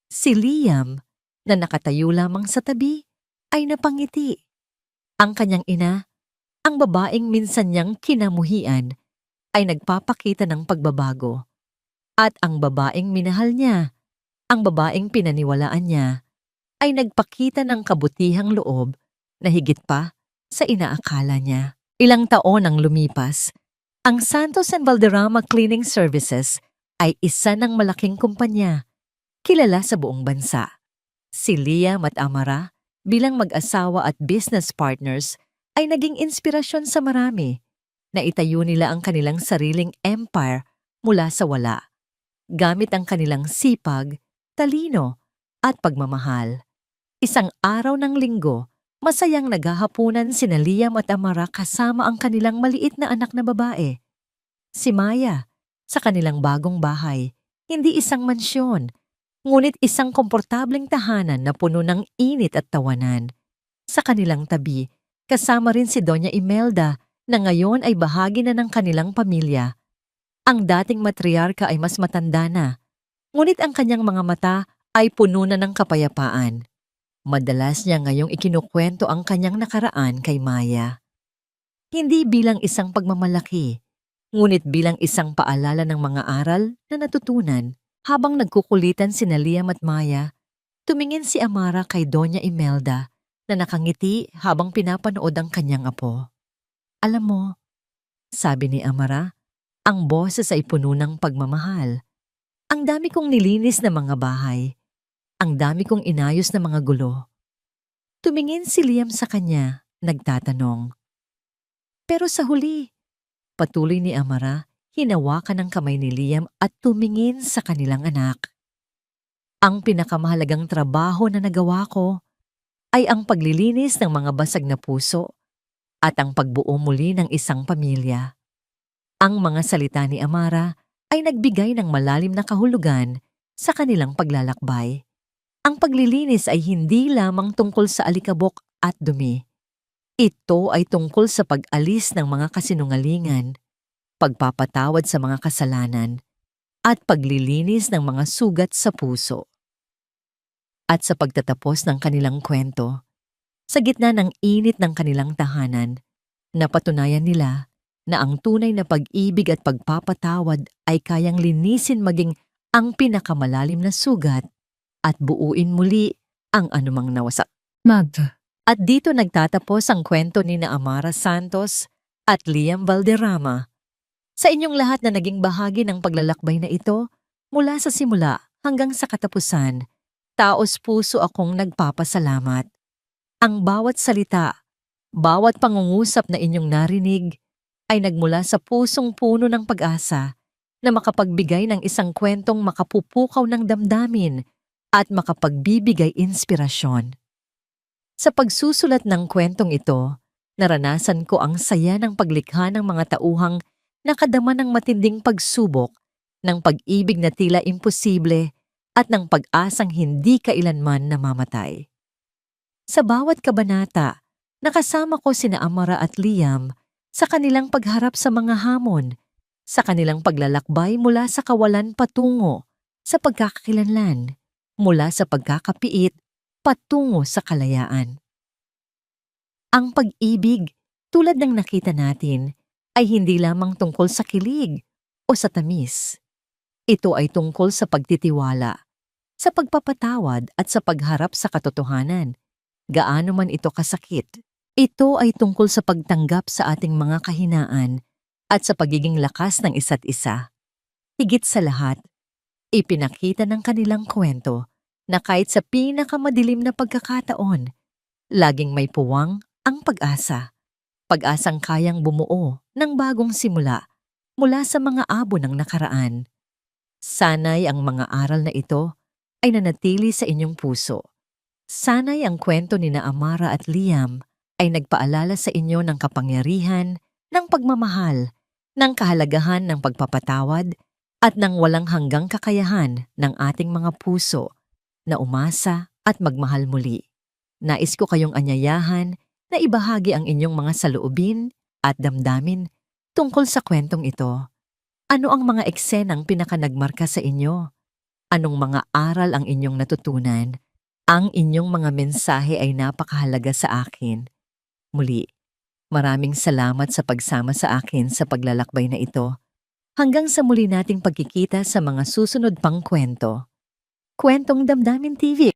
Si Liam, na nakatayo lamang sa tabi, ay napangiti. Ang kanyang ina, ang babaeng minsan niyang kinamuhian, ay nagpapakita ng pagbabago. At ang babaeng minahal niya, ang babaeng pinaniwalaan niya, ay nagpakita ng kabutihang loob na higit pa sa inaakala niya. Ilang taon ang lumipas, ang Santos and Valderrama Cleaning Services ay isa ng malaking kumpanya, kilala sa buong bansa. Si Liam at Amara, bilang mag-asawa at business partners, ay naging inspirasyon sa marami. Naitayo nila ang kanilang sariling empire mula sa wala, gamit ang kanilang sipag, talino, at pagmamahal. Isang araw ng linggo, masayang naghahapunan sina Liam at Amara kasama ang kanilang maliit na anak na babae. Si Maya, sa kanilang bagong bahay, hindi isang mansyon, ngunit isang komportableng tahanan na puno ng init at tawanan. Sa kanilang tabi, kasama rin si Doña Imelda na ngayon ay bahagi na ng kanilang pamilya. Ang dating matriarka ay mas matanda na, ngunit ang kanyang mga mata ay puno na ng kapayapaan. Madalas niya ngayong ikinukwento ang kanyang nakaraan kay Maya. Hindi bilang isang pagmamalaki, ngunit bilang isang paalala ng mga aral na natutunan. Habang nagkukulitan sina Liam at Maya, tumingin si Amara kay Doña Imelda na nakangiti habang pinapanood ang kanyang apo. Alam mo, sabi ni Amara, ang boses ay puno ng pagmamahal. Ang dami kong nilinis na mga bahay. Ang dami kong inayos na mga gulo. Tumingin si Liam sa kanya, nagtatanong. Pero sa huli, patuloy ni Amara, hinawakan ang kamay ni Liam at tumingin sa kanilang anak. Ang pinakamahalagang trabaho na nagawa ko ay ang paglilinis ng mga basag na puso at ang pagbuo muli ng isang pamilya. Ang mga salita ni Amara ay nagbigay ng malalim na kahulugan sa kanilang paglalakbay. Ang paglilinis ay hindi lamang tungkol sa alikabok at dumi. Ito ay tungkol sa pag-alis ng mga kasinungalingan, pagpapatawad sa mga kasalanan, at paglilinis ng mga sugat sa puso. At sa pagtatapos ng kanilang kwento, sa gitna ng init ng kanilang tahanan, napatunayan nila na ang tunay na pag-ibig at pagpapatawad ay kayang linisin maging ang pinakamalalim na sugat at buuin muli ang anumang nawasak. At dito nagtatapos ang kwento ni na Amara Santos at Liam Valderrama. Sa inyong lahat na naging bahagi ng paglalakbay na ito, mula sa simula hanggang sa katapusan, taos puso akong nagpapasalamat. Ang bawat salita, bawat pangungusap na inyong narinig ay nagmula sa pusong puno ng pag-asa na makapagbigay ng isang kwentong makapupukaw ng damdamin at makapagbibigay inspirasyon. Sa pagsusulat ng kwentong ito, naranasan ko ang saya ng paglikha ng mga tauhang nakadama ng matinding pagsubok, ng pag-ibig na tila imposible at ng pag-asang hindi kailanman namamatay. Sa bawat kabanata, nakasama ko sina Amara at Liam sa kanilang pagharap sa mga hamon, sa kanilang paglalakbay mula sa kawalan patungo sa pagkakakilanlan, mula sa pagkakapiit patungo sa kalayaan. Ang pag-ibig, tulad ng nakita natin, ay hindi lamang tungkol sa kilig o sa tamis. Ito ay tungkol sa pagtitiwala, sa pagpapatawad at sa pagharap sa katotohanan. Gaano man ito kasakit, ito ay tungkol sa pagtanggap sa ating mga kahinaan at sa pagiging lakas ng isa't isa. Higit sa lahat, ipinakita ng kanilang kwento na kahit sa pinakamadilim na pagkakataon, laging may puwang ang pag-asa. Pag-asang kayang bumuo ng bagong simula mula sa mga abo ng nakaraan. Sana'y ang mga aral na ito ay nanatili sa inyong puso. Sana'y ang kwento ni na Amara at Liam ay nagpaalala sa inyo ng kapangyarihan, ng pagmamahal, ng kahalagahan ng pagpapatawad at ng walang hanggang kakayahan ng ating mga puso na umasa at magmahal muli. Nais ko kayong anyayahan na ibahagi ang inyong mga saloobin at damdamin tungkol sa kwentong ito. Ano ang mga eksenang pinakanagmarka sa inyo? Anong mga aral ang inyong natutunan? Ang inyong mga mensahe ay napakahalaga sa akin. Muli, maraming salamat sa pagsama sa akin sa paglalakbay na ito. Hanggang sa muli nating pagkikita sa mga susunod pang kwento. Kwentong Damdamin TV.